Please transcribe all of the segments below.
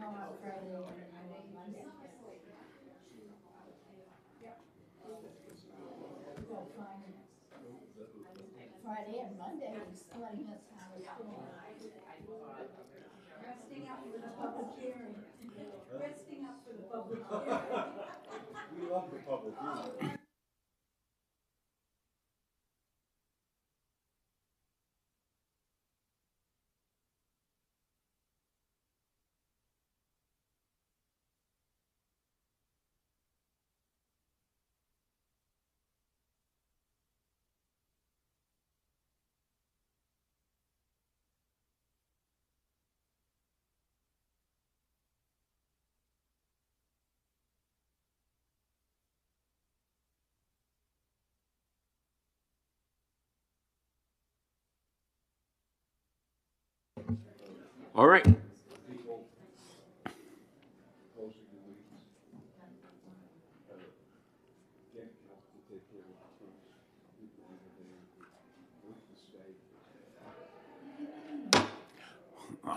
on Friday and on Monday. Well, Friday and Monday, he's letting us how it's going. Resting up for the public hearing. Resting up for the public hearing. We love the public hearing. All right.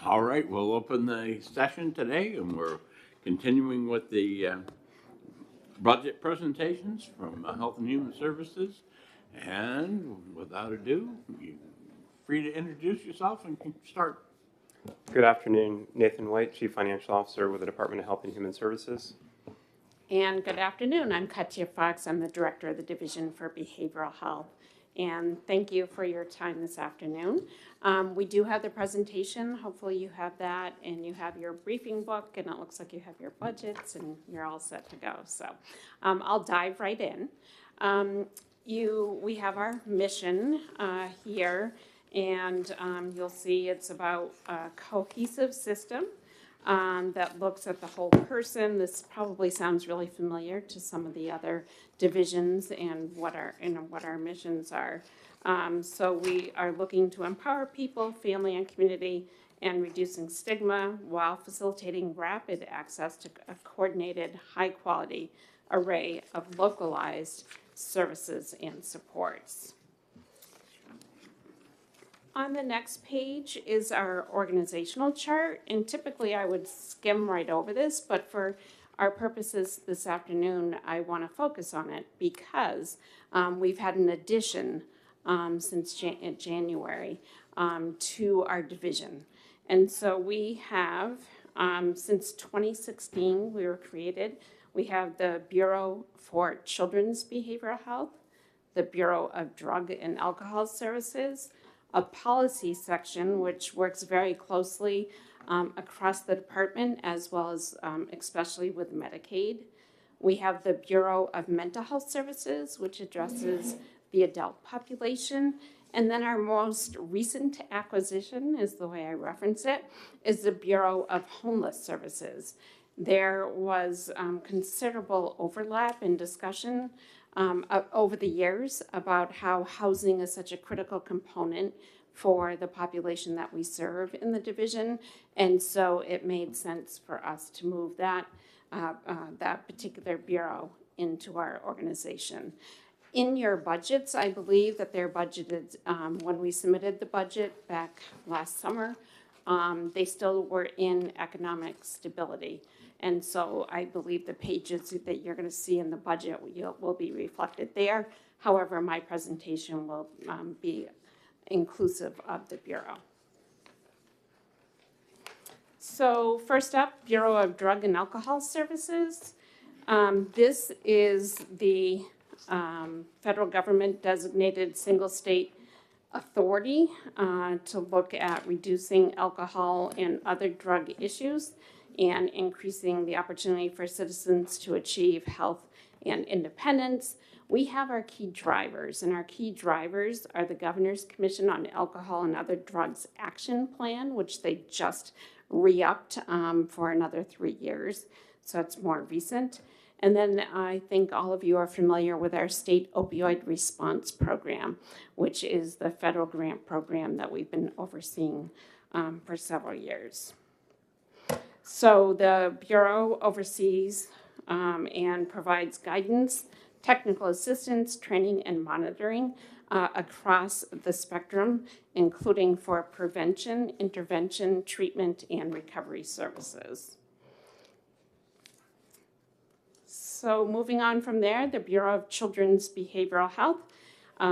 All right, we'll open the session today, and we're continuing with the budget presentations from Health and Human Services. And without ado, you're free to introduce yourself and start. Good afternoon, Nathan White, Chief Financial Officer with the Department of Health and Human Services. And good afternoon, I'm Katya Fox. I'm the Director of the Division for Behavioral Health. And thank you for your time this afternoon. We do have the presentation. Hopefully you have that and you have your briefing book, and it looks like you have your budgets and you're all set to go. So I'll dive right in. We have our mission here, and you'll see it's about a cohesive system that looks at the whole person. This probably sounds really familiar to some of the other divisions and what our missions are. So we are looking to empower people, family, and community, and reducing stigma while facilitating rapid access to a coordinated, high-quality array of localized services and supports. On the next page is our organizational chart, and typically I would skim right over this, but for our purposes this afternoon, I want to focus on it because we've had an addition since January to our division. And so we have, since 2016, we were created, we have the Bureau for Children's Behavioral Health, the Bureau of Drug and Alcohol Services, a policy section which works very closely across the department, as well as especially with Medicaid. We have the Bureau of Mental Health Services, which addresses the adult population. And then our most recent acquisition, is the way I reference it, is the Bureau of Homeless Services. There was considerable overlap and discussion over the years about how housing is such a critical component for the population that we serve in the division, and so it made sense for us to move that particular bureau into our organization. In your budgets, I believe that they're budgeted when we submitted the budget back last summer. They still were in economic stability. And so I believe the pages that you're going to see in the budget will be reflected there. However, my presentation will be inclusive of the Bureau. So first up, Bureau of Drug and Alcohol Services. This is the federal government designated single state authority to look at reducing alcohol and other drug issues and increasing the opportunity for citizens to achieve health and independence. We have our key drivers, and our key drivers are the Governor's Commission on Alcohol and Other Drugs Action Plan, which they just re-upped for another 3 years, so it's more recent. And then I think all of you are familiar with our State Opioid Response Program, which is the federal grant program that we've been overseeing for several years. So the Bureau oversees and provides guidance, technical assistance, training, and monitoring across the spectrum, including for prevention, intervention, treatment, and recovery services. So moving on from there, the Bureau of Children's Behavioral Health,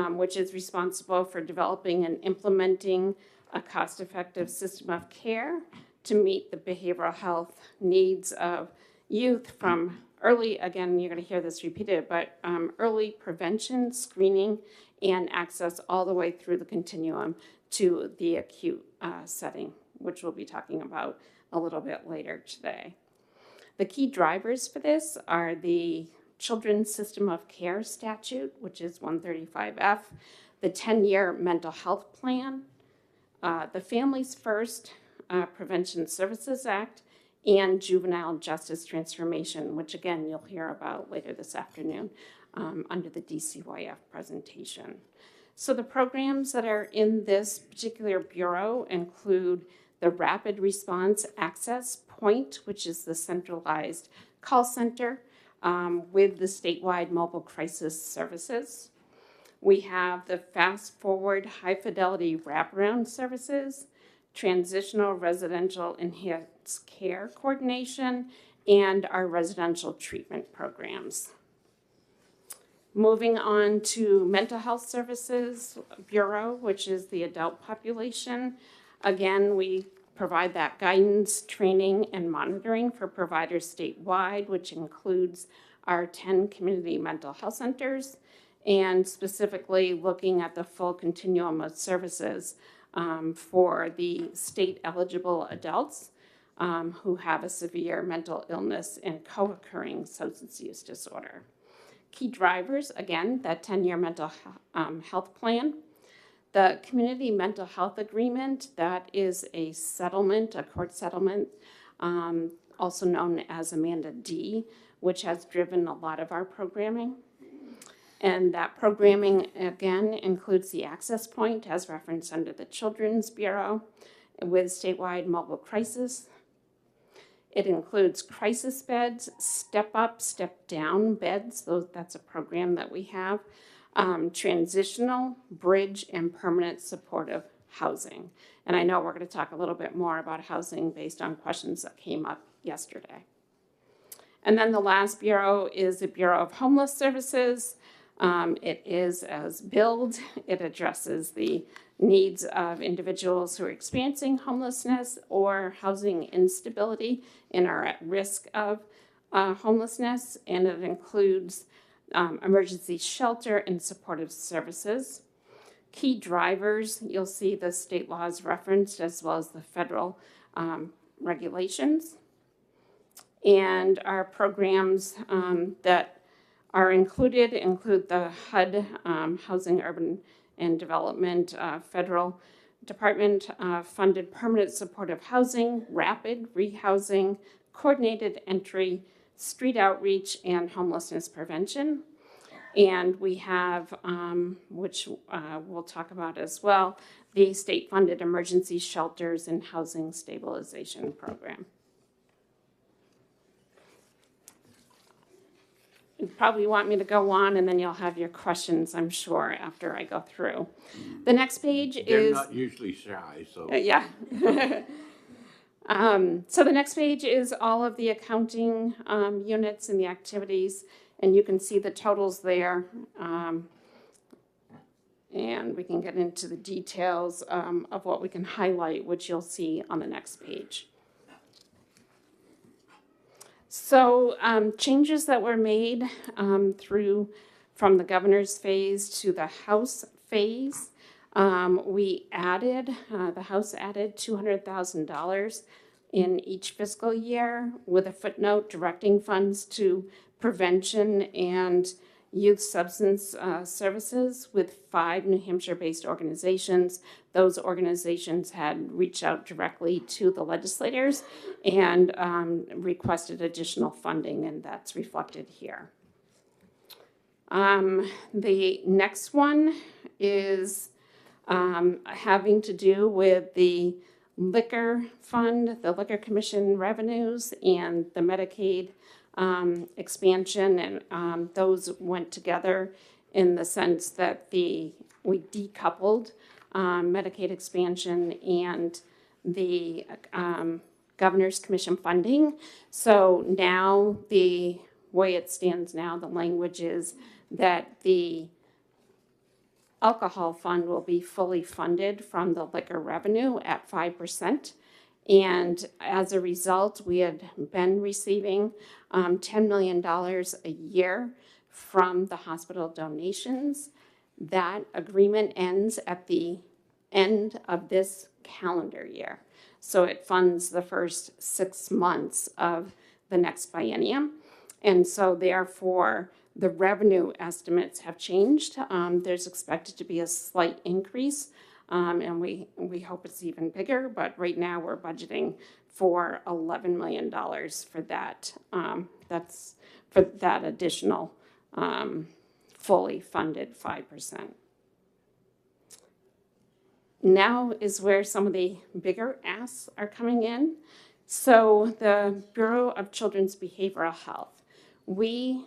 which is responsible for developing and implementing a cost-effective system of care to meet the behavioral health needs of youth from early, again, you're going to hear this repeated, but early prevention, screening, and access all the way through the continuum to the acute setting, which we'll be talking about a little bit later today. The key drivers for this are the Children's System of Care Statute, which is 135F, the 10-year Mental Health Plan, the Families First Prevention Services Act, and Juvenile Justice Transformation, which again, you'll hear about later this afternoon under the DCYF presentation. So the programs that are in this particular bureau include the Rapid Response Access Point, which is the centralized call center with the statewide mobile crisis services. We have the Fast Forward High Fidelity Wraparound Services, Transitional Residential Enhanced Care Coordination, and our residential treatment programs. Moving on to Mental Health Services Bureau, which is the adult population. Again, we provide that guidance, training, and monitoring for providers statewide, which includes our 10 community mental health centers, and specifically looking at the full continuum of services for the state-eligible adults who have a severe mental illness and co-occurring substance use disorder. Key drivers, again, that 10-year mental health plan. The Community Mental Health Agreement, that is a settlement, a court settlement, also known as Amanda D, which has driven a lot of our programming. And that programming, again, includes the access point as referenced under the Children's Bureau with statewide mobile crisis. It includes crisis beds, step up, step down beds. That's a program that we have. Transitional, bridge, and permanent supportive housing. And I know we're going to talk a little bit more about housing based on questions that came up yesterday. And then the last bureau is the Bureau of Homeless Services. It is as billed. It addresses the needs of individuals who are experiencing homelessness or housing instability and are at risk of homelessness, and it includes emergency shelter and supportive services. Key drivers, you'll see the state laws referenced as well as the federal regulations. And our programs that are include the HUD, Housing, Urban and Development, Federal Department funded permanent supportive housing, rapid rehousing, coordinated entry, street outreach, and homelessness prevention. And we have, which we'll talk about as well, the state-funded emergency shelters and housing stabilization program. You probably want me to go on, and then you'll have your questions, I'm sure, after I go through. The next page They're is... not usually shy, so. Yeah. So the next page is all of the accounting units and the activities, and you can see the totals there. And we can get into the details of what we can highlight, which you'll see on the next page. So changes that were made from the governor's phase to the House phase. We added, the House added $200,000 in each fiscal year with a footnote directing funds to prevention and youth substance services with 5 New Hampshire-based organizations. Those organizations had reached out directly to the legislators and requested additional funding, and that's reflected here. The next one is having to do with the liquor fund, the Liquor Commission revenues, and the Medicaid expansion, and those went together in the sense that we decoupled Medicaid expansion and the Governor's Commission funding. So now way it stands now, the language is that the alcohol fund will be fully funded from the liquor revenue at 5%. And as a result, we had been receiving $10 million a year from the hospital donations. That agreement ends at the end of this calendar year. So it funds the first 6 months of the next biennium. And so therefore, the revenue estimates have changed. There's expected to be a slight increase, and we hope it's even bigger, but right now we're budgeting for $11 million for that. That's for that additional fully funded 5%. Now is where some of the bigger asks are coming in. So the Bureau of Children's Behavioral Health, we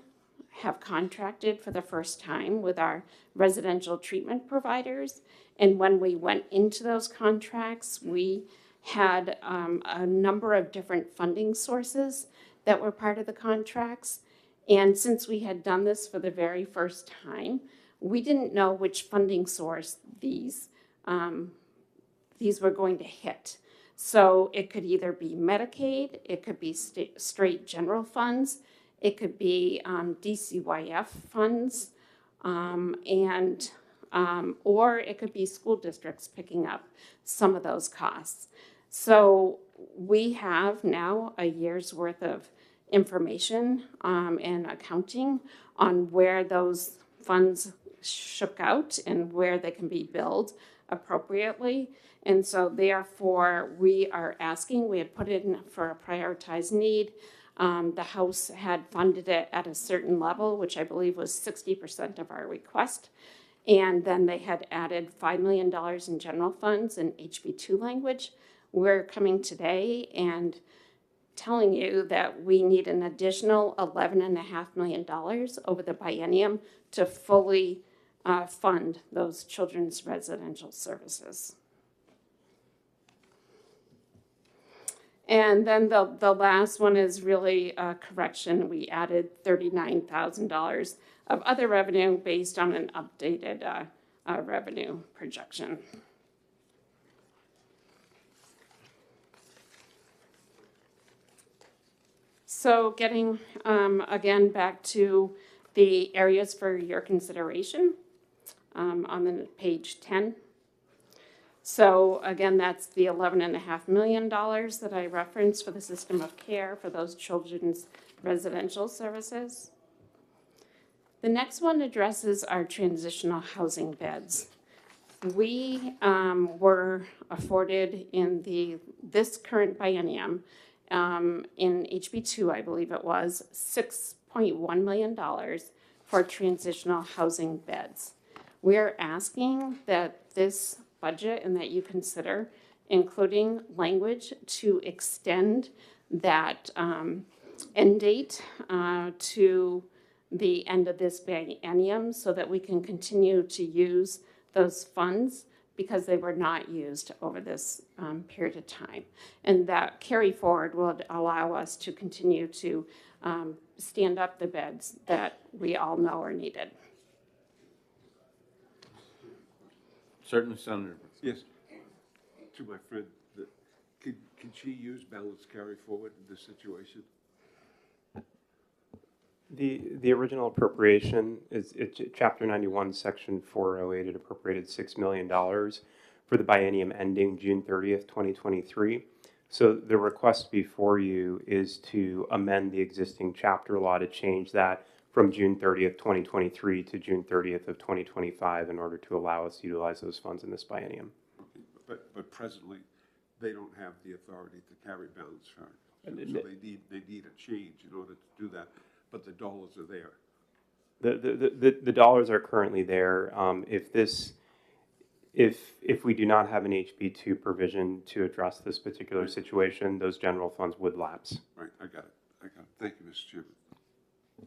have contracted for the first time with our residential treatment providers. And when we went into those contracts, we had a number of different funding sources that were part of the contracts. And since we had done this for the very first time, we didn't know which funding source these were going to hit. So it could either be Medicaid, it could be straight general funds, it could be DCYF funds, or it could be school districts picking up some of those costs. So we have now a year's worth of information and accounting on where those funds shook out and where they can be billed appropriately. And so therefore, we are asking, we had put it in for a prioritized need. The House had funded it at a certain level, which I believe was 60% of our request. And then they had added $5 million in general funds and HB2 language. We're coming today and telling you that we need an additional $11.5 million over the biennium to fully fund those children's residential services. And then the last one is really a correction. We added $39,000 of other revenue based on an updated revenue projection. So getting, again, back to the areas for your consideration on the page 10. So again, that's the $11.5 million that I referenced for the system of care for those children's residential services. The next one addresses our transitional housing beds. We were afforded in this current biennium, in HB2, I believe it was, $6.1 million for transitional housing beds. We are asking that this budget and that you consider including language to extend that end date to the end of this biennium so that we can continue to use those funds because they were not used over this period of time. And that carry forward will allow us to continue to stand up the beds that we all know are needed. Certainly, Senator. Yes. To my friend, can she use balance carry forward in this situation? The original appropriation is Chapter 91, Section 408. It appropriated $6 million for the biennium ending June 30th, 2023. So the request before you is to amend the existing chapter law to change that from June 30th, 2023 to June 30th of 2025 in order to allow us to utilize those funds in this biennium. Okay. But presently, they don't have the authority to carry balance carry. So they need a change in order to do that. But the dollars are there. The dollars are currently there. If we do not have an HB2 provision to address this particular situation, those general funds would lapse. Right, I got it. Thank you, Mr. Chairman.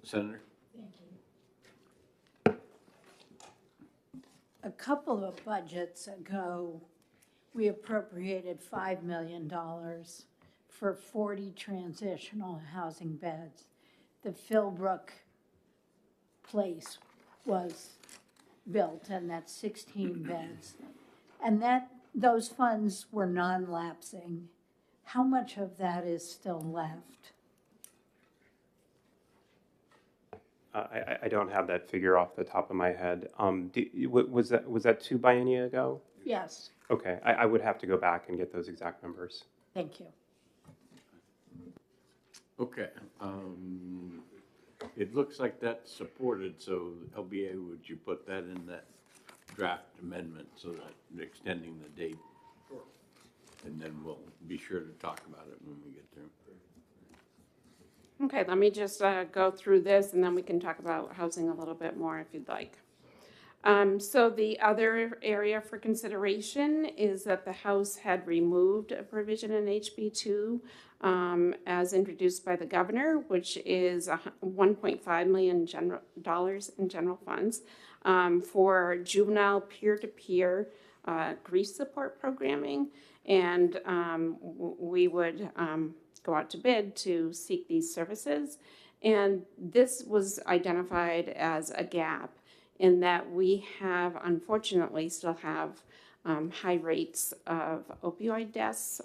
Senator? Thank you. A couple of budgets ago, we appropriated $5 million for 40 transitional housing beds. the Philbrook place was built, and that's 16 beds. And those funds were non-lapsing. How much of that is still left? I don't have that figure off the top of my head. Was that 2 biennia ago? Yes, Okay, I would have to go back and get those exact numbers. thank you. Okay, it looks like that's supported, so LBA, would you put that in that draft amendment so that extending the date? Sure. And then we'll be sure to talk about it when we get there. Okay, let me just go through this, and then we can talk about housing a little bit more if you'd like. So the other area for consideration is that the House had removed a provision in HB2 as introduced by the governor, which is $1.5 million in general funds for juvenile peer-to-peer grief support programming. And we would go out to bid to seek these services. And this was identified as a gap in that we have, unfortunately, still have high rates of opioid deaths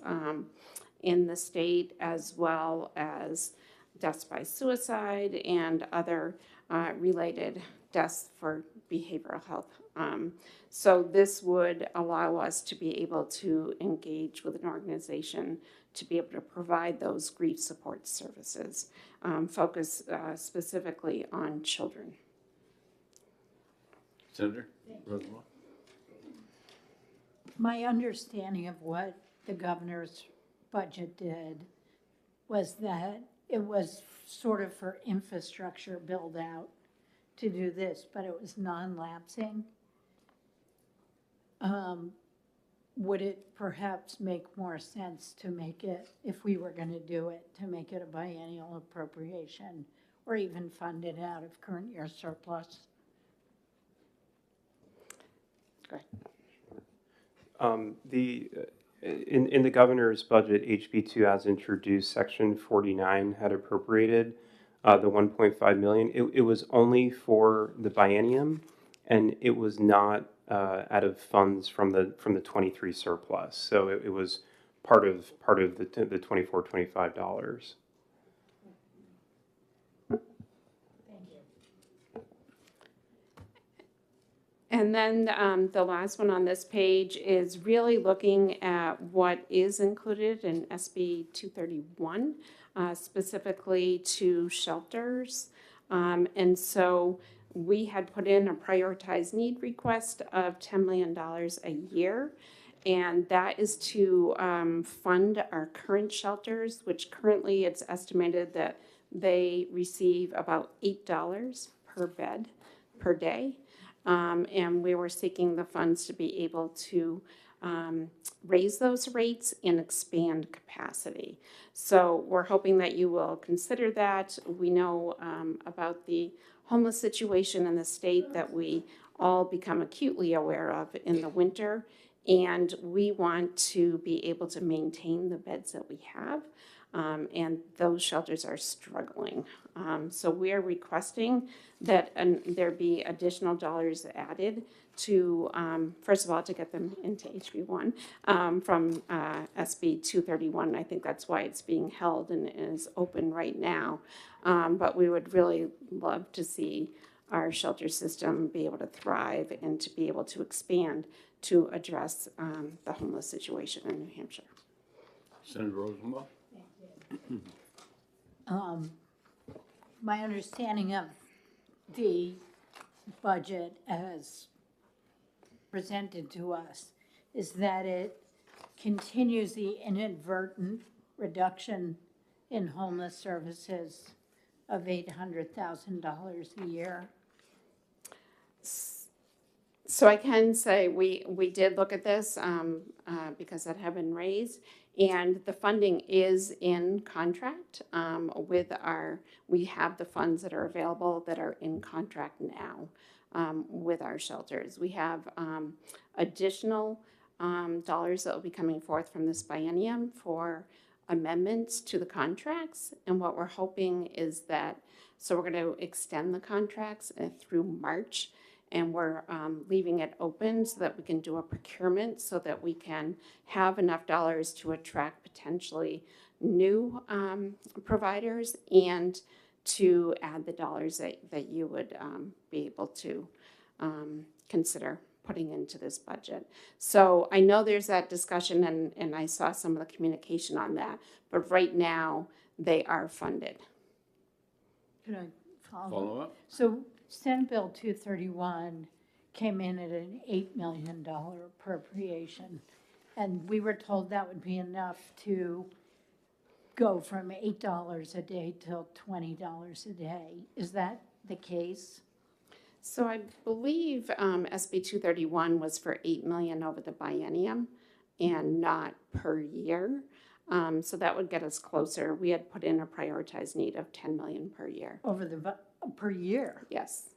in the state, as well as deaths by suicide and other related deaths for behavioral health. So this would allow us to be able to engage with an organization to be able to provide those grief support services, focus specifically on children. Senator Rosenwald? My understanding of what the governor's budget did was that it was sort of for infrastructure build out to do this, but it was non-lapsing. Would it perhaps make more sense to make it, if we were going to do it, to make it a biennial appropriation or even fund it out of current year surplus? Go ahead. In the governor's budget, HB2 as introduced, section 49 had appropriated the 1.5 million. It was only for the biennium, and it was not out of funds from the 23 surplus. So it was part of the $24-25. And then the last one on this page is really looking at what is included in SB 231, specifically to shelters. And so we had put in a prioritized need request of $10 million a year. And that is to fund our current shelters, which currently it's estimated that they receive about $8 per bed per day. And we were seeking the funds to be able to raise those rates and expand capacity. So we're hoping that you will consider that. We know about the homeless situation in the state that we all become acutely aware of in the winter, and we want to be able to maintain the beds that we have. And those shelters are struggling. So we are requesting that there be additional dollars added to, first of all, to get them into HB1 from SB 231. I think that's why it's being held and is open right now. But we would really love to see our shelter system be able to thrive and to be able to expand to address the homeless situation in New Hampshire. Senator Rosenwald? My understanding of the budget as presented to us is that it continues the inadvertent reduction in homeless services of $800,000 a year. So I can say we did look at this because that had been raised, and the funding is in contract with we have the funds that are available that are in contract now with our shelters. We have additional dollars that will be coming forth from this biennium for amendments to the contracts. And what we're hoping is that, so we're going to extend the contracts through March. And we're leaving it open so that we can do a procurement so that we can have enough dollars to attract potentially new providers and to add the dollars that you would be able to consider putting into this budget. So I know there's that discussion and I saw some of the communication on that, but right now they are funded. Could I follow? Follow up? So Senate Bill 231 came in at an $8 million appropriation, and we were told that would be enough to go from $8 a day till $20 a day. Is that the case? So I believe SB 231 was for 8 million over the biennium and not per year. So that would get us closer. We had put in a prioritized need of 10 million per year. Per year? Yes.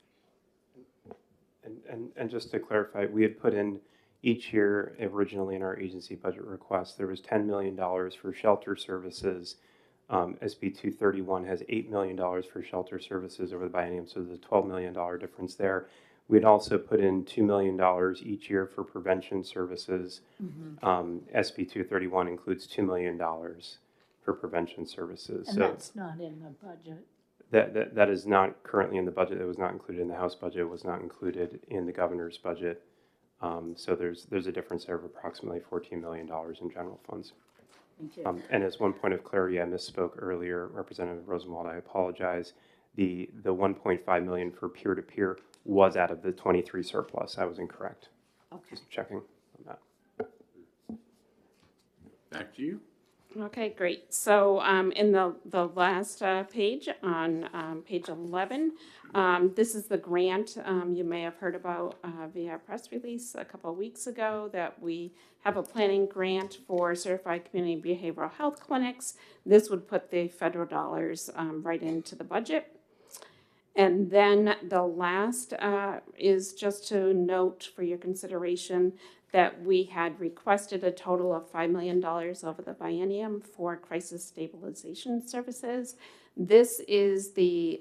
And just to clarify, we had put in each year originally in our agency budget request, there was $10 million for shelter services. SB 231 has $8 million for shelter services over the biennium, so there's a $12 million difference there. We'd also put in $2 million each year for prevention services. SB 231 includes $2 million for prevention services. And that's not in the budget. That is not currently in the budget. It was not included in the House budget. It was not included in the governor's budget. So there's a difference there of approximately $14 million in general funds. Thank you. And as one point of clarity, I misspoke earlier, Representative Rosenwald, I apologize. The 1.5 million for peer-to-peer was out of the 23 surplus. I was incorrect. Okay. Just checking on that. Back to you. Okay, great. So in the last page, on page 11, this is the grant you may have heard about via press release a couple of weeks ago that we have a planning grant for certified community behavioral health clinics. This would put the federal dollars right into the budget. And then the last is just to note for your consideration that we had requested a total of $5 million over the biennium for crisis stabilization services. This is the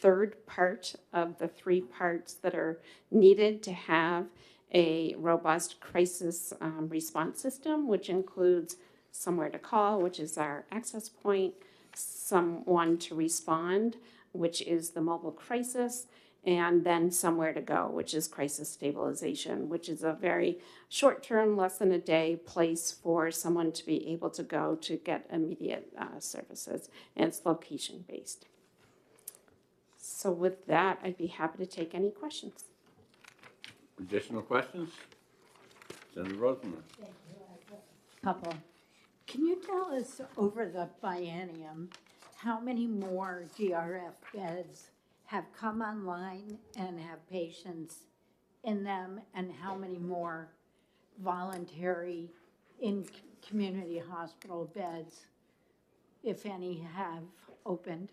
third part of the 3 parts that are needed to have a robust crisis response system, which includes somewhere to call, which is our access point, someone to respond, which is the mobile crisis, and then somewhere to go, which is crisis stabilization, which is a very short-term, less than a day place for someone to be able to go to get immediate services, and it's location-based. So with that, I'd be happy to take any questions. Additional questions? Senator Rosenberg. Couple. Can you tell us over the biennium how many more DRF beds have come online and have patients in them, and how many more voluntary in community hospital beds, if any, have opened?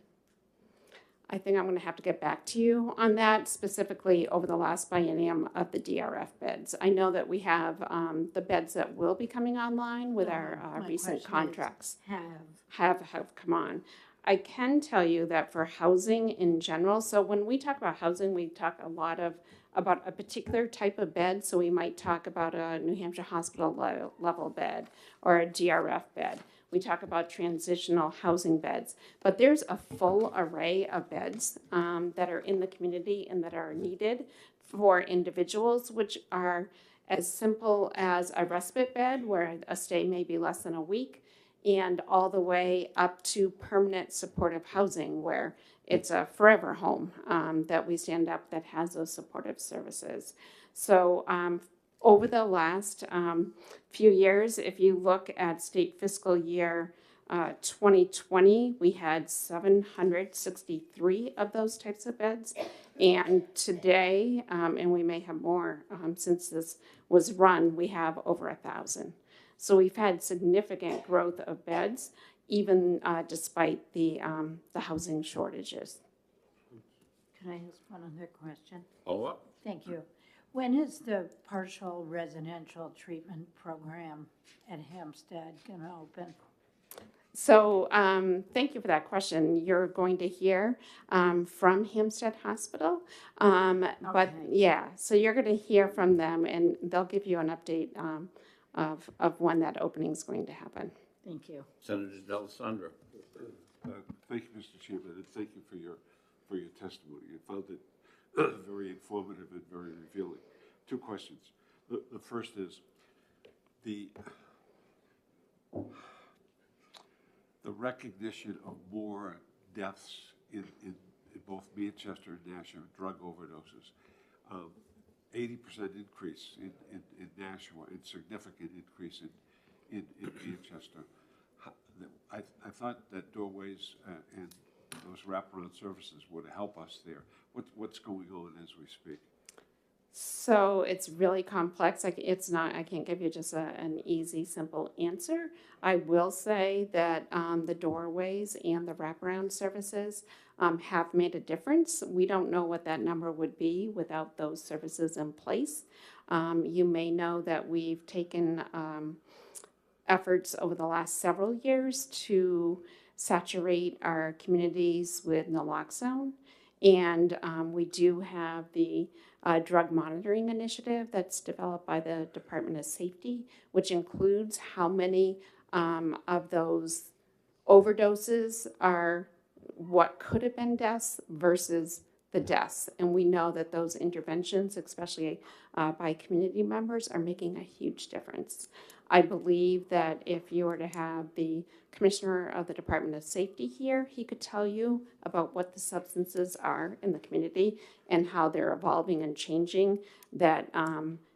I think I'm going to have to get back to you on that, specifically over the last biennium of the DRF beds. I know that we have the beds that will be coming online with our recent contracts have come on. I can tell you that for housing in general, so when we talk about housing, we talk a lot about a particular type of bed. So we might talk about a New Hampshire hospital level bed or a DRF bed. We talk about transitional housing beds, but there's a full array of beds that are in the community and that are needed for individuals, which are as simple as a respite bed where a stay may be less than a week, and all the way up to permanent supportive housing where it's a forever home that we stand up that has those supportive services. So over the last few years, if you look at state fiscal year 2020, we had 763 of those types of beds. And today, and we may have more since this was run, we have over 1,000. So we've had significant growth of beds, even despite the housing shortages. Can I ask one other question? Follow up? Thank you. When is the partial residential treatment program at Hampstead going to open? So thank you for that question. You're going to hear from Hampstead Hospital. But Okay. yeah, so you're going to hear from them and they'll give you an update of when that opening is going to happen. Thank you. Senator D'Alessandro. Thank you, Mr. Chairman, and thank you for your testimony. I found it very informative and very revealing. Two questions. The first is the recognition of more deaths in both Manchester and Nashua, drug overdoses. 80% increase in Nashua and significant increase in Manchester. I thought that Doorways and those wraparound services would help us there. What's going on as we speak? So it's really complex. It's not, I can't give you just an easy, simple answer. I will say that the Doorways and the wraparound services have made a difference. We don't know what that number would be without those services in place. You may know that we've taken efforts over the last several years to saturate our communities with naloxone. And we do have the drug monitoring initiative that's developed by the Department of Safety, which includes how many of those overdoses are what could have been deaths versus the deaths. And we know that those interventions, especially by community members, are making a huge difference. I believe that if you were to have the commissioner of the Department of Safety here, he could tell you about what the substances are in the community and how they're evolving and changing that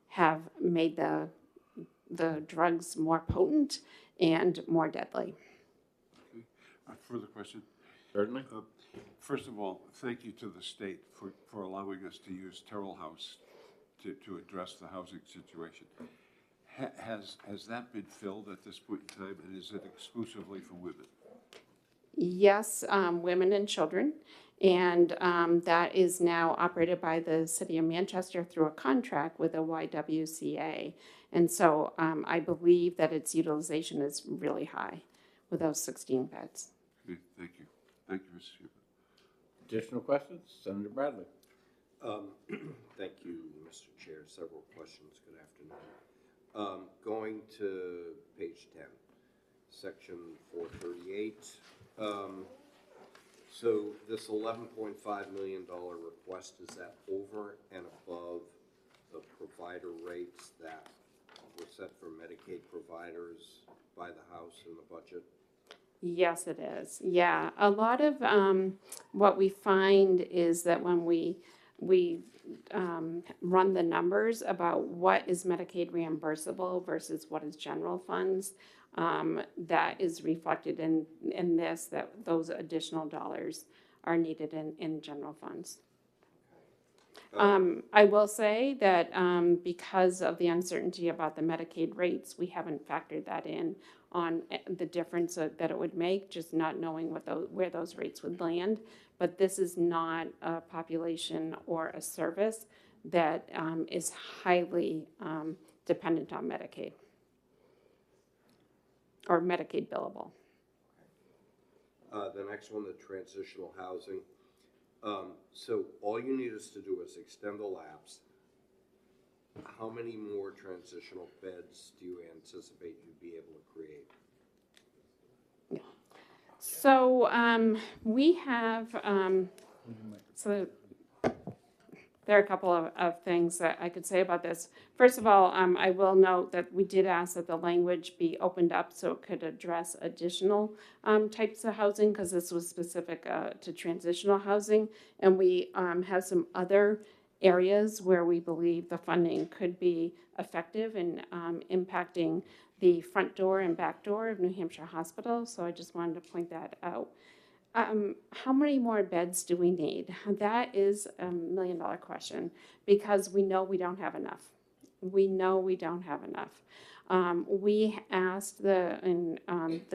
have made the drugs more potent and more deadly. Okay. Further question? Certainly. First of all, thank you to the state for allowing us to use Terrell House to address the housing situation. Has that been filled at this point in time, and is it exclusively for women? Yes, women and children. And that is now operated by the City of Manchester through a contract with the YWCA. And so I believe that its utilization is really high with those 16 beds. Okay, thank you. Thank you, Mr. Chairman. Additional questions? Senator Bradley. Thank you, Mr. Chair. Several questions. Good afternoon. Going to page 10, section 438. So this $11.5 million request, is that over and above the provider rates that were set for Medicaid providers by the House in the budget? Yes, it is. Yeah, a lot of what we find is that when we run the numbers about what is Medicaid reimbursable versus what is general funds, that is reflected in this, that those additional dollars are needed in general funds. I will say that because of the uncertainty about the Medicaid rates, we haven't factored that in on the difference that it would make, just not knowing where those rates would land. But this is not a population or a service that is highly dependent on Medicaid or Medicaid billable. The next one, the transitional housing. So all you need us to do is extend the lapse. How many more transitional beds do you anticipate you'd be able to create? So we have, so there are a couple of things that I could say about this. First of all, I will note that we did ask that the language be opened up so it could address additional types of housing, because this was specific to transitional housing. And we have some other areas where we believe the funding could be effective in impacting the front door and back door of New Hampshire Hospital. So I just wanted to point that out. How many more beds do we need? That is a $1 million question, because we know we don't have enough. We know we don't have enough. We asked the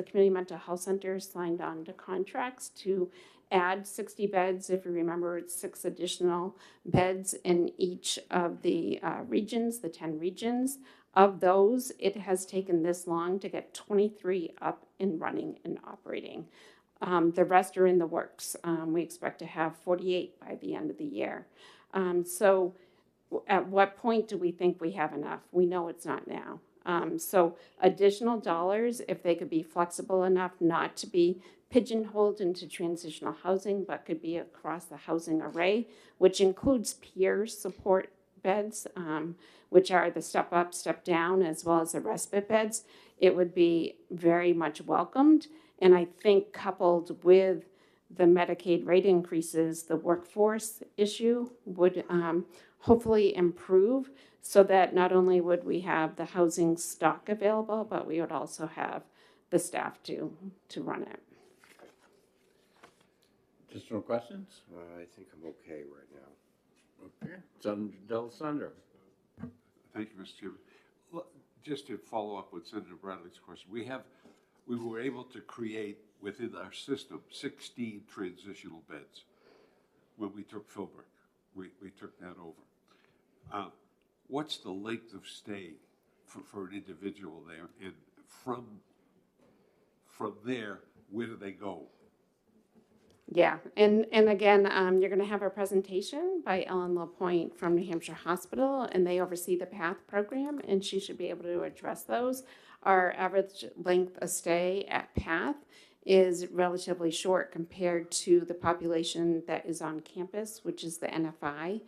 community mental health centers signed on to contracts to add 60 beds. If you remember, it's 6 additional beds in each of the regions, the 10 regions. Of those, it has taken this long to get 23 up and running and operating. The rest are in the works. We expect to have 48 by the end of the year. So at what point do we think we have enough? We know it's not now. So additional dollars, if they could be flexible enough not to be pigeonholed into transitional housing, but could be across the housing array, which includes peer support beds, which are the step up, step down, as well as the respite beds, it would be very much welcomed. And I think coupled with the Medicaid rate increases, the workforce issue would hopefully improve, so that not only would we have the housing stock available, but we would also have the staff to run it. Additional questions? I think I'm okay right now. Okay. Senator D'Alessandro. Thank you, Mr. Chairman. Well, just to follow up with Senator Bradley's question, we were able to create within our system 16 transitional beds when we took Philbrook. We took that over. What's the length of stay for an individual there? And from there, where do they go? Yeah, and again, you're going to have a presentation by Ellen LaPointe from New Hampshire Hospital, and they oversee the PATH program, and she should be able to address those. Our average length of stay at PATH is relatively short compared to the population that is on campus, which is the NFI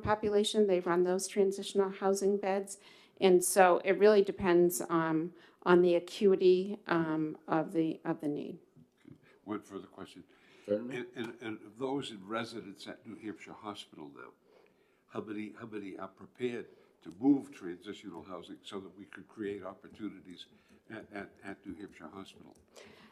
population. They run those transitional housing beds, and so it really depends on the acuity of the need. One further question. Certainly. And those in residence at New Hampshire Hospital now, how many are prepared to move transitional housing so that we could create opportunities at New Hampshire Hospital?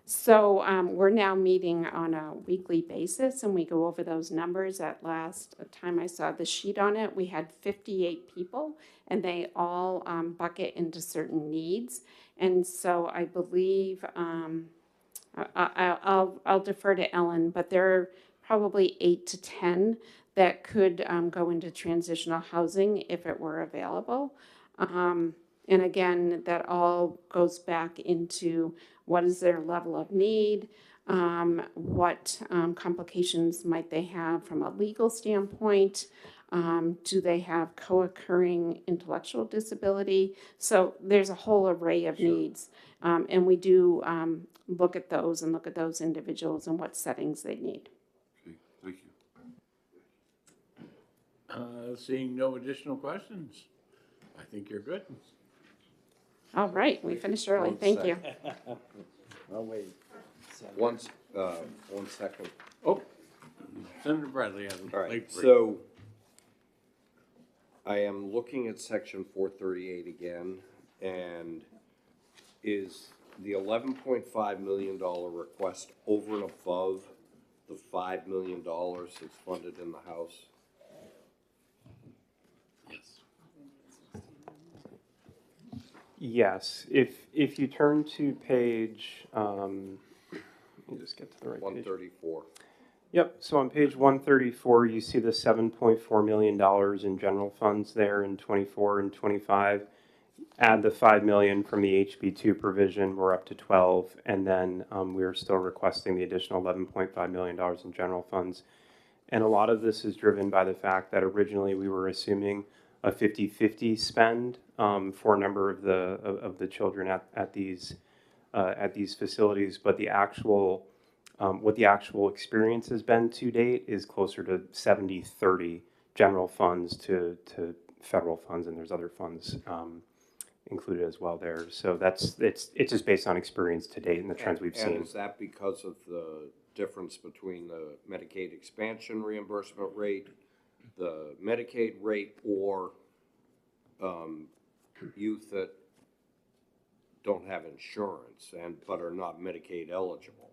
So we're now meeting on a weekly basis, and we go over those numbers. At last time I saw the sheet on it, we had 58 people, and they all bucket into certain needs. And so I believe I'll defer to Ellen, but there are probably 8 to 10 that could go into transitional housing if it were available. And again, that all goes back into what is their level of need, what complications might they have from a legal standpoint, do they have co-occurring intellectual disability? So there's a whole array of needs, and we do look at those individuals and what settings they need. Okay, thank you. Seeing no additional questions, I think you're good. All right, we finished early. Thank you. I'll wait. One second. Oh, Senator Bradley has a All right, late break. so I am looking at section 438 again, and is the $11.5 million request over and above the $5 million that's funded in the House? Yes. Yes, if you turn to page, let me just get to the right page. 134. Yep, so on page 134, you see the $7.4 million in general funds there in 24 and 25. Add the $5 million from the HB2 provision, we're up to 12, and then we're still requesting the additional $11.5 million in general funds. And a lot of this is driven by the fact that originally we were assuming a 50-50 spend for a number of the children at these facilities, but the actual what the actual experience has been to date is closer to 70-30 general funds to federal funds, and there's other funds included as well there. So it's just based on experience to date and the trends we've seen. And is that because of the difference between the Medicaid expansion reimbursement rate, the Medicaid rate, or youth that don't have insurance but are not Medicaid eligible?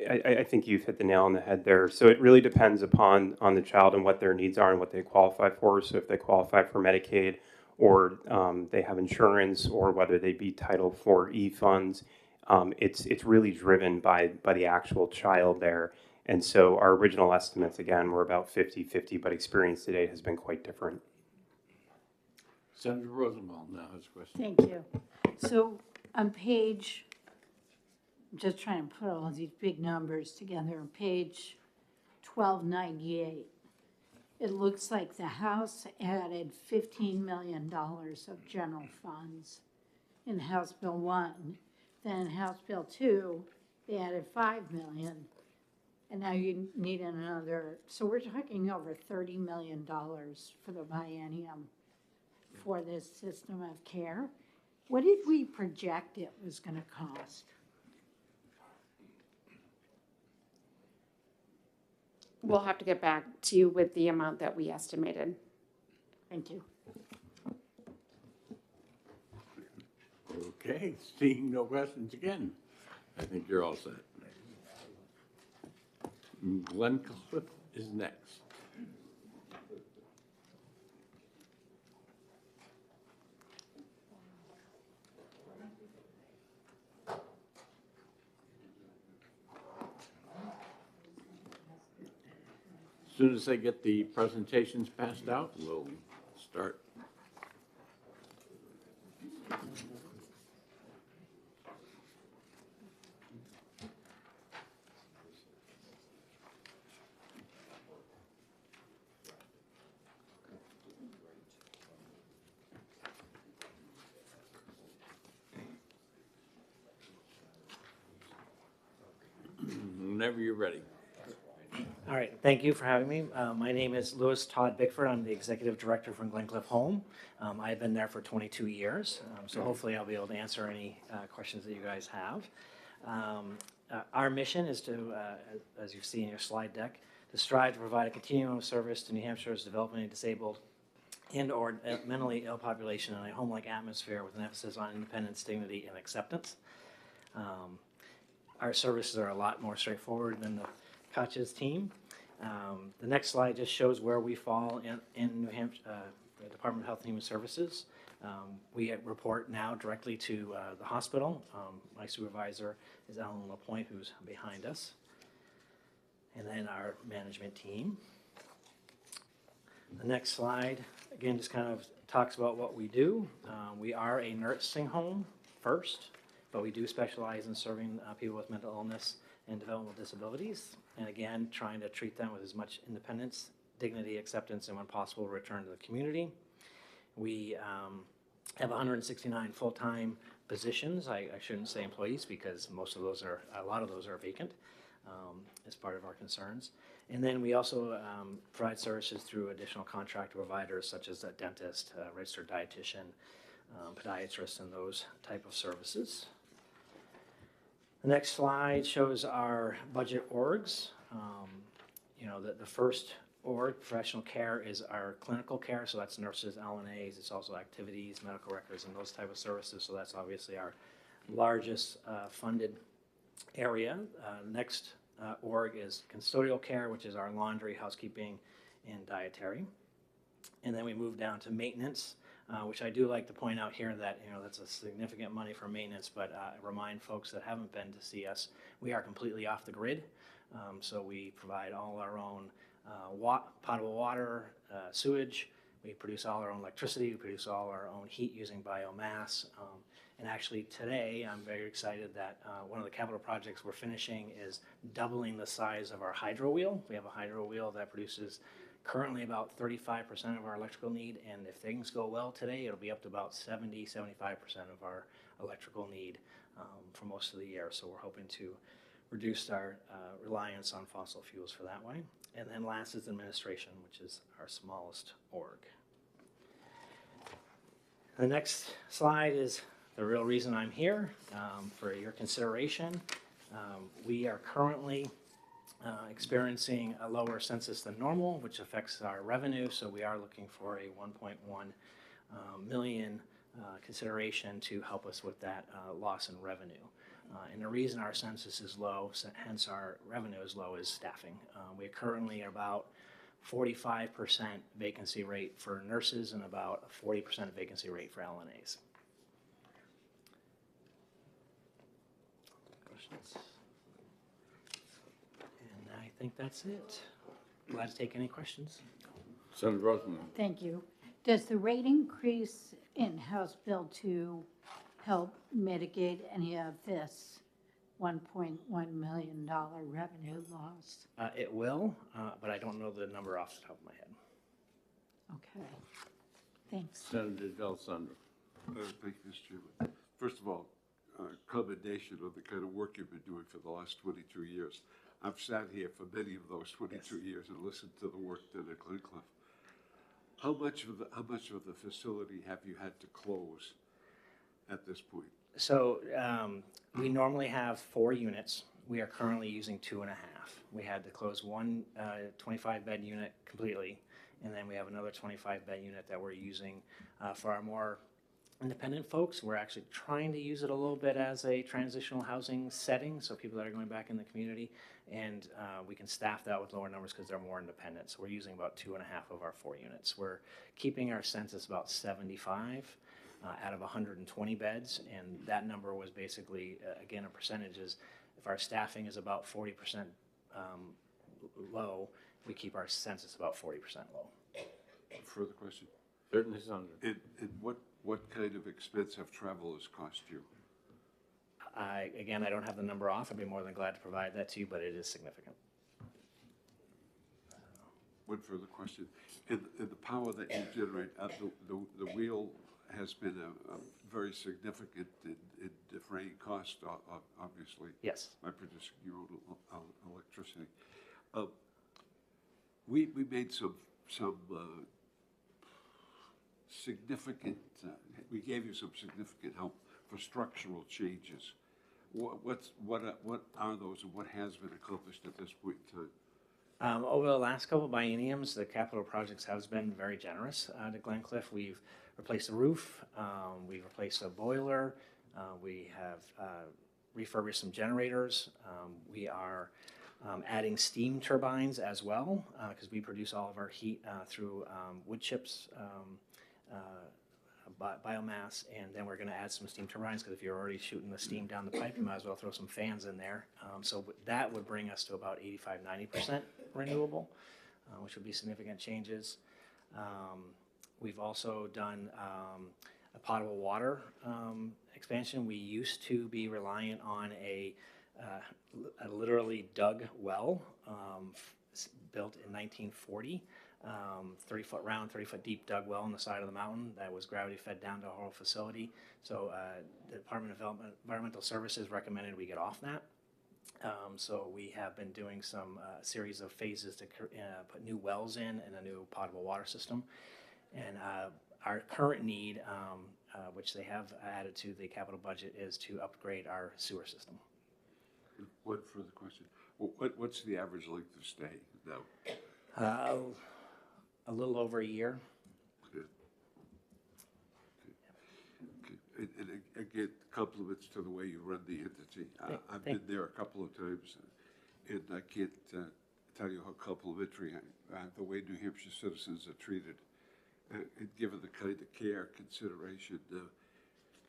I think you've hit the nail on the head there. So it really depends on the child and what their needs are and what they qualify for. So if they qualify for Medicaid, or they have insurance, or whether they be Title IV funds, it's really driven by the actual child there. And so our original estimates, again, were about 50-50, but experience today has been quite different. Senator Rosenbaum now has a question. Thank you. So on page, I'm just trying to put all these big numbers together, on page 1298, it looks like the House added $15 million of general funds in House Bill 1. Then House Bill 2, they added $5 million. And now you need another, so we're talking over $30 million for the biennium for this system of care. What did we project it was going to cost? We'll have to get back to you with the amount that we estimated. Thank you. Okay, seeing no questions again, I think you're all set. Glenn Cliff is next. As soon as I get the presentations passed out, we'll start. Whenever you're ready. All right, thank you for having me. My name is Louis Todd Bickford. I'm the executive director from Glencliff Home. I've been there for 22 years, so hopefully I'll be able to answer any questions that you guys have. Our mission is to, as you see in your slide deck, to strive to provide a continuum of service to New Hampshire's developmentally disabled and/or mentally ill population in a home-like atmosphere with an emphasis on independence, dignity, and acceptance. Our services are a lot more straightforward than the Koch's team. The next slide just shows where we fall in New Hampshire, the Department of Health and Human Services. We report now directly to the hospital. My supervisor is Ellen LaPointe, who's behind us. And then our management team. The next slide, again, just kind of talks about what we do. We are a nursing home first, but we do specialize in serving people with mental illness and developmental disabilities. And again, trying to treat them with as much independence, dignity, acceptance, and when possible, return to the community. We have 169 full-time positions. I shouldn't say employees because a lot of those are vacant as part of our concerns. And then we also provide services through additional contract providers such as a dentist, registered dietitian, podiatrist, and those type of services. The next slide shows our budget orgs. The first org, professional care, is our clinical care, so that's nurses, LNAs, it's also activities, medical records, and those type of services, so that's obviously our largest funded area. Next org is custodial care, which is our laundry, housekeeping, and dietary. And then we move down to maintenance, which I do like to point out here that, that's a significant money for maintenance, but remind folks that haven't been to see us, we are completely off the grid. So we provide all our own potable water, sewage. We produce all our own electricity. We produce all our own heat using biomass. And actually today, I'm very excited that one of the capital projects we're finishing is doubling the size of our hydro wheel. We have a hydro wheel that produces currently about 35% of our electrical need, and if things go well today, it'll be up to about 70-75% of our electrical need for most of the year. So we're hoping to reduce our reliance on fossil fuels for that way. And then last is administration, which is our smallest org. The next slide is the real reason I'm here for your consideration. We are currently experiencing a lower census than normal, which affects our revenue, so we are looking for a 1.1 million consideration to help us with that loss in revenue. And the reason our census is low, hence our revenue is low, is staffing. We currently are about 45% vacancy rate for nurses and about a 40% vacancy rate for LNAs. Questions? And I think that's it. Glad to take any questions. Senator Rosenbaum. Thank you. Does the rate increase in House Bill 2 help mitigate any of this $1.1 million revenue loss? It will, but I don't know the number off the top of my head. Okay, thanks. Senator Del Sandro. Thank you, Mr. Chairman. First of all, commendation on the kind of work you've been doing for the last 22 years. I've sat here for many of those 22 years and listened to the work done at Glencliff. How much of the facility have you had to close at this point? So we normally have 4 units. We are currently using 2.5. We had to close one 25-bed unit completely, and then we have another 25-bed unit that we're using for our more independent folks. We're actually trying to use it a little bit as a transitional housing setting, so people that are going back in the community, and we can staff that with lower numbers because they're more independent. So we're using about 2.5 of our 4 units. We're keeping our census about 75 out of 120 beds, and that number was basically, again, a percentage is if our staffing is about 40% low, we keep our census about 40% low. Further question? Certainly, Senator. And what kind of expense have travelers cost you? Again, I don't have the number off. I'd be more than glad to provide that to you, but it is significant. One further question. In the power that you generate, the wheel has been a very significant in defraying cost, obviously. Yes. By producing your own electricity. We made some significant, we gave you some significant help for structural changes. What are those and what has been accomplished at this point in time? Over the last couple of bienniums, the capital projects has been very generous to Glencliff. We've replaced the roof, we've replaced a boiler, we have refurbished some generators. We are adding steam turbines as well because we produce all of our heat through wood chips, biomass, and then we're going to add some steam turbines because if you're already shooting the steam down the pipe, you might as well throw some fans in there. So that would bring us to about 85-90% renewable, which would be significant changes. We've also done a potable water expansion. We used to be reliant on a literally dug well built in 1940. 30-foot round, 30-foot deep dug well on the side of the mountain that was gravity fed down to our whole facility. So the Department of Environmental Services recommended we get off that. So we have been doing some series of phases to put new wells in and a new potable water system. And our current need, which they have added to the capital budget, is to upgrade our sewer system. One further question. What's the average length of stay now? A little over a year. Okay. And again, compliments to the way you run the entity. I've been there a couple of times, and I can't tell you how complimentary the way New Hampshire citizens are treated. And given the kind of care, consideration,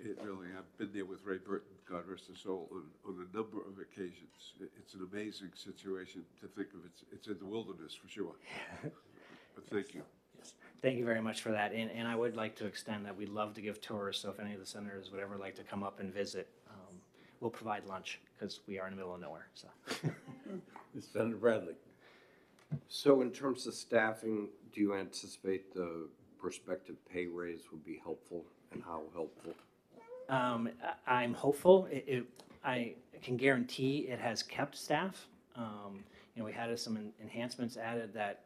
it really, I've been there with Ray Burton, God rest his soul, on a number of occasions. It's an amazing situation to think of. It's in the wilderness for sure. But thank you. Yes. Thank you very much for that. And I would like to extend that we'd love to give tours, so if any of the senators would ever like to come up and visit, we'll provide lunch because we are in the middle of nowhere. So, Senator Bradley. So in terms of staffing, do you anticipate the prospective pay raise would be helpful, and how helpful? I'm hopeful. I can guarantee it has kept staff. We had some enhancements added that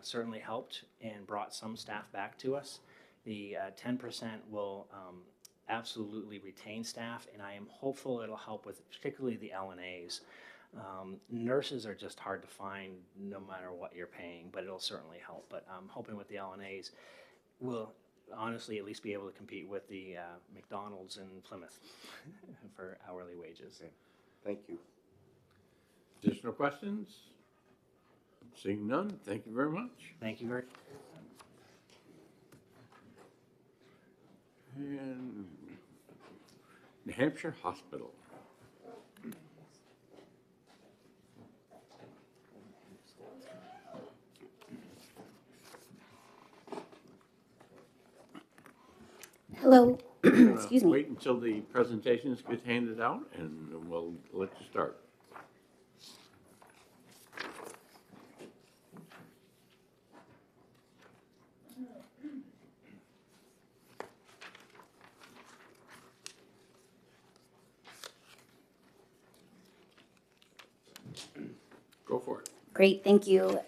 certainly helped and brought some staff back to us. The 10% will absolutely retain staff, and I am hopeful it'll help with particularly the LNAs. Nurses are just hard to find no matter what you're paying, but it'll certainly help. But I'm hoping with the LNAs, we'll honestly at least be able to compete with the McDonald's in Plymouth for hourly wages. Okay. Thank you. Additional questions? Seeing none, thank you very much. Thank you very much. And New Hampshire Hospital. Hello, We're gonna excuse me. Wait until the presentations get handed out, and we'll let you start. Go for it. Great, thank you.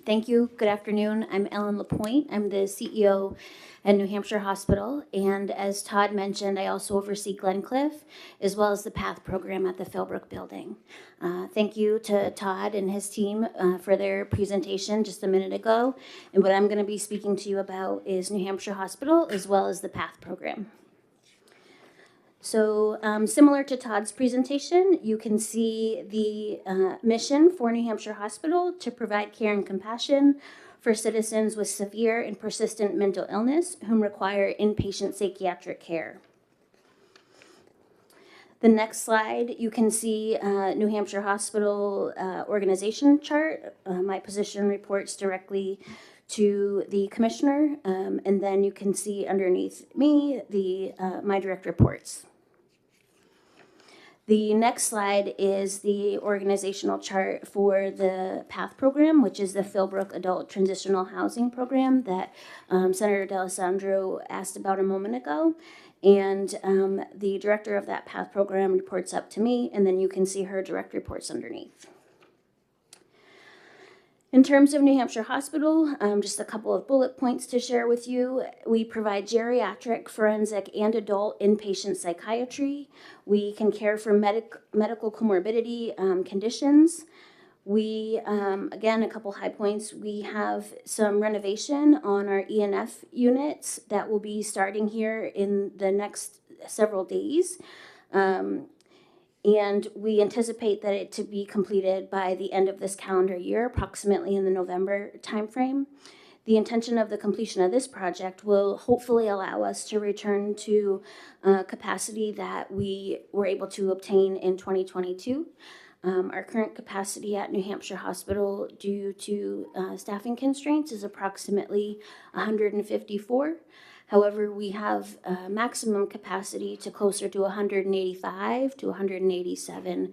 Thank you. Good afternoon. I'm Ellen Lapointe. I'm the CEO at New Hampshire Hospital. And as Todd mentioned, I also oversee Glencliff as well as the PATH program at the Philbrook building. Thank you to Todd and his team for their presentation just a minute ago. And what I'm going to be speaking to you about is New Hampshire Hospital as well as the PATH program. So similar to Todd's presentation, you can see the mission for New Hampshire Hospital to provide care and compassion for citizens with severe and persistent mental illness whom require inpatient psychiatric care. The next slide, you can see New Hampshire Hospital organization chart. My position reports directly to the commissioner, and then you can see underneath me my direct reports. The next slide is the organizational chart for the PATH program, which is the Philbrook Adult Transitional Housing Program that Senator D'Alessandro asked about a moment ago. And the director of that PATH program reports up to me, and then you can see her direct reports underneath. In terms of New Hampshire Hospital, just a couple of bullet points to share with you. We provide geriatric, forensic, and adult inpatient psychiatry. We can care for medical comorbidity conditions. We, again, a couple high points. We have some renovation on our ENF units that will be starting here in the next several days. And we anticipate that it to be completed by the end of this calendar year, approximately in the November timeframe. The intention of the completion of this project will hopefully allow us to return to capacity that we were able to obtain in 2022. Our current capacity at New Hampshire Hospital due to staffing constraints is approximately 154. However, we have maximum capacity to closer to 185 to 187,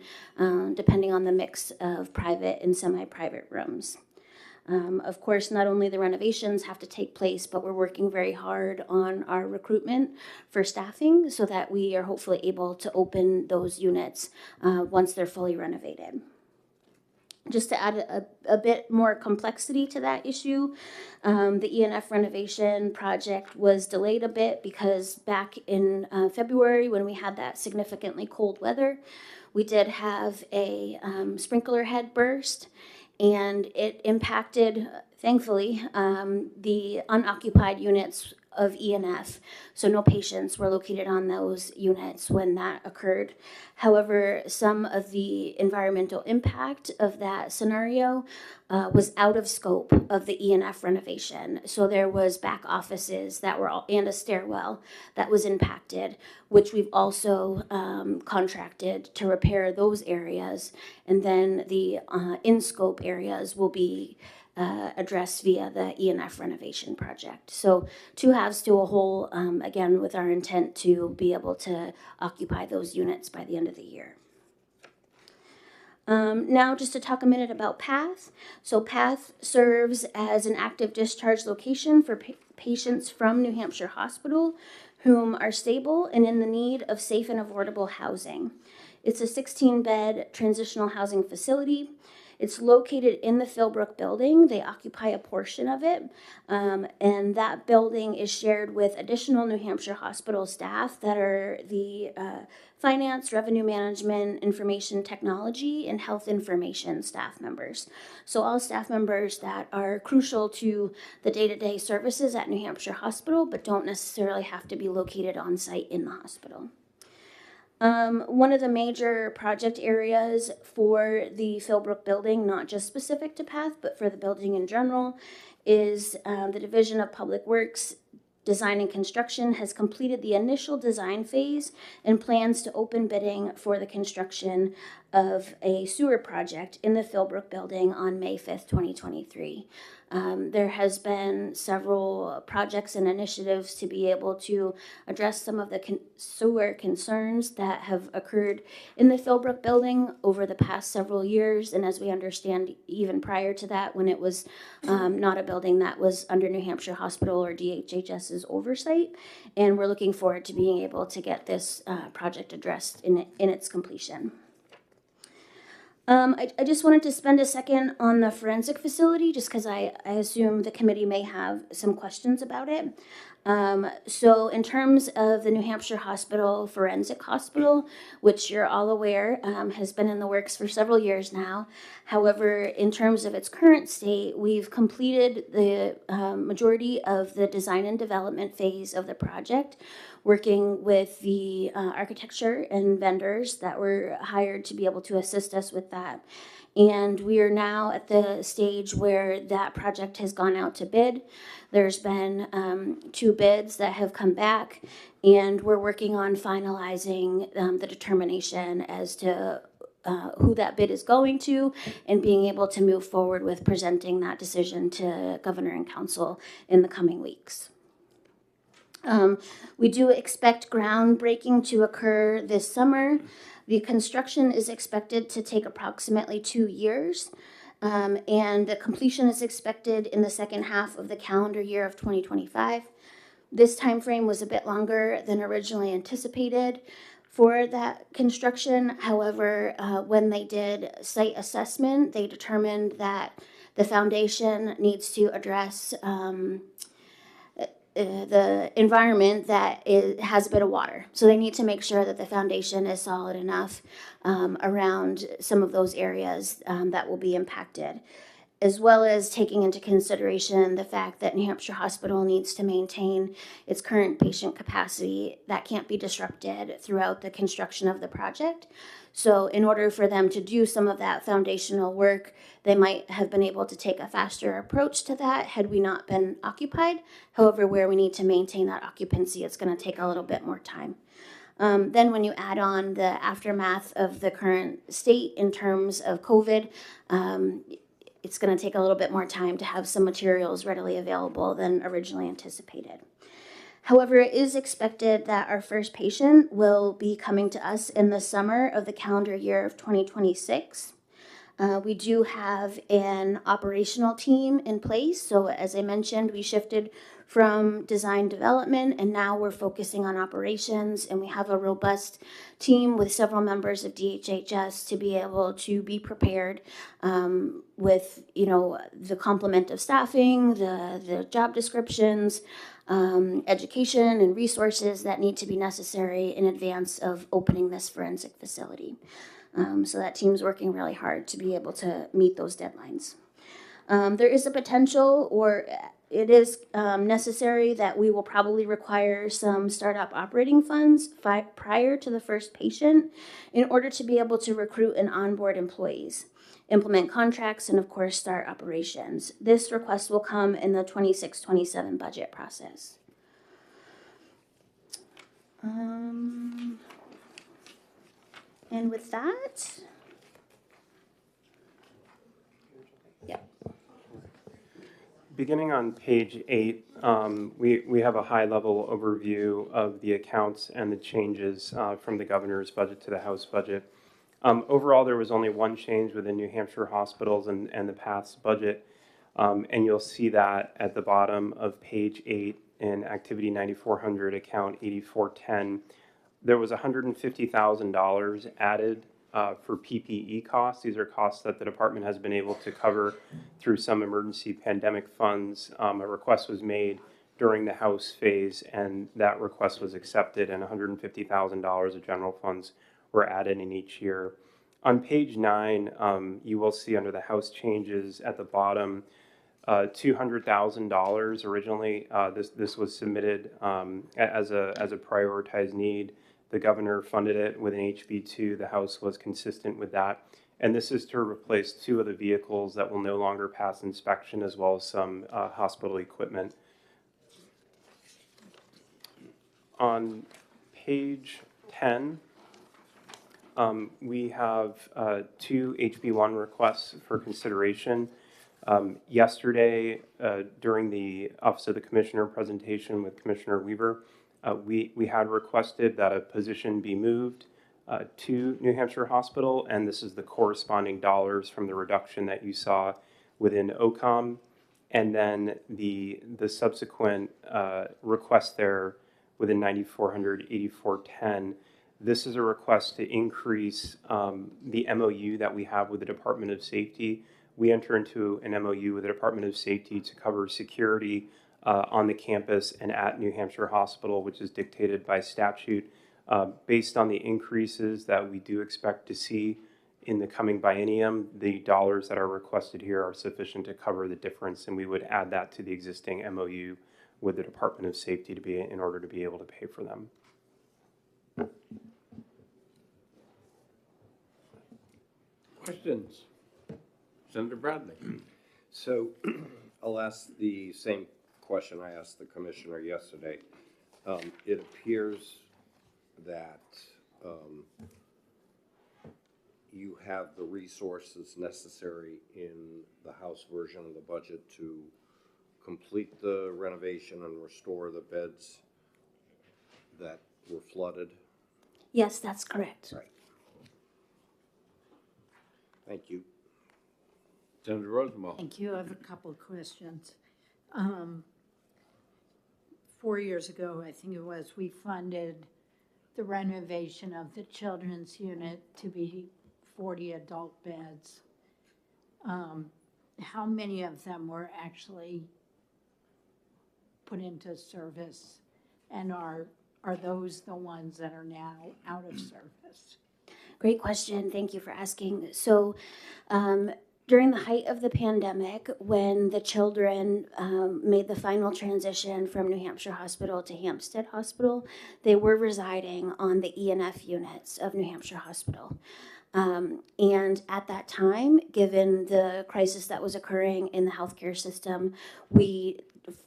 depending on the mix of private and semi-private rooms. Of course, not only the renovations have to take place, but we're working very hard on our recruitment for staffing so that we are hopefully able to open those units once they're fully renovated. Just to add a bit more complexity to that issue, the ENF renovation project was delayed a bit because back in February when we had that significantly cold weather, we did have a sprinkler head burst, and it impacted, thankfully, the unoccupied units of ENF. So no patients were located on those units when that occurred. However, some of the environmental impact of that scenario was out of scope of the ENF renovation. So there was back offices that were and a stairwell that was impacted, which we've also contracted to repair those areas. And then the in-scope areas will be addressed via the ENF renovation project. So two halves to a whole, again, with our intent to be able to occupy those units by the end of the year. Now just to talk a minute about PATH. So PATH serves as an active discharge location for patients from New Hampshire Hospital whom are stable and in the need of safe and affordable housing. It's a 16-bed transitional housing facility. It's located in the Philbrook building. They occupy a portion of it, and that building is shared with additional New Hampshire Hospital staff that are the finance, revenue management, information technology, and health information staff members. So all staff members that are crucial to the day-to-day services at New Hampshire Hospital, but don't necessarily have to be located on site in the hospital. One of the major project areas for the Philbrook building, not just specific to PATH, but for the building in general, is the Division of Public Works Design and Construction has completed the initial design phase and plans to open bidding for the construction of a sewer project in the Philbrook building on May 5th, 2023. There has been several projects and initiatives to be able to address some of the sewer concerns that have occurred in the Philbrook building over the past several years. And as we understand, even prior to that, when it was not a building that was under New Hampshire Hospital or DHHS's oversight. And we're looking forward to being able to get this project addressed in its completion. I just wanted to spend a second on the forensic facility, just because I assume the committee may have some questions about it. So in terms of the New Hampshire Hospital Forensic Hospital, which you're all aware has been in the works for several years now. However, in terms of its current state, we've completed the majority of the design and development phase of the project, working with the architecture and vendors that were hired to be able to assist us with that. And we are now at the stage where that project has gone out to bid. There's been 2 bids that have come back, and we're working on finalizing the determination as to who that bid is going to, and being able to move forward with presenting that decision to Governor and Council in the coming weeks. We do expect groundbreaking to occur this summer. The construction is expected to take approximately 2 years, and the completion is expected in the second half of the calendar year of 2025. This time frame was a bit longer than originally anticipated for that construction. However, when they did site assessment, they determined that the foundation needs to address the environment that has a bit of water. So they need to make sure that the foundation is solid enough around some of those areas that will be impacted, as well as taking into consideration the fact that New Hampshire Hospital needs to maintain its current patient capacity that can't be disrupted throughout the construction of the project. So in order for them to do some of that foundational work, they might have been able to take a faster approach to that had we not been occupied. However, where we need to maintain that occupancy, it's going to take a little bit more time. Then when you add on the aftermath of the current state in terms of COVID, it's going to take a little bit more time to have some materials readily available than originally anticipated. However, it is expected that our first patient will be coming to us in the summer of the calendar year of 2026. We do have an operational team in place. So as I mentioned, we shifted from design development, and now we're focusing on operations, and we have a robust team with several members of DHHS to be able to be prepared with, the complement of staffing, the job descriptions, education and resources that need to be necessary in advance of opening this forensic facility. So that team's working really hard to be able to meet those deadlines. There is a potential, or it is necessary, that we will probably require some startup operating funds prior to the first patient in order to be able to recruit and onboard employees, implement contracts, and of course start operations. This request will come in the 26-27 budget process. And with that, Beginning on page 8, we have a high-level overview of the accounts and the changes from the governor's budget to the House budget. Overall, there was only one change within New Hampshire Hospitals and the past budget, and you'll see that at the bottom of page 8 in Activity 9400, account 8410. There was $150,000 added for PPE costs. These are costs that the department has been able to cover through some emergency pandemic funds. A request was made during the House phase, and that request was accepted, and $150,000 of general funds were added in each year. On page 9, you will see under the House changes at the bottom, $200,000 originally. This was submitted as a prioritized need. The governor funded it with an HB2. The House was consistent with that. And this is to replace 2 of the vehicles that will no longer pass inspection, as well as some hospital equipment. On page 10, We have two HB1 requests for consideration. Yesterday, during the Office of the Commissioner presentation with Commissioner Weaver, we had requested that a position be moved to New Hampshire Hospital, and this is the corresponding dollars from the reduction that you saw within OCOM, and then the subsequent request there within 9400, 8410. This is a request to increase the MOU that we have with the Department of Safety. We enter into an MOU with the Department of Safety to cover security on the campus and at New Hampshire Hospital, which is dictated by statute. Based on the increases that we do expect to see in the coming biennium, the dollars that are requested here are sufficient to cover the difference, and we would add that to the existing MOU with the Department of Safety to be in order to be able to pay for them. Questions? Senator Bradley. So I'll ask the same question I asked the commissioner yesterday. It appears that you have the resources necessary in the House version of the budget to complete the renovation and restore the beds that were flooded. Yes, that's correct. Right. Thank you. Senator Rosenwald. Thank you. I have a couple of questions. 4 years ago, I think it was, we funded the renovation of the children's unit to be 40 adult beds. How many of them were actually put into service? And are those the ones that are now out of service? Great question. Thank you for asking. So, during the height of the pandemic, when the children made the final transition from New Hampshire Hospital to Hampstead Hospital, they were residing on the ENF units of New Hampshire Hospital. And at that time, given the crisis that was occurring in the healthcare system, we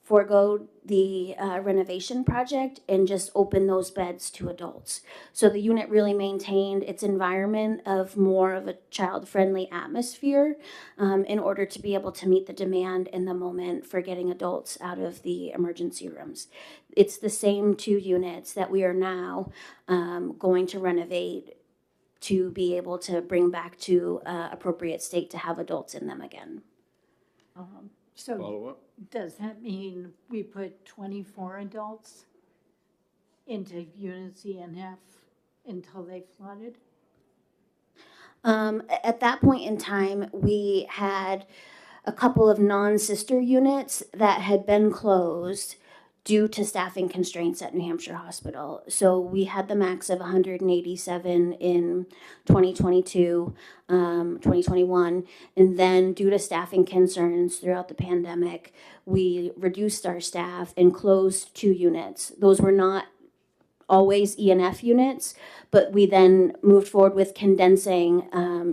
forego the renovation project and just open those beds to adults. So the unit really maintained its environment of more of a child-friendly atmosphere in order to be able to meet the demand in the moment for getting adults out of the emergency rooms. It's the same two units that we are now going to renovate to be able to bring back to appropriate state to have adults in them again. So Follow up? does that mean we put 24 adults into units ENF until they flooded? At that point in time, we had a couple of non-sister units that had been closed due to staffing constraints at New Hampshire Hospital. So we had the max of 187 in 2022, 2021, and then due to staffing concerns throughout the pandemic, we reduced our staff and closed 2 units. Those were not always ENF units, but we then moved forward with condensing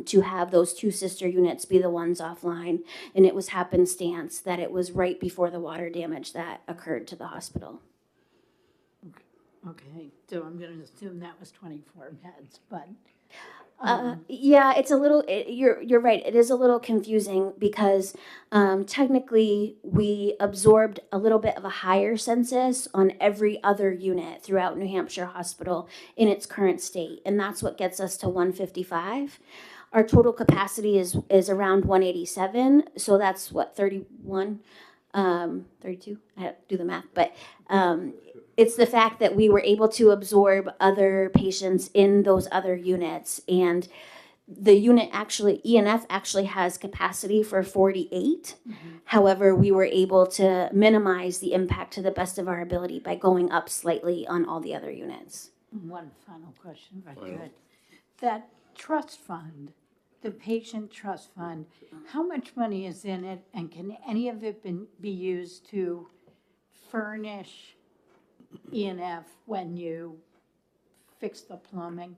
to have those 2 sister units be the ones offline. And it was happenstance that it was right before the water damage that occurred to the hospital. Okay, so I'm going to assume that was 24 beds, but Yeah, it's a little, you're right, it is a little confusing because technically we absorbed a little bit of a higher census on every other unit throughout New Hampshire Hospital in its current state, and that's what gets us to 155. Our total capacity is around 187, so that's what, 31, 32? I have to do the math, but it's the fact that we were able to absorb other patients in those other units. And the unit actually, ENF actually has capacity for 48. However, we were able to minimize the impact to the best of our ability by going up slightly on all the other units. one final question, if I could. That trust fund, the patient trust fund, how much money is in it, and can any of it be used to furnish ENF when you fix the plumbing?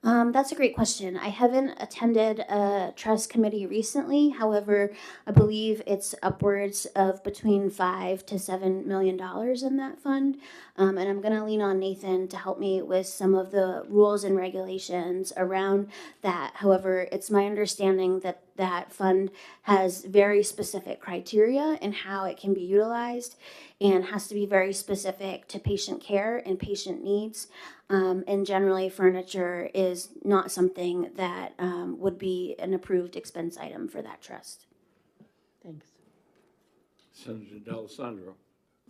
That's a great question. I haven't attended a trust committee recently. However, I believe it's upwards of between $5 to $7 million in that fund. And I'm going to lean on Nathan to help me with some of the rules and regulations around that. However, it's my understanding that that fund has very specific criteria in how it can be utilized and has to be very specific to patient care and patient needs. And generally, furniture is not something that would be an approved expense item for that trust. Thanks. Senator D'Alessandro.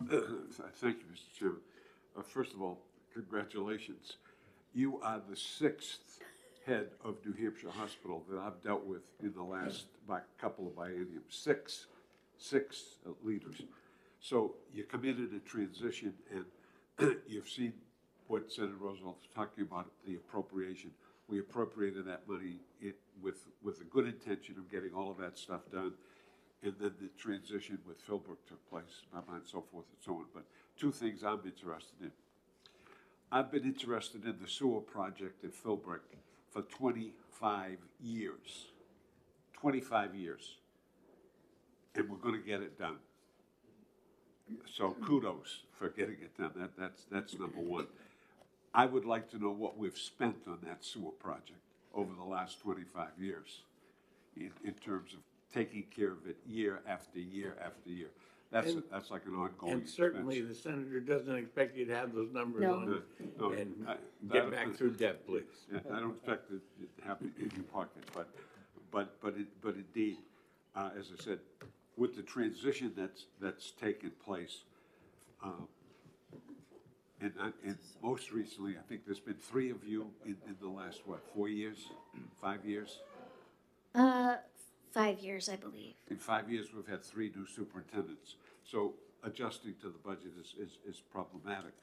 Thank you, Mr. Chairman. First of all, congratulations. You are the 6th head of New Hampshire Hospital that I've dealt with in the last couple of bienniums. Six leaders. So you come in a transition, and you've seen what Senator Roosevelt was talking about, the appropriation. We appropriated that money with the good intention of getting all of that stuff done. And then the transition with Philbrook took place, and so forth and so on. But two things I'm interested in. I've been interested in the sewer project at Philbrook for 25 years. 25 years. And we're going to get it done. So kudos for getting it done. That's number one. I would like to know what we've spent on that sewer project over the last 25 years in terms of taking care of it year after year after year. That's like an ongoing And certainly expense. the senator doesn't expect you to have those numbers No. on. No, And I- get back through Deb, please. Yeah, I don't expect it to happen in your pocket, but indeed, as I said, with the transition that's taken place, and most recently, I think there's been 3 of you in the last, 4 years, 5 years? 5 years, I believe. In 5 years, we've had 3 new superintendents. So adjusting to the budget is problematic.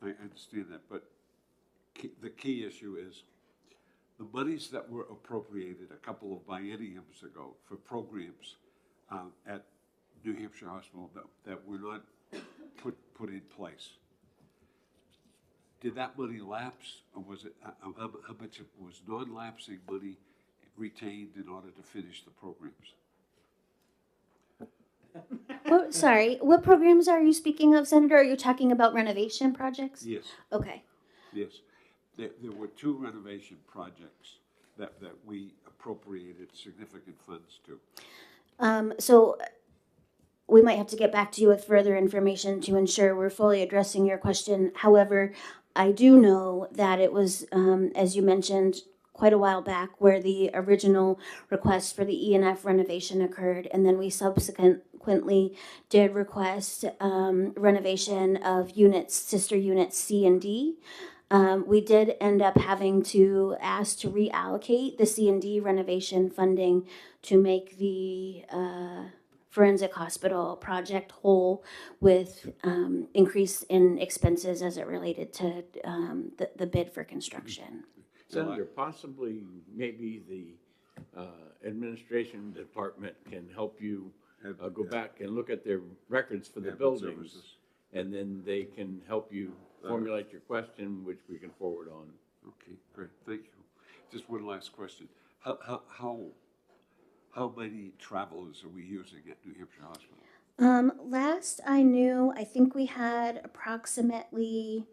I understand that, but the key issue is the monies that were appropriated a couple of bienniums ago for programs at New Hampshire Hospital that were not put in place. Did that money lapse, or was it, how much was non-lapsing money retained in order to finish the programs? Well, sorry, what programs are you speaking of, Senator? Are you talking about renovation projects? Yes, Okay. yes. There were 2 renovation projects that we appropriated significant funds to. So we might have to get back to you with further information to ensure we're fully addressing your question. However, I do know that it was, as you mentioned, quite a while back where the original request for the E&F renovation occurred, and then we subsequently did request renovation of units, sister units C and D. We did end up having to ask to reallocate the C and D renovation funding to make the forensic hospital project whole with increase in expenses as it related to the bid for construction. Senator, possibly maybe the administration department can help you go back and look at their records for the Admin buildings. services. And then they can help you formulate your question, which we can forward on. Okay, great, thank you. Just one last question. How many travelers are we using at New Hampshire Hospital? Last I knew, I think we had approximately,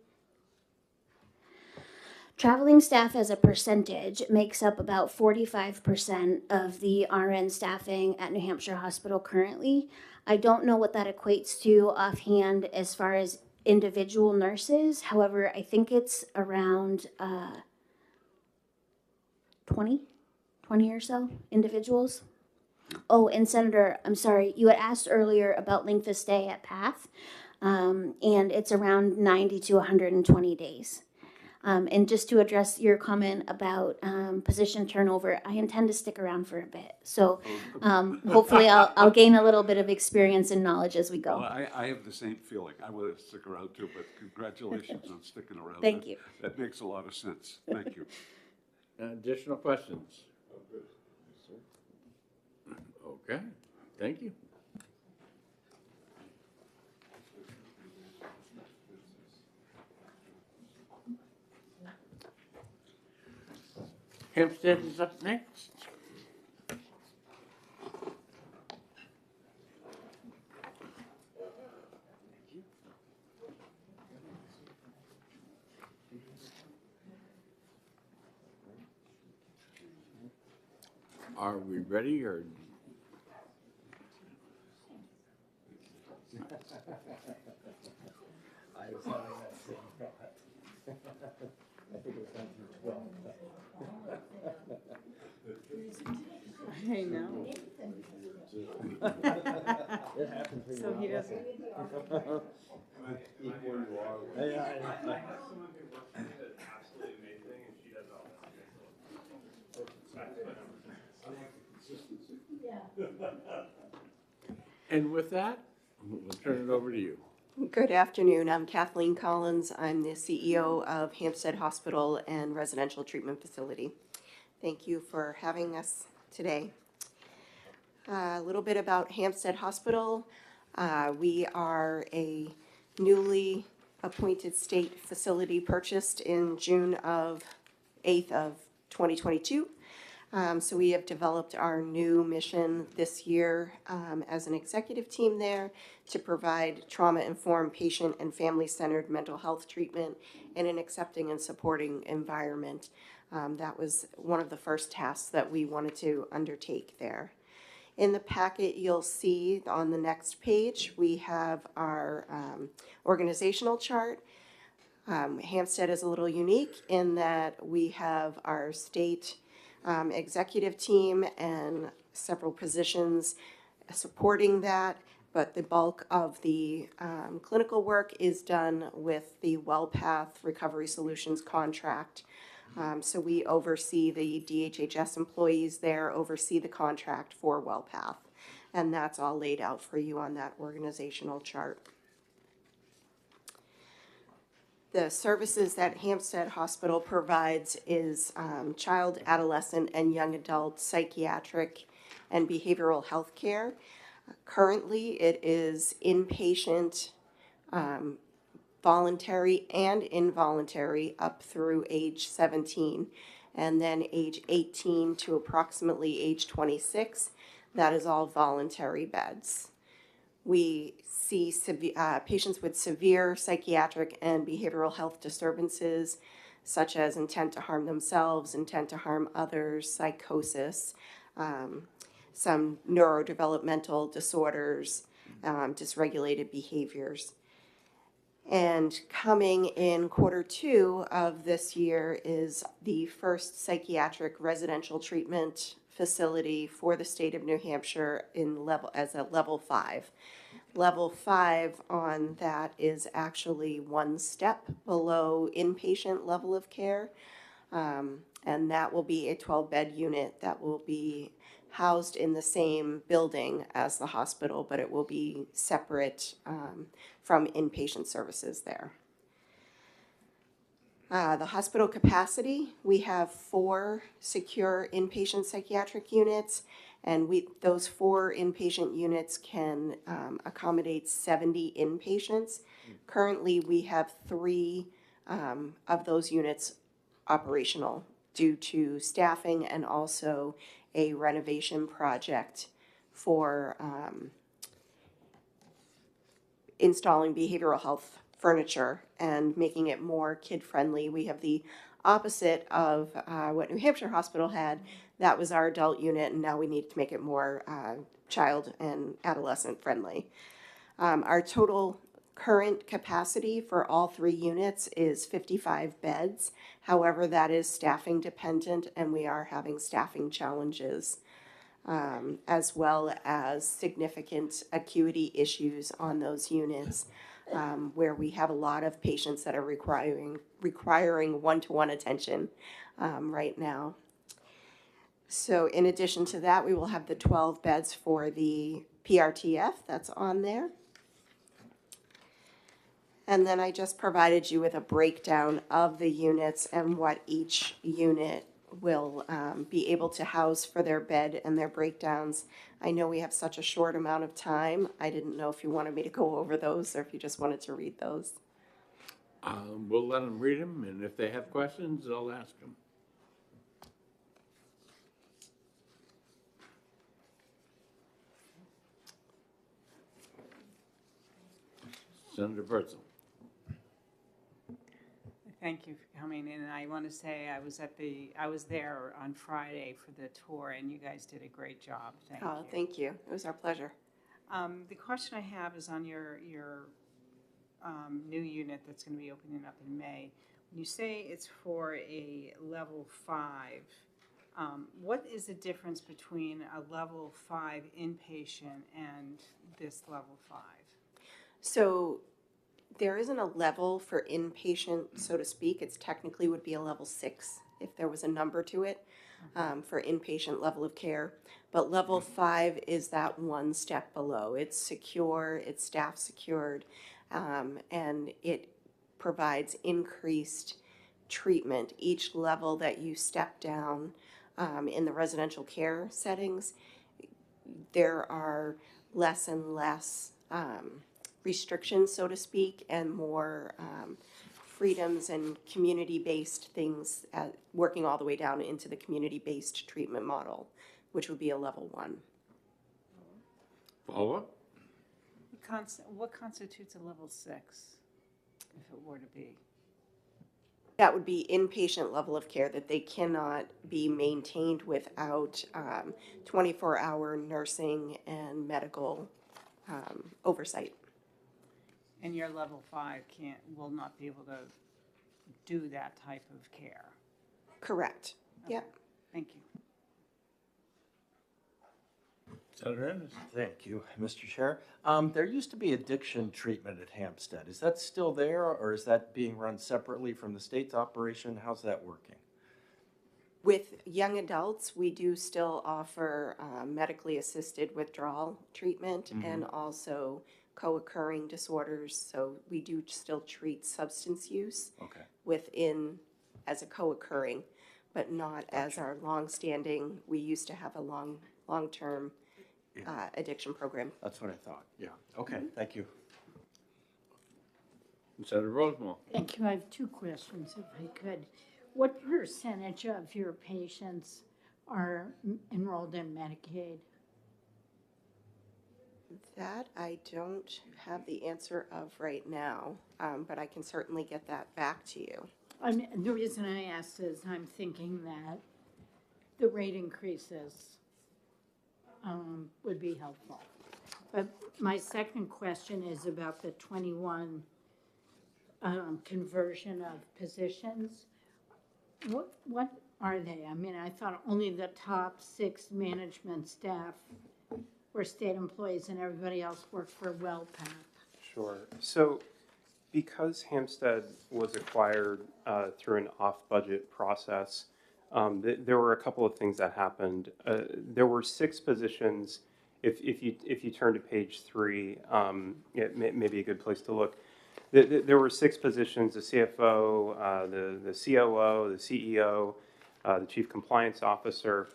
traveling staff as a percentage makes up about 45% of the RN staffing at New Hampshire Hospital currently. I don't know what that equates to offhand as far as individual nurses. However, I think it's around 20 or so individuals. Oh, and Senator, I'm sorry, you had asked earlier about length of stay at PATH, and it's around 90 to 120 days. And just to address your comment about position turnover, I intend to stick around for a bit. So hopefully I'll gain a little bit of experience and knowledge as we go. Well, I have the same feeling. I want to stick around too, but congratulations on sticking around. Thank you. That makes a lot of sense. Thank you. Additional questions? Okay, thank you. Hempstead is up next. Are we ready or? I was having that same thought. I think it was 1912. I know. It happens when So you're he not doesn't. looking. Yeah. And with that, we'll turn it over to you. Good afternoon. I'm Kathleen Collins. I'm the CEO of Hampstead Hospital and Residential Treatment Facility. Thank you for having us today. A little bit about Hampstead Hospital. We are a newly appointed state facility purchased in June 8th of 2022. So we have developed our new mission this year as an executive team there to provide trauma-informed, patient and family-centered mental health treatment in an accepting and supporting environment. That was one of the first tasks that we wanted to undertake there. In the packet, you'll see on the next page, we have our organizational chart. Hampstead is a little unique in that we have our state executive team and several positions supporting that, but the bulk of the clinical work is done with the WellPath Recovery Solutions contract. So we oversee the DHHS employees there, oversee the contract for WellPath, and that's all laid out for you on that organizational chart. The services that Hampstead Hospital provides is child, adolescent, and young adult psychiatric and behavioral health care. Currently, it is inpatient, voluntary, and involuntary up through age 17, and then age 18 to approximately age 26. That is all voluntary beds. We see patients with severe psychiatric and behavioral health disturbances, such as intent to harm themselves, intent to harm others, psychosis, some neurodevelopmental disorders, dysregulated behaviors. And coming in Q2 of this year is the first psychiatric residential treatment facility for the state of New Hampshire as a level 5. Level 5 on that is actually one step below inpatient level of care, and that will be a 12-bed unit that will be housed in the same building as the hospital, but it will be separate from inpatient services there. The hospital capacity, we have 4 secure inpatient psychiatric units, and those 4 inpatient units can accommodate 70 inpatients. Currently, we have 3 of those units operational due to staffing and also a renovation project for installing behavioral health furniture and making it more kid-friendly. We have the opposite of what New Hampshire Hospital had. That was our adult unit, and now we need to make it more child and adolescent friendly. Our total current capacity for all 3 units is 55 beds. However, that is staffing dependent, and we are having staffing challenges, as well as significant acuity issues on those units, where we have a lot of patients that are requiring one-to-one attention right now. So in addition to that, we will have the 12 beds for the PRTF that's on there. And then I just provided you with a breakdown of the units and what each unit will be able to house for their bed and their breakdowns. I know we have such a short amount of time. I didn't know if you wanted me to go over those or if you just wanted to read those. We'll let them read them, and if they have questions, they'll ask them. Senator Bertzel. Thank you for coming in, and I want to say I was there on Friday for the tour, and you guys did a great job. Thank you. Oh, thank you. It was our pleasure. The question I have is on your new unit that's going to be opening up in May. When you say it's for a level 5, what is the difference between a level 5 inpatient and this level 5? So there isn't a level for inpatient, so to speak. It's technically would be a level 6 if there was a number to it for inpatient level of care. But level 5 is that one step below. It's secure, it's staff secured, and it provides increased treatment. Each level that you step down in the residential care settings, there are less and less restrictions, so to speak, and more freedoms and community-based things, working all the way down into the community-based treatment model, which would be a level 1. Follow-up? What constitutes a level 6, if it were to be? That would be inpatient level of care, that they cannot be maintained without 24-hour nursing and medical oversight. And your level 5 will not be able to do that type of care. Correct. Okay. Yep. Thank you. Senator Ennis. Thank you, Mr. Chair. There used to be addiction treatment at Hampstead. Is that still there, or is that being run separately from the state's operation? How's that working? With young adults, we do still offer medically assisted withdrawal treatment and also co-occurring disorders. So we do still treat substance use within as a co-occurring, but not as our long-standing. We used to have a long-term addiction program. That's what I thought. Yeah. Okay. Thank you. Senator Rosenwald. Thank you. I have 2 questions, if I could. What percentage of your patients are enrolled in Medicaid? That I don't have the answer of right now, but I can certainly get that back to you. The reason I asked is I'm thinking that the rate increases would be helpful. But my second question is about the 21 conversion of positions. What are they? I mean, I thought only the top 6 management staff were state employees and everybody else worked for WellPath. Sure. So because Hampstead was acquired through an off-budget process, there were a couple of things that happened. There were 6 positions. If you turn to page 3, it may be a good place to look. There were 6 positions: the CFO, the COO, the CEO, the Chief Compliance Officer,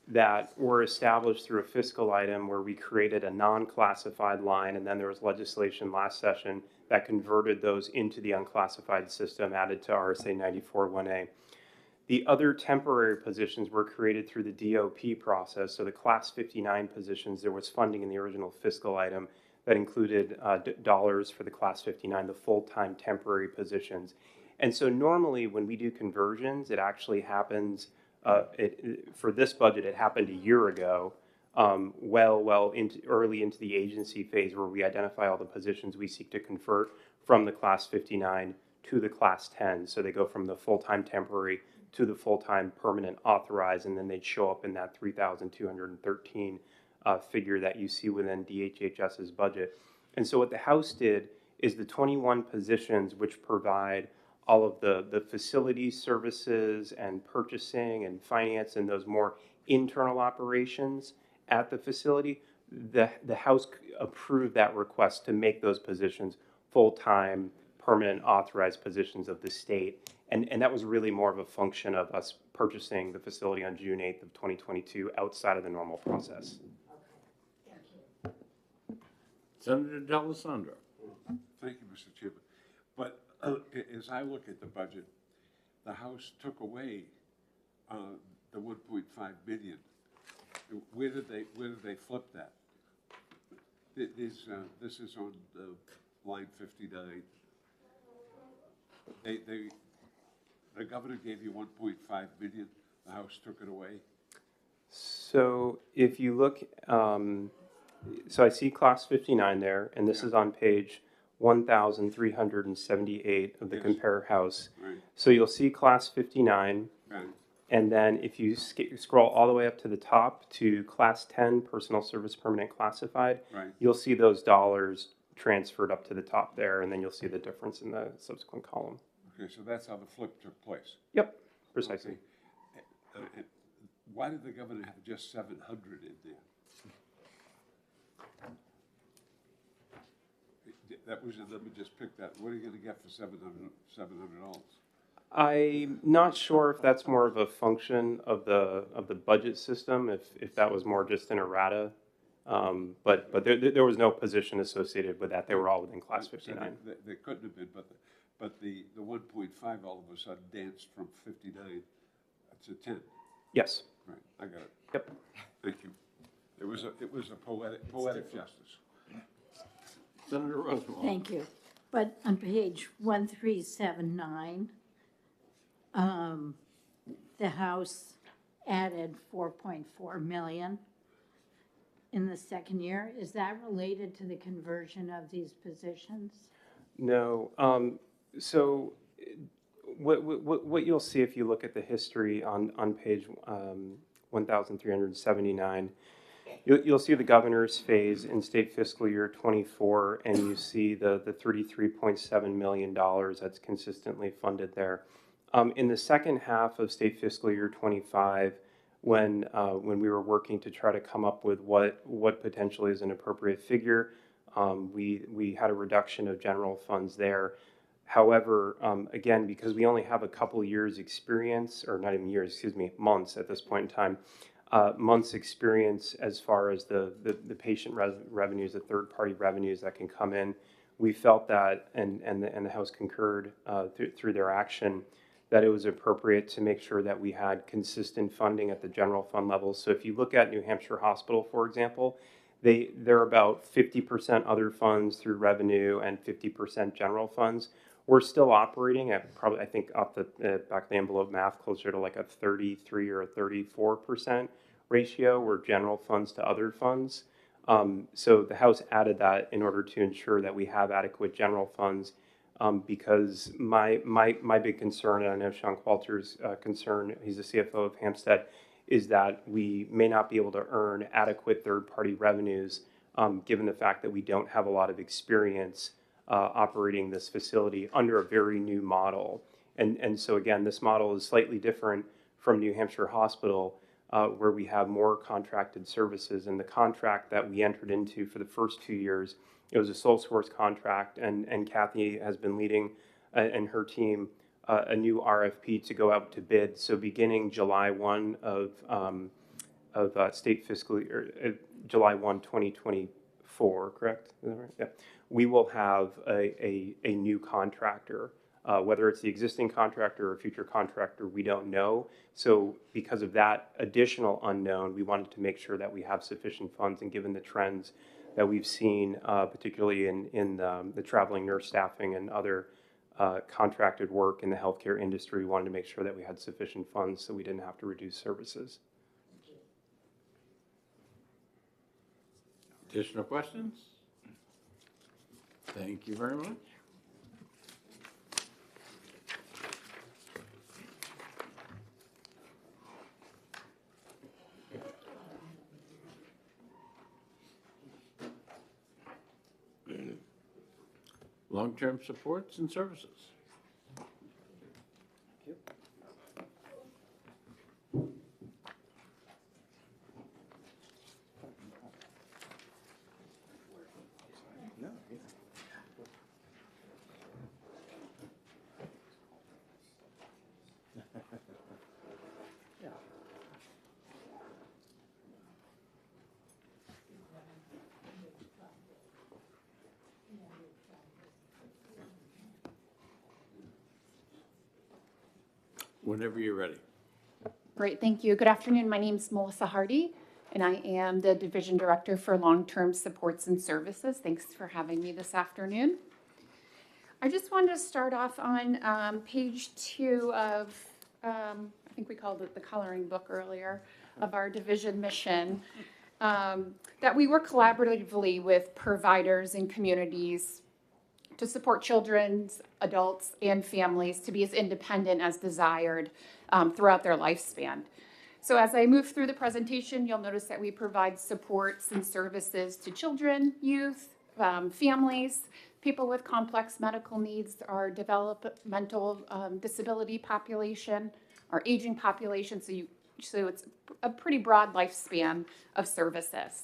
that were established through a fiscal item where we created a non-classified line, and then there was legislation last session that converted those into the unclassified system, added to RSA 94-1A. The other temporary positions were created through the DOP process. So the Class 59 positions, there was funding in the original fiscal item that included dollars for the Class 59, the full-time temporary positions. And so normally when we do conversions, it actually happens, for this budget, it happened a year ago, early into the agency phase, where we identify all the positions we seek to convert from the Class 59 to the Class 10. So they go from the full-time temporary to the full-time permanent authorized, and then they'd show up in that 3,213 figure that you see within DHHS's budget. And so what the House did is the 21 positions which provide all of the facilities services and purchasing and finance and those more internal operations at the facility, the House approved that request to make those positions full-time permanent authorized positions of the state. And that was really more of a function of us purchasing the facility on June 8th of 2022 outside of the normal process. Senator D'Alessandro. Thank you, Mr. Chairman. But as I look at the budget, the House took away the 1.5 billion. Where did they flip that? This is on line 59. The governor gave you 1.5 million, the House took it away. So if you look, so I see class 59 there, and this is on page 1,378 of the Yes. Compare House. Right, So you'll see class 59, right, and then if you scroll all the way up to the top to class 10, personal service permanent classified, right. you'll see those dollars transferred up to the top there, and then you'll see the difference in the subsequent column. Okay, so that's how the flip took place. Yep, precisely. And why did the governor have just 700 in there? That was the number just picked that. What are you gonna get for $700? I'm not sure if that's more of a function of the budget system, if that was more just an errata. But there was no position associated with that. They were all within class So 59. They couldn't have been, but the 1.5 all of a sudden danced from 59 to 10. Yes. Right, I got it. Yep. Thank you. It was a poetic justice. Senator Rosenwald. Thank you. But on page 1379, the House added 4.4 million in the second year. Is that related to the conversion of these positions? No. So what you'll see if you look at the history on page 1,379, you'll see the governor's phase in state fiscal year 24, and you see the $33.7 million that's consistently funded there. In the second half of state fiscal year 25, when we were working to try to come up with what potentially is an appropriate figure, we had a reduction of general funds there. However, again, because we only have a couple years experience, or not even years, excuse me, months at this point in time, months experience as far as the patient revenues, the third-party revenues that can come in, we felt that, and the House concurred through their action, that it was appropriate to make sure that we had consistent funding at the general fund level. So if you look at New Hampshire Hospital, for example, they're about 50% other funds through revenue and 50% general funds. We're still operating at probably, I think, off the back of the envelope math, closer to like a 33 or a 34% ratio, where general funds to other funds. So the House added that in order to ensure that we have adequate general funds, because my big concern, and I know Sean Qualter's concern, he's the CFO of Hampstead, is that we may not be able to earn adequate third-party revenues, given the fact that we don't have a lot of experience operating this facility under a very new model. And so again, this model is slightly different from New Hampshire Hospital, where we have more contracted services. And the contract that we entered into for the first 2 years, it was a sole source contract, and Kathy has been leading and her team a new RFP to go out to bid. So beginning July 1 of state fiscal year, July 1, 2024, correct? Is that right? Yeah. We will have a new contractor. Whether it's the existing contractor or a future contractor, we don't know. So because of that additional unknown, we wanted to make sure that we have sufficient funds, and given the trends that we've seen, particularly in the traveling nurse staffing and other contracted work in the healthcare industry, we wanted to make sure that we had sufficient funds so we didn't have to reduce services. Additional questions? Thank you very much. Long-term supports and services. Whenever you're ready. Great, thank you. Good afternoon. My name's Melissa Hardy, and I am the Division Director for Long-Term Supports and Services. Thanks for having me this afternoon. I just wanted to start off on page 2 of, I think we called it the coloring book earlier, of our division mission, that we work collaboratively with providers and communities to support children, adults, and families to be as independent as desired throughout their lifespan. So as I move through the presentation, you'll notice that we provide supports and services to children, youth, families, people with complex medical needs, our developmental disability population, our aging population, so it's a pretty broad lifespan of services.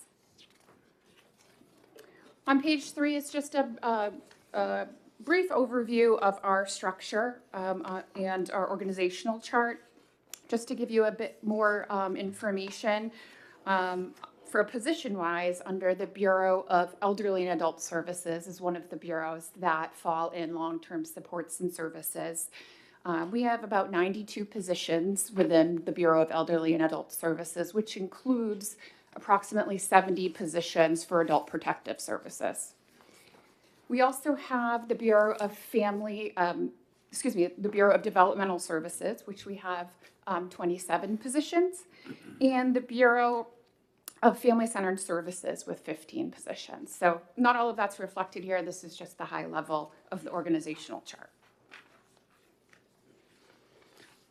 On page 3 is just a brief overview of our structure and our organizational chart. Just to give you a bit more information, for position-wise, under the Bureau of Elderly and Adult Services is one of the bureaus that fall in long-term supports and services. We have about 92 positions within the Bureau of Elderly and Adult Services, which includes approximately 70 positions for adult protective services. We also have the Bureau of the Bureau of Developmental Services, which we have 27 positions, and the Bureau of Family-Centered Services with 15 positions. So not all of that's reflected here. This is just the high level of the organizational chart.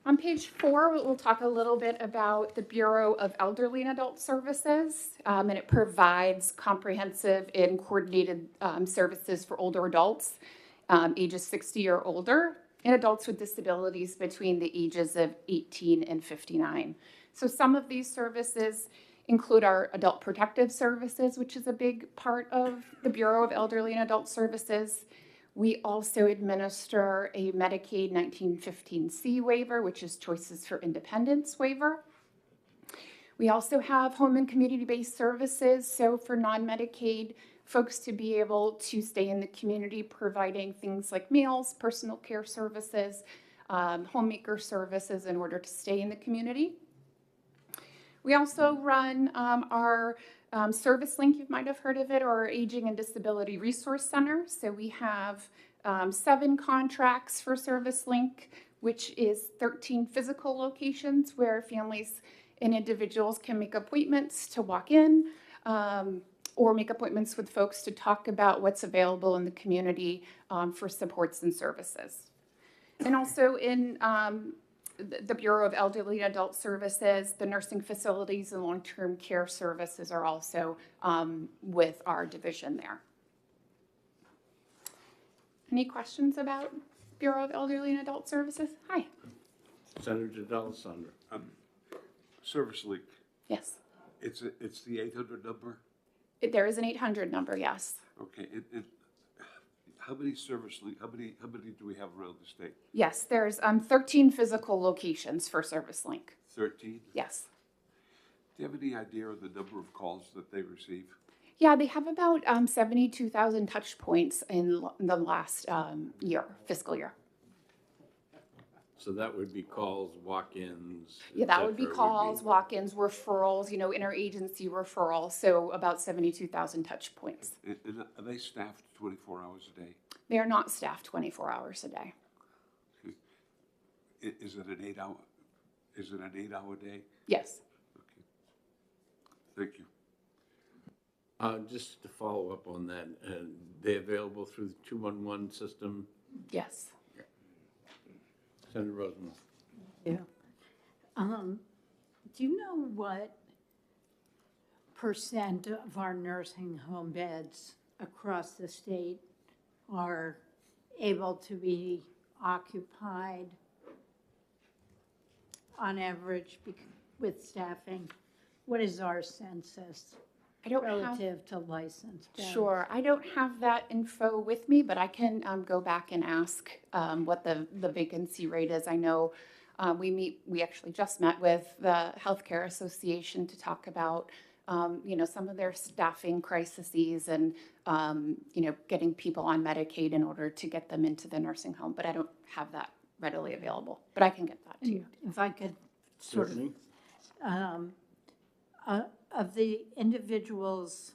On page 4, we'll talk a little bit about the Bureau of Elderly and Adult Services, and it provides comprehensive and coordinated services for older adults, ages 60 or older, and adults with disabilities between the ages of 18 and 59. So some of these services include our adult protective services, which is a big part of the Bureau of Elderly and Adult Services. We also administer a Medicaid 1915C waiver, which is Choices for Independence waiver. We also have home and community-based services, so for non-Medicaid folks to be able to stay in the community, providing things like meals, personal care services, homemaker services in order to stay in the community. We also run our Service Link, you might have heard of it, or our Aging and Disability Resource Center. So we have 7 contracts for Service Link, which is 13 physical locations where families and individuals can make appointments to walk in, or make appointments with folks to talk about what's available in the community for supports and services. And also in the Bureau of Elderly and Adult Services, the nursing facilities and long-term care services are also with our division there. Any questions about Bureau of Elderly and Adult Services? Hi. Senator D'Alessandro. Service Link, Yes. it's the 800 number? There is an 800 number, yes. Okay, and how many Service Link, how many do we have around the state? Yes, there's 13 physical locations for Service Link. 13? Yes. Do you have any idea of the number of calls that they receive? Yeah, they have about 72,000 touch points in the last fiscal year. So that would be calls, walk-ins. Yeah, that would be et cetera, calls, walk-ins, referrals, interagency referrals, so about 72,000 touch points. And are they staffed 24 hours a day? They are not staffed 24 hours a day. Is it an 8-hour? Is it an 8-hour day? Yes. Okay. Thank you. Just to follow up on that, they available through the 211 system? Yes. Senator Rosenwald. Yeah. Do you know what percent of our nursing home beds across the state are able to be occupied on average with staffing? What is our census I don't have, relative to licensed beds? sure, I don't have that info with me, but I can go back and ask what the vacancy rate is. I know we actually just met with the Healthcare Association to talk about some of their staffing crises and getting people on Medicaid in order to get them into the nursing home, but I don't have that readily available, but I can get that to you. If I could sort of, Certainly. of the individuals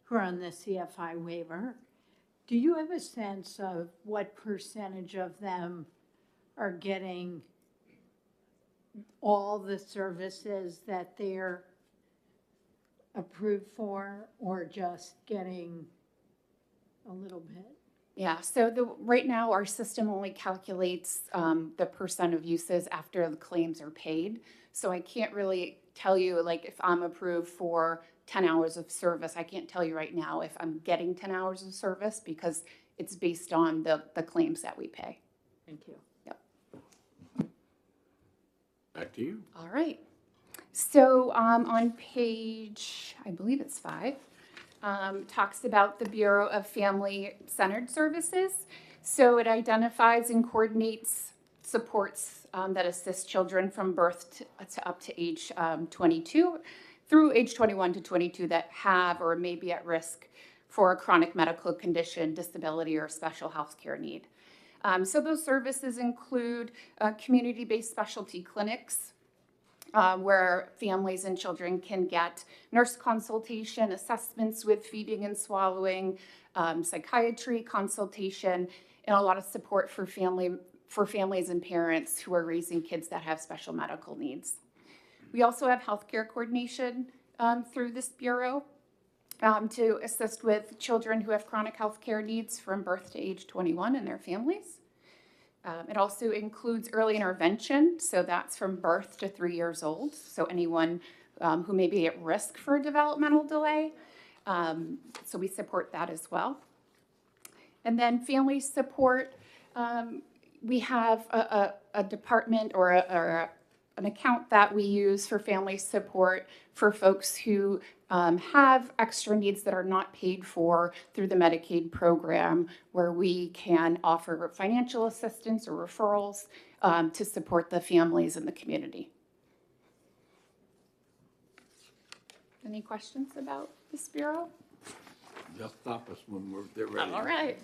who are on the CFI waiver, do you have a sense of what percentage of them are getting all the services that they're approved for, or just getting a little bit? Yeah, so right now, our system only calculates the percent of uses after the claims are paid. So I can't really tell you, like, if I'm approved for 10 hours of service, I can't tell you right now if I'm getting 10 hours of service because it's based on the claims that we pay. Thank you. Yep. Back to you. All right. So on page, I believe it's 5, talks about the Bureau of Family-Centered Services. So it identifies and coordinates supports that assist children from birth to up to age 22 through age 21 to 22 that have or may be at risk for a chronic medical condition, disability, or special health care need. So those services include community-based specialty clinics, where families and children can get nurse consultation, assessments with feeding and swallowing, psychiatry consultation, and a lot of support for families and parents who are raising kids that have special medical needs. We also have healthcare coordination through this bureau to assist with children who have chronic healthcare needs from birth to age 21 and their families. It also includes early intervention, so that's from birth to 3 years old, so anyone who may be at risk for a developmental delay. So we support that as well. And then family support, we have a department or an account that we use for family support for folks who have extra needs that are not paid for through the Medicaid program, where we can offer financial assistance or referrals to support the families in the community. Any questions about this bureau? Just stop us when they're ready. All right.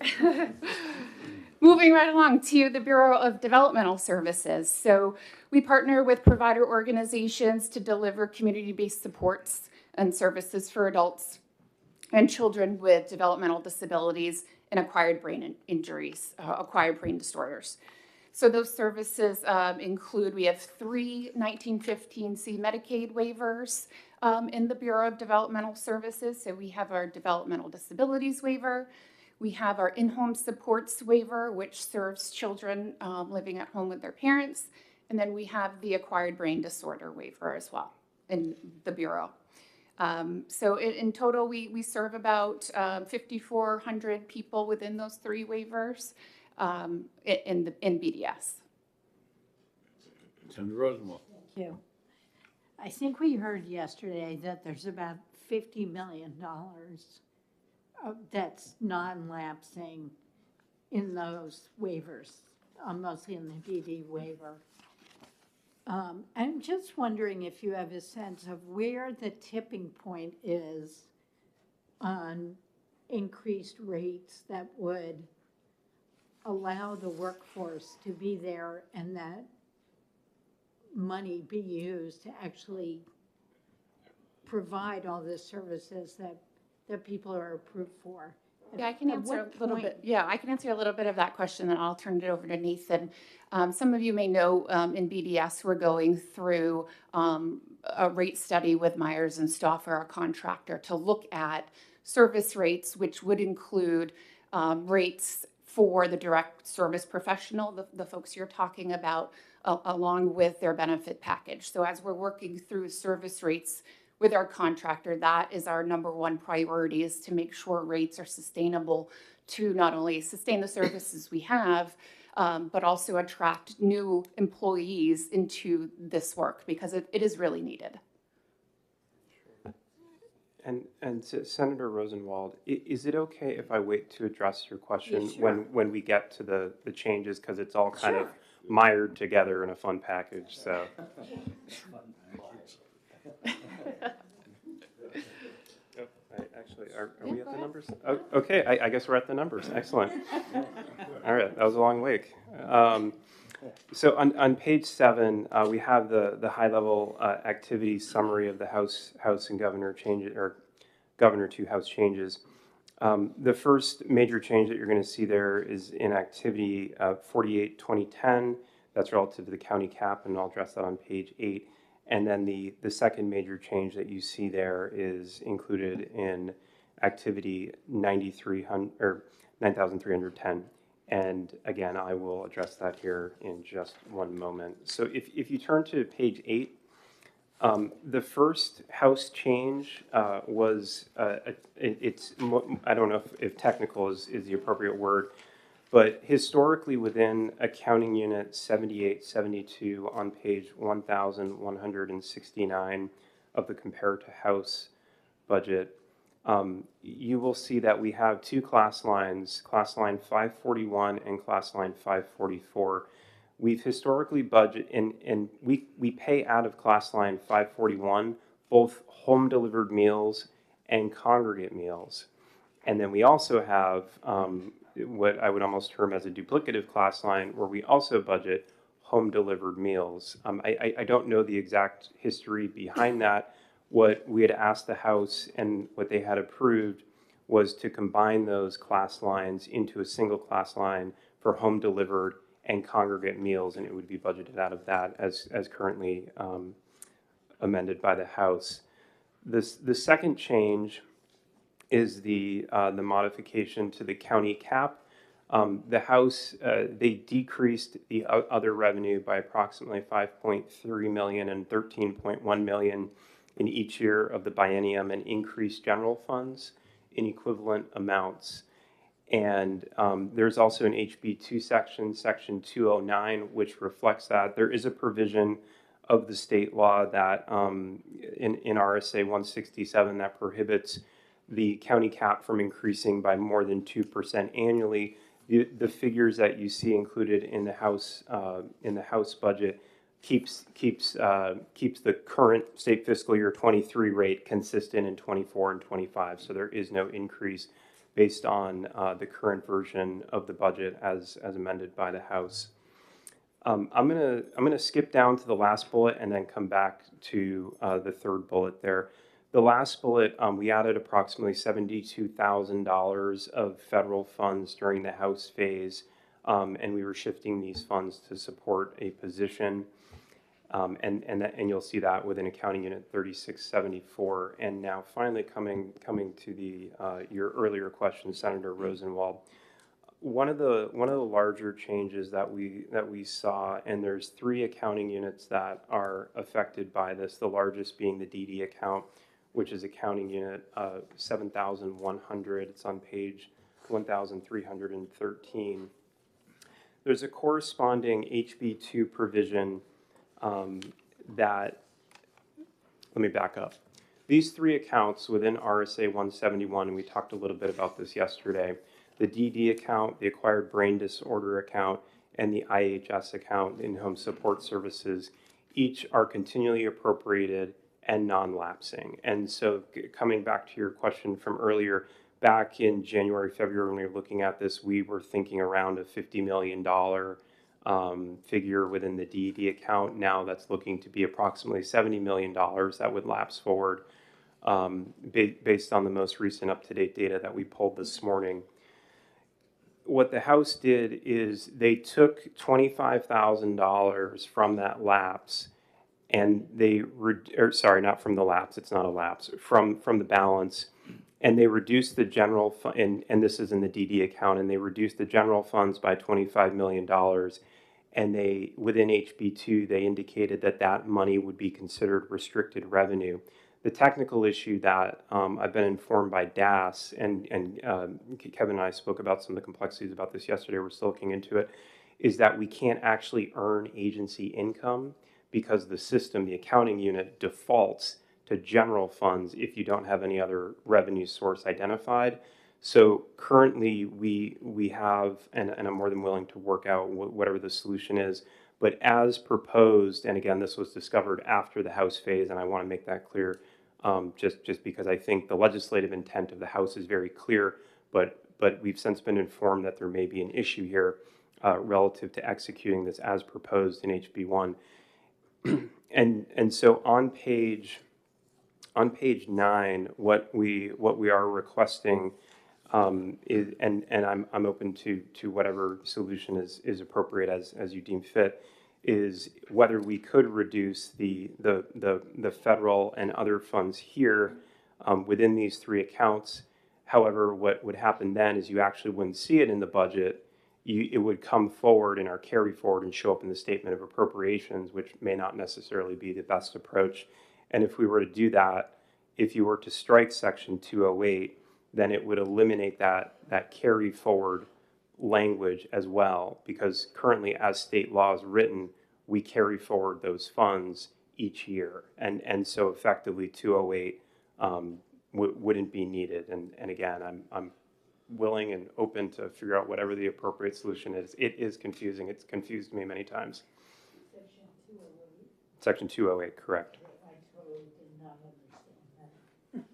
Moving right along to the Bureau of Developmental Services. So we partner with provider organizations to deliver community-based supports and services for adults and children with developmental disabilities and acquired brain injuries, acquired brain disorders. So those services include, we have 3 1915C Medicaid waivers in the Bureau of Developmental Services. So we have our developmental disabilities waiver. We have our in-home supports waiver, which serves children living at home with their parents. And then we have the acquired brain disorder waiver as well in the Bureau. So in total, we serve about 5,400 people within those 3 waivers in BDS. Senator Rosenwald. Thank you. I think we heard yesterday that there's about $50 million that's non-lapsing in those waivers, mostly in the DD waiver. I'm just wondering if you have a sense of where the tipping point is on increased rates that would allow the workforce to be there and that money be used to actually provide all the services that people are approved for. Yeah, I can answer a little bit. Yeah, I can answer a little bit of that question, and I'll turn it over to Nathan. Some of you may know in BDS we're going through a rate study with Myers and Stauffer, our contractor, to look at service rates, which would include rates for the direct service professional, the folks you're talking about, along with their benefit package. So as we're working through service rates with our contractor, that is our number one priority, is to make sure rates are sustainable to not only sustain the services we have, but also attract new employees into this work, because it is really needed. And so Senator Rosenwald, is it okay if I wait to address your question Yeah, sure. when we get to the changes, because it's all kind of mired together in a fun package, so. Actually, are we at the numbers? Oh, okay, I guess we're at the numbers. Excellent. All right, that was a long week. So on page 7, we have the high-level activity summary of the House and Governor changes, or Governor to House changes. The first major change that you're going to see there is in activity 48-2010. That's relative to the county cap, and I'll address that on page 8. And then the second major change that you see there is included in activity 9,310. And again, I will address that here in just one moment. So if you turn to page 8, the first House change was, I don't know if technical is the appropriate word, but historically within accounting unit 7872 on page 1169 of the Compare to House budget, you will see that we have two class lines, class line 541 and class line 544. We've historically budgeted, and we pay out of class line 541 both home delivered meals and congregate meals. And then we also have what I would almost term as a duplicative class line where we also budget home delivered meals. I don't know the exact history behind that. What we had asked the House and what they had approved was to combine those class lines into a single class line for home delivered and congregate meals, and it would be budgeted out of that as currently amended by the House. The second change is the modification to the county cap. The House, they decreased the other revenue by approximately $5.3 million and $13.1 million in each year of the biennium and increased general funds in equivalent amounts. And there's also an HB2 section, section 209, which reflects that. There is a provision of the state law that in RSA 167 that prohibits the county cap from increasing by more than 2% annually. The figures that you see included in the House budget keeps the current state fiscal year 23 rate consistent in 24 and 25. So there is no increase based on the current version of the budget as amended by the House. I'm gonna skip down to the last bullet and then come back to the third bullet there. The last bullet, we added approximately $72,000 of federal funds during the House phase, and we were shifting these funds to support a position. And you'll see that within accounting unit 3674. And now finally coming to the your earlier question, Senator Rosenwald. One of the larger changes that we saw, and there's 3 accounting units that are affected by this, the largest being the DD account, which is accounting unit 7,100. It's on page 1,313. There's a corresponding HB2 provision that, let me back up. These 3 accounts within RSA 171, and we talked a little bit about this yesterday, the DD account, the acquired brain disorder account, and the IHS account, in-home support services, each are continually appropriated and non-lapsing. And so coming back to your question from earlier, back in January, February, when we were looking at this, we were thinking around a $50 million figure within the DED account. Now that's looking to be approximately $70 million that would lapse forward based on the most recent up-to-date data that we pulled this morning. What the House did is they took $25,000 from that lapse, and they, sorry, not from the lapse, it's not a lapse, from the balance, and they reduced the general fund, and this is in the DD account, and they reduced the general funds by $25 million. And they, within HB2, they indicated that that money would be considered restricted revenue. The technical issue that I've been informed by DAS, and Kevin and I spoke about some of the complexities about this yesterday, we're still looking into it, is that we can't actually earn agency income because the system, the accounting unit, defaults to general funds if you don't have any other revenue source identified. So currently we have, and I'm more than willing to work out whatever the solution is, but as proposed, and again, this was discovered after the House phase, and I want to make that clear, just because I think the legislative intent of the House is very clear, but we've since been informed that there may be an issue here. relative to executing this as proposed in HB1. And so on page 9, what we are requesting is, and I'm open to whatever solution is appropriate as you deem fit, is whether we could reduce the federal and other funds here within these 3 accounts. However, what would happen then is you actually wouldn't see it in the budget. It would come forward in our carry forward and show up in the statement of appropriations, which may not necessarily be the best approach. And if we were to do that, if you were to strike section 208, then it would eliminate that carry forward language as well, because currently as state law is written, we carry forward those funds each year. And so effectively 208 wouldn't be needed. And again, I'm willing and open to figure out whatever the appropriate solution is. It is confusing. It's confused me many times. Section 208, correct. I totally did not understand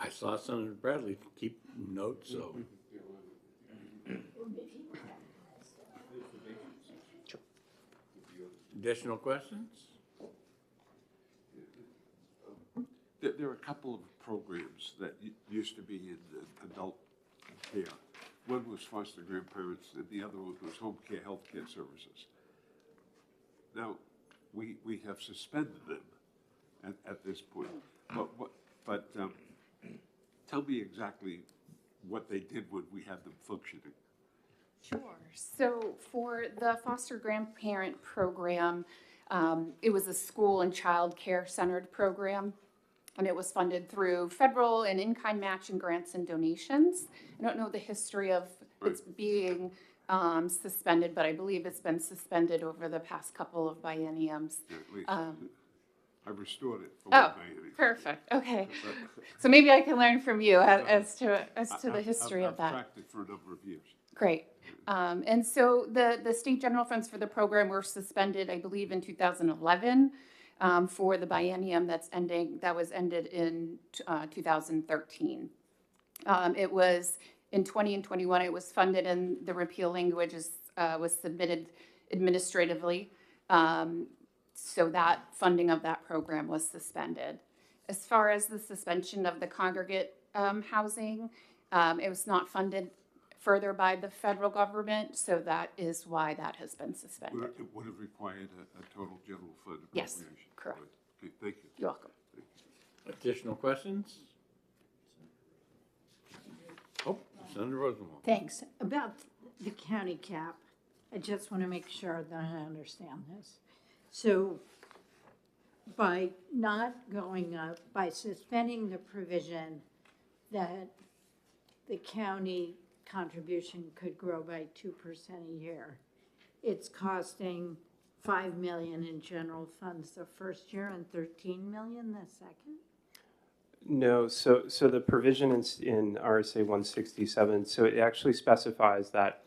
that. I saw Senator Bradley keep notes, so. Additional questions? There are a couple of programs that used to be in adult care. One was foster grandparents, and the other one was home care, health care services. Now, we have suspended them at this point. But tell me exactly what they did when we had them functioning. Sure. So for the foster grandparent program, it was a school and child care centered program, and it was funded through federal and in-kind matching grants and donations. I don't know the history of its being suspended, but I believe it's been suspended over the past couple of bienniums. Yeah, at least. I restored it for Oh, one day. perfect. Okay. So maybe I can learn from you as to the history of that. I've tracked it for a number of years. Great. And so the state general funds for the program were suspended, I believe, in 2011 for the biennium that was ended in 2013. It was in 20 and 21, it was funded, and the repeal language was submitted administratively. So that funding of that program was suspended. As far as the suspension of the congregate housing, it was not funded further by the federal government, so that is why that has been suspended. It would have required a total general fund Yes, appropriation. correct. Okay, thank you. You're welcome. Additional questions? Oh, Senator Rosenwald. Thanks. About the county cap, I just want to make sure that I understand this. So by not going up, by suspending the provision that the county contribution could grow by 2% a year, it's costing $5 million in general funds the first year and $13 million the second? No, so the provision in RSA 167, so it actually specifies that,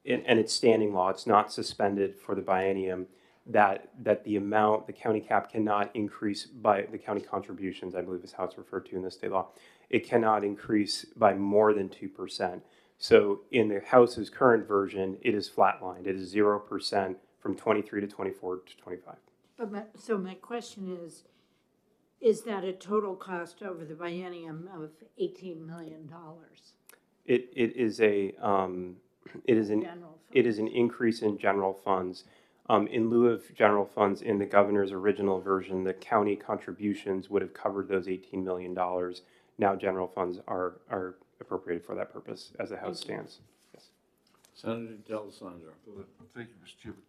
and it's standing law, it's not suspended for the biennium, that the amount, the county cap cannot increase by, the county contributions, I believe is how it's referred to in the state law, it cannot increase by more than 2%. So in the House's current version, it is flatlined. It is 0% from 23 to 24 to 25. But so my question is that a total cost over the biennium of $18 million? It is an increase in general funds. In lieu of general funds in the governor's original version, the county contributions would have covered those $18 million. Now general funds are appropriated for that purpose as the House stands. Yes. Senator D'Alessandro. Thank you, Mr. Chairman.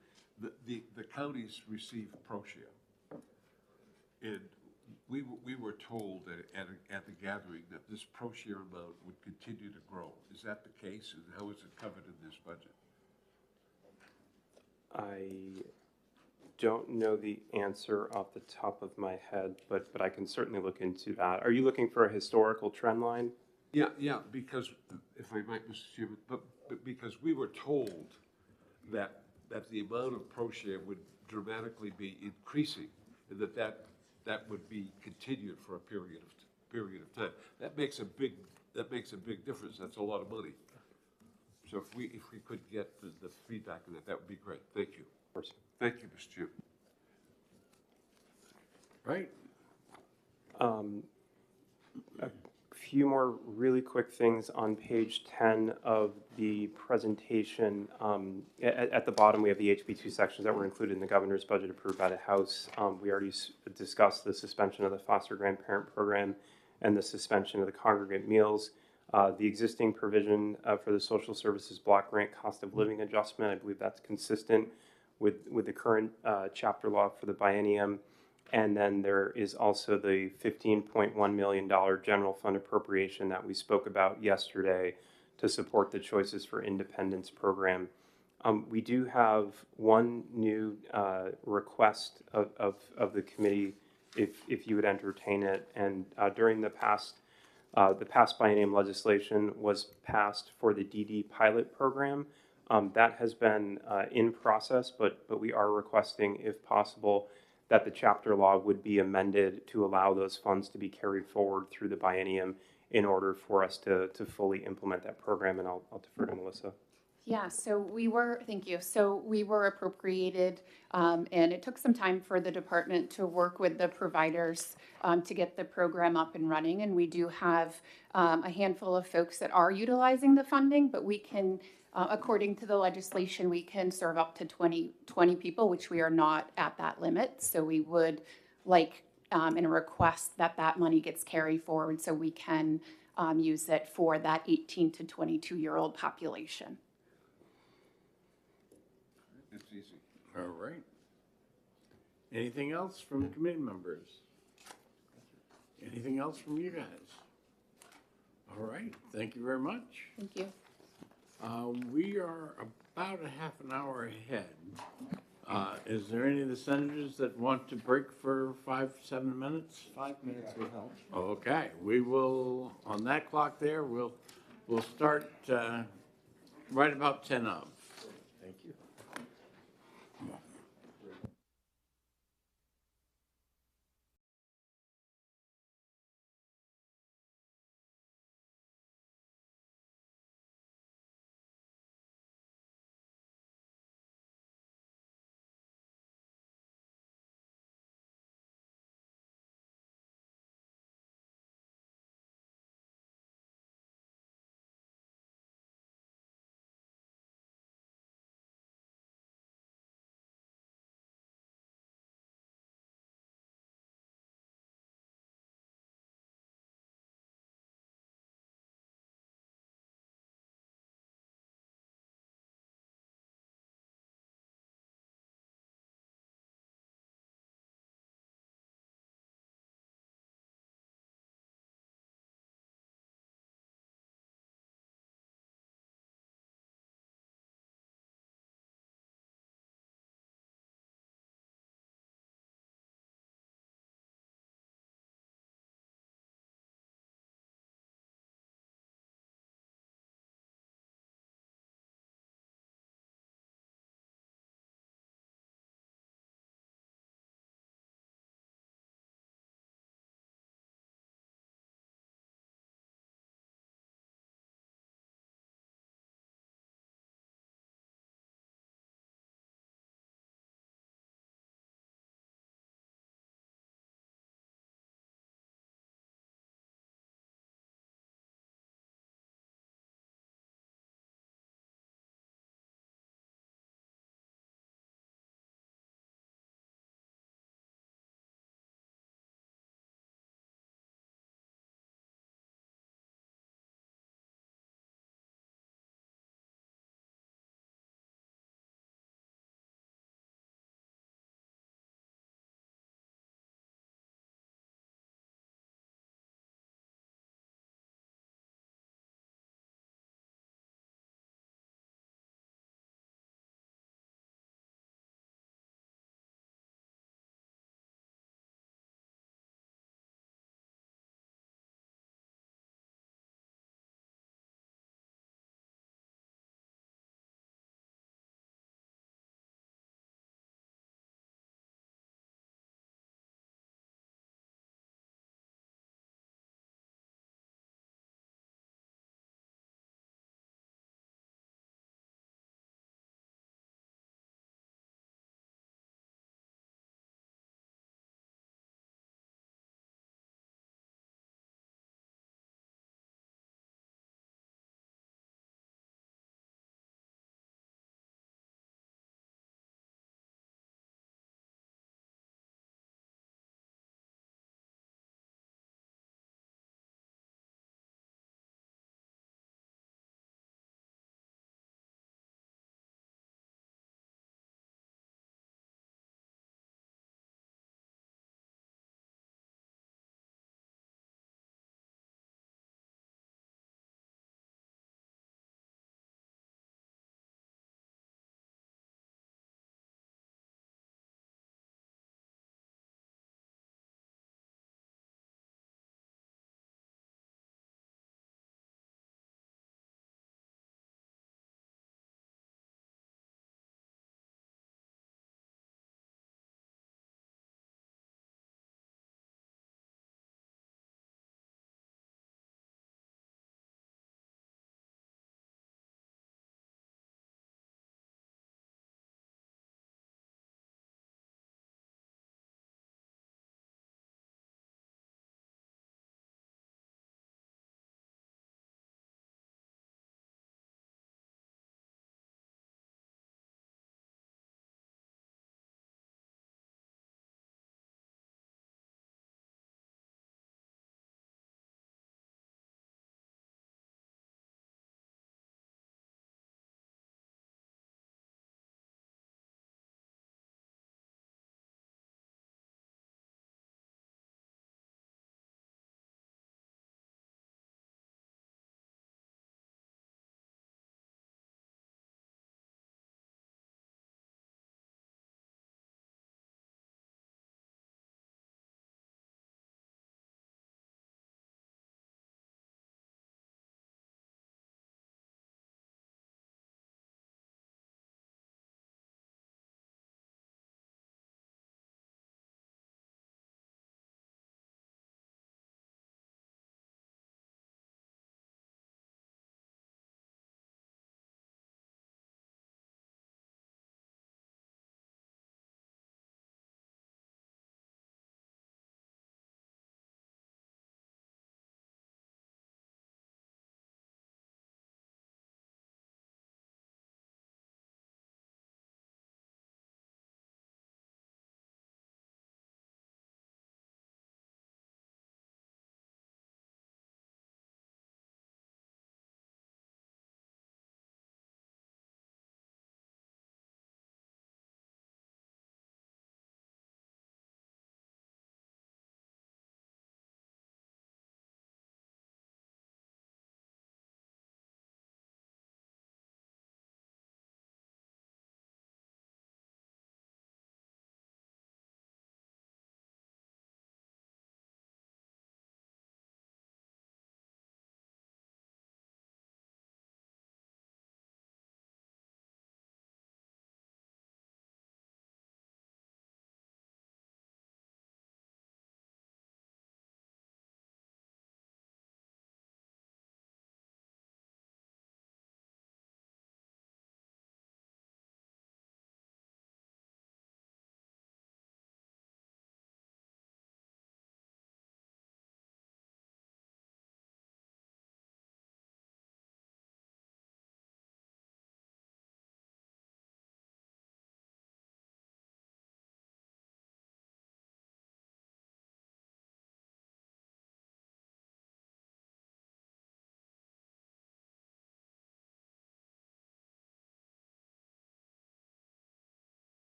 The counties receive ProShare, and we were told at the gathering that this ProShare amount would continue to grow. Is that the case, and how is it covered in this budget? I don't know the answer off the top of my head, but I can certainly look into that. Are you looking for a historical trend line? Yeah, because, if I might, Mr. Chairman, but because we were told that the amount of ProShare would dramatically be increasing, and that would be continued for a period of time. That makes a big difference. That's a lot of money. So if we could get the feedback on that, that would be great. Thank you. Of course. Thank you, Mr. Chairman. Right? A few more really quick things on page 10 of the presentation. At the bottom, we have the HB2 sections that were included in the governor's budget approved by the House. We already discussed the suspension of the foster grandparent program and the suspension of the congregate meals. The existing provision for the social services block grant cost of living adjustment, I believe that's consistent with the current chapter law for the biennium. And then there is also the $15.1 million general fund appropriation that we spoke about yesterday to support the Choices for Independence program. We do have one new request of the committee, if you would entertain it. And during the past biennium legislation was passed for the DD pilot program. That has been in process, but we are requesting, if possible, that the chapter law would be amended to allow those funds to be carried forward through the biennium in order for us to fully implement that program. And I'll defer to Melissa. Yeah, thank you. So we were appropriated, and it took some time for the department to work with the providers to get the program up and running. And we do have a handful of folks that are utilizing the funding, but we can, according to the legislation, we can serve up to 20 people, which we are not at that limit. So we would like, in a request that that money gets carried forward so we can use it for that 18 to 22-year-old population. It's easy. All right. Anything else from committee members? Anything else from you guys? All right, thank you very much. Thank you. We are about a half an hour ahead. Is there any of the senators that want to break for 5-7 minutes? 5 minutes would help. Okay, we will, on that clock there, we'll start right about 10 of. Thank you.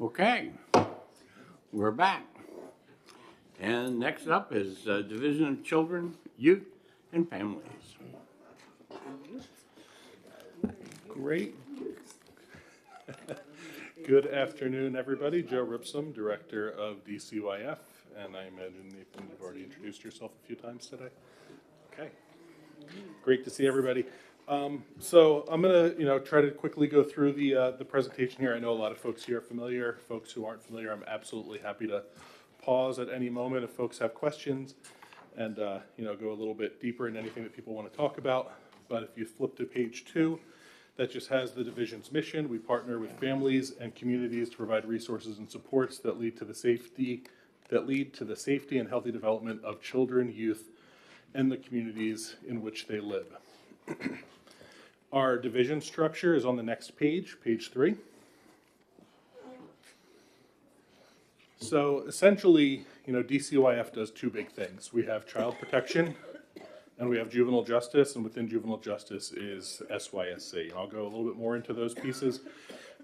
Okay, we're back. And next up is Division of Children, Youth, and Families. Great. Good afternoon, everybody. Joe Ripsum, Director of DCYF, and I imagine, Nathan, you've already introduced yourself a few times today. Okay. Great to see everybody. So I'm gonna, try to quickly go through the presentation here. I know a lot of folks here are familiar. Folks who aren't familiar, I'm absolutely happy to pause at any moment if folks have questions and, go a little bit deeper in anything that people want to talk about. But if you flip to page 2, that just has the division's mission. We partner with families and communities to provide resources and supports that lead to the safety and healthy development of children, youth, and the communities in which they live. Our division structure is on the next page, page 3. So essentially, DCYF does 2 big things. We have child protection and we have juvenile justice, and within juvenile justice is SYSC. I'll go a little bit more into those pieces.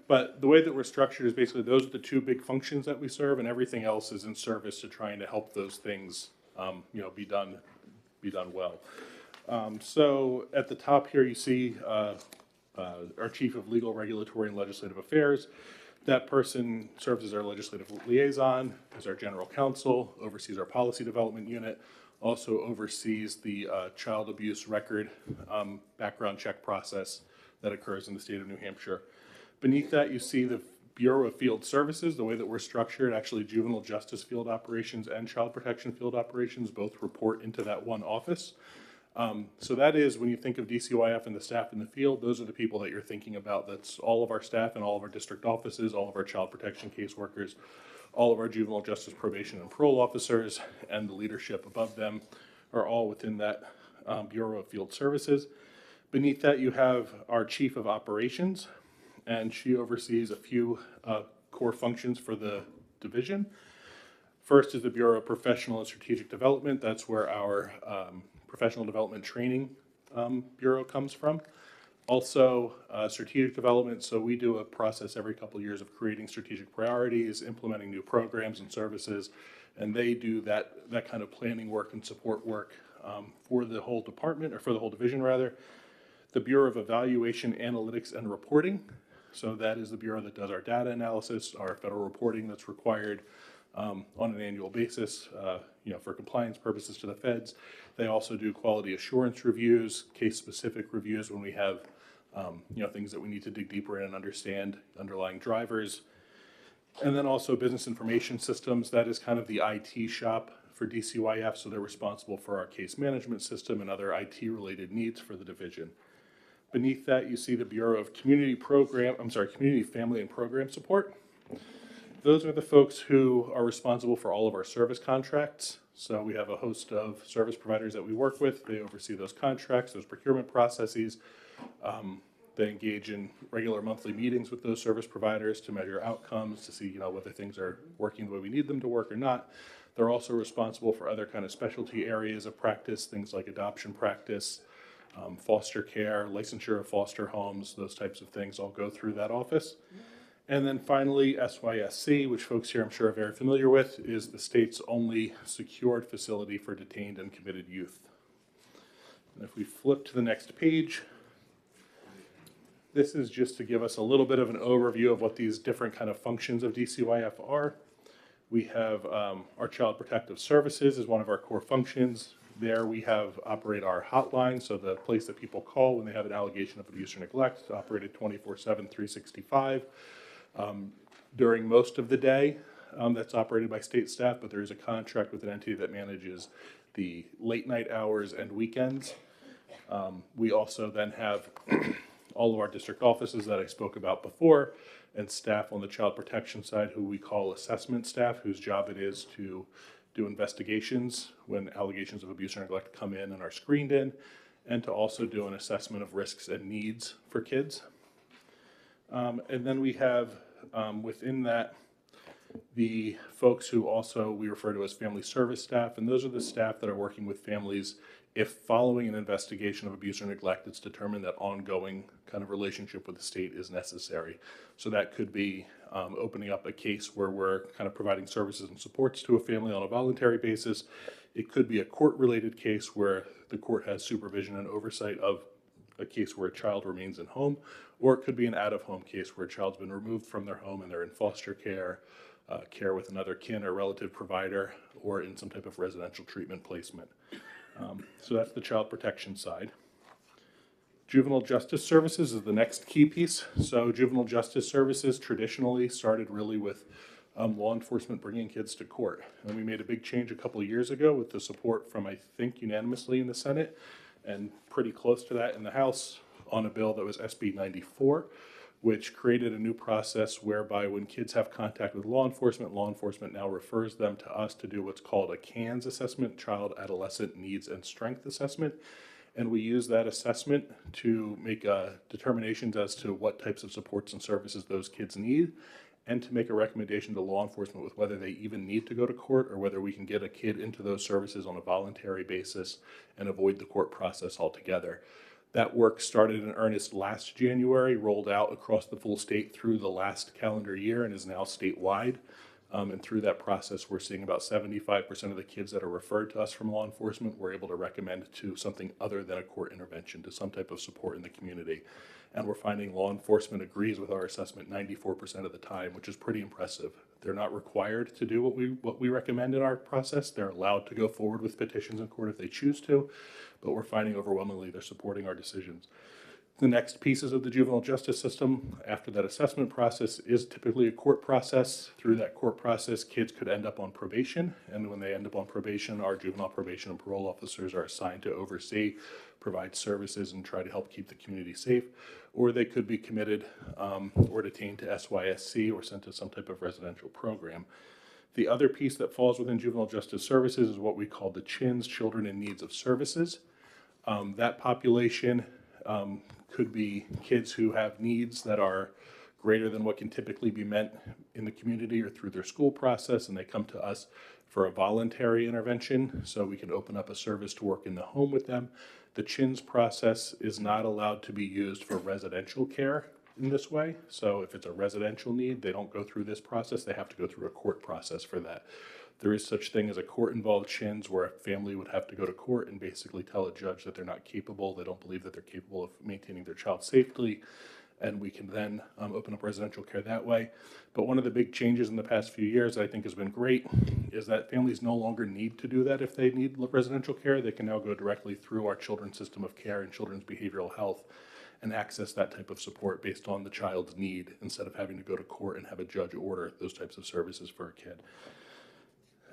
But the way that we're structured is basically those are the 2 big functions that we serve, and everything else is in service to trying to help those things, be done well. So at the top here, you see our Chief of Legal, Regulatory, and Legislative Affairs. That person serves as our legislative liaison, as our general counsel, oversees our policy development unit, also oversees the child abuse record background check process that occurs in the state of New Hampshire. Beneath that, you see the Bureau of Field Services. The way that we're structured, actually juvenile justice field operations and child protection field operations both report into that one office. So that is, when you think of DCYF and the staff in the field, those are the people that you're thinking about. That's all of our staff and all of our district offices, all of our child protection caseworkers, all of our juvenile justice probation and parole officers, and the leadership above them are all within that Bureau of Field Services. Beneath that, you have our Chief of Operations, and she oversees a few core functions for the division. First is the Bureau of Professional and Strategic Development. That's where our professional development training bureau comes from. Also, strategic development. So we do a process every couple of years of creating strategic priorities, implementing new programs and services, and they do that kind of planning work and support work for the whole department, or for the whole division rather. The Bureau of Evaluation, Analytics, and Reporting. So that is the bureau that does our data analysis, our federal reporting that's required on an annual basis, for compliance purposes to the feds. They also do quality assurance reviews, case-specific reviews when we have, things that we need to dig deeper in and understand, underlying drivers. And then also business information systems. That is kind of the IT shop for DCYF, so they're responsible for our case management system and other IT-related needs for the division. Beneath that, you see the Bureau of Community, Family, and Program Support. Those are the folks who are responsible for all of our service contracts. So we have a host of service providers that we work with. They oversee those contracts, those procurement processes. They engage in regular monthly meetings with those service providers to measure outcomes, to see whether things are working the way we need them to work or not. They're also responsible for other kind of specialty areas of practice, things like adoption practice, foster care, licensure of foster homes, those types of things all go through that office. And then finally, SYSC, which folks here I'm sure are very familiar with, is the state's only secured facility for detained and committed youth. And if we flip to the next page, this is just to give us a little bit of an overview of what these different kind of functions of DCYF are. We have our Child Protective Services is one of our core functions. There we operate our hotline, so the place that people call when they have an allegation of abuse or neglect, operated 24/7, 365. During most of the day, that's operated by state staff, but there is a contract with an entity that manages the late night hours and weekends. We also then have all of our district offices that I spoke about before, and staff on the child protection side who we call assessment staff, whose job it is to do investigations when allegations of abuse or neglect come in and are screened in, and to also do an assessment of risks and needs for kids. And then we have within that the folks who also we refer to as family service staff, and those are the staff that are working with families if following an investigation of abuse or neglect, it's determined that ongoing kind of relationship with the state is necessary. So that could be opening up a case where we're kind of providing services and supports to a family on a voluntary basis. It could be a court-related case where the court has supervision and oversight of a case where a child remains in home, or it could be an out-of-home case where a child's been removed from their home and they're in foster care, care with another kin or relative provider, or in some type of residential treatment placement. So that's the child protection side. Juvenile Justice Services is the next key piece. So Juvenile Justice Services traditionally started really with law enforcement bringing kids to court. And we made a big change a couple of years ago with the support from, I think, unanimously in the Senate and pretty close to that in the House on a bill that was SB 94, which created a new process whereby when kids have contact with law enforcement now refers them to us to do what's called a CANS assessment, Child Adolescent Needs and Strength Assessment. And we use that assessment to make determinations as to what types of supports and services those kids need, and to make a recommendation to law enforcement with whether they even need to go to court or whether we can get a kid into those services on a voluntary basis and avoid the court process altogether. That work started in earnest last January, rolled out across the full state through the last calendar year, and is now statewide. And through that process, we're seeing about 75% of the kids that are referred to us from law enforcement, we're able to recommend to something other than a court intervention, to some type of support in the community. And we're finding law enforcement agrees with our assessment 94% of the time, which is pretty impressive. They're not required to do what we recommend in our process. They're allowed to go forward with petitions in court if they choose to, but we're finding overwhelmingly they're supporting our decisions. The next pieces of the juvenile justice system after that assessment process is typically a court process. Through that court process, kids could end up on probation, and when they end up on probation, our juvenile probation and parole officers are assigned to oversee, provide services, and try to help keep the community safe. Or they could be committed or detained to SYSC or sent to some type of residential program. The other piece that falls within juvenile justice services is what we call the CHINS, Children in Needs of Services. That population could be kids who have needs that are greater than what can typically be met in the community or through their school process, and they come to us for a voluntary intervention, so we can open up a service to work in the home with them. The CHINS process is not allowed to be used for residential care in this way, so if it's a residential need, they don't go through this process, they have to go through a court process for that. There is such thing as a court-involved CHINS where a family would have to go to court and basically tell a judge that they're not capable, they don't believe that they're capable of maintaining their child safely, and we can then open up residential care that way. But one of the big changes in the past few years that I think has been great is that families no longer need to do that if they need residential care. They can now go directly through our children's system of care and children's behavioral health and access that type of support based on the child's need instead of having to go to court and have a judge order those types of services for a kid.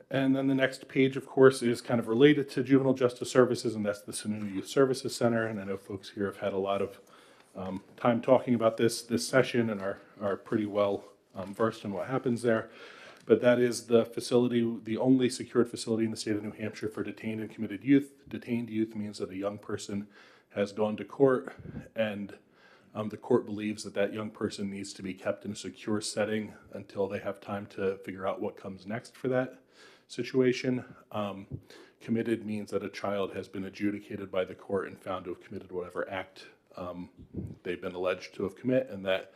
And then the next page, of course, is kind of related to juvenile justice services, and that's the Sununu Youth Services Center. And I know folks here have had a lot of time talking about this session and are pretty well versed in what happens there. But that is the facility, the only secured facility in the state of New Hampshire for detained and committed youth. Detained youth means that a young person has gone to court and the court believes that that young person needs to be kept in a secure setting until they have time to figure out what comes next for that situation. Committed means that a child has been adjudicated by the court and found to have committed whatever act they've been alleged to have committed, and that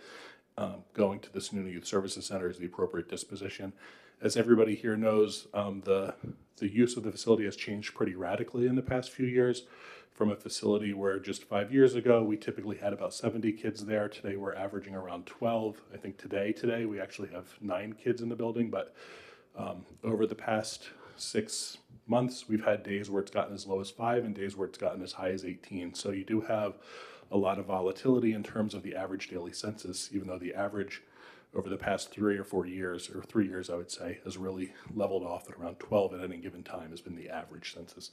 going to the Sununu Youth Services Center is the appropriate disposition. As everybody here knows, the use of the facility has changed pretty radically in the past few years. From a facility where just 5 years ago we typically had about 70 kids there. Today we're averaging around 12. I think today we actually have 9 kids in the building, but over the past 6 months, we've had days where it's gotten as low as 5 and days where it's gotten as high as 18. So you do have a lot of volatility in terms of the average daily census, even though the average over the past 3 or 4 years, or 3 years, I would say, has really leveled off at around 12 at any given time has been the average census.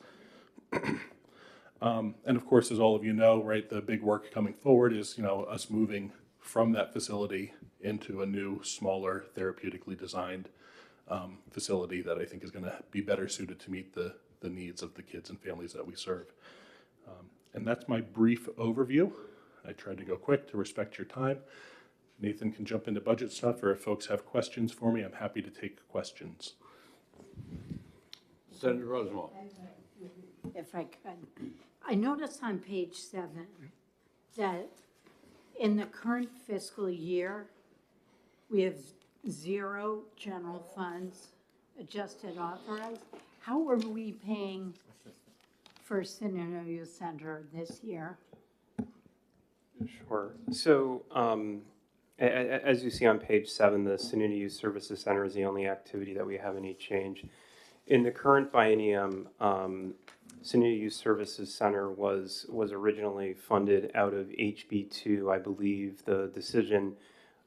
And of course, as all of you know, right, the big work coming forward is, us moving from that facility into a new, smaller, therapeutically designed facility that I think is going to be better suited to meet the needs of the kids and families that we serve. And that's my brief overview. I tried to go quick to respect your time. Nathan can jump into budget stuff, or if folks have questions for me, I'm happy to take questions. Senator Rosenwald. If I could. I noticed on page 7 that in the current fiscal year, we have 0 general funds adjusted authorized. How are we paying for Sununu Youth Center this year? Sure. So, as you see on page 7, the Sununu Youth Services Center is the only activity that we have any change. In the current biennium, Sununu Youth Services Center was originally funded out of HB2. I believe the decision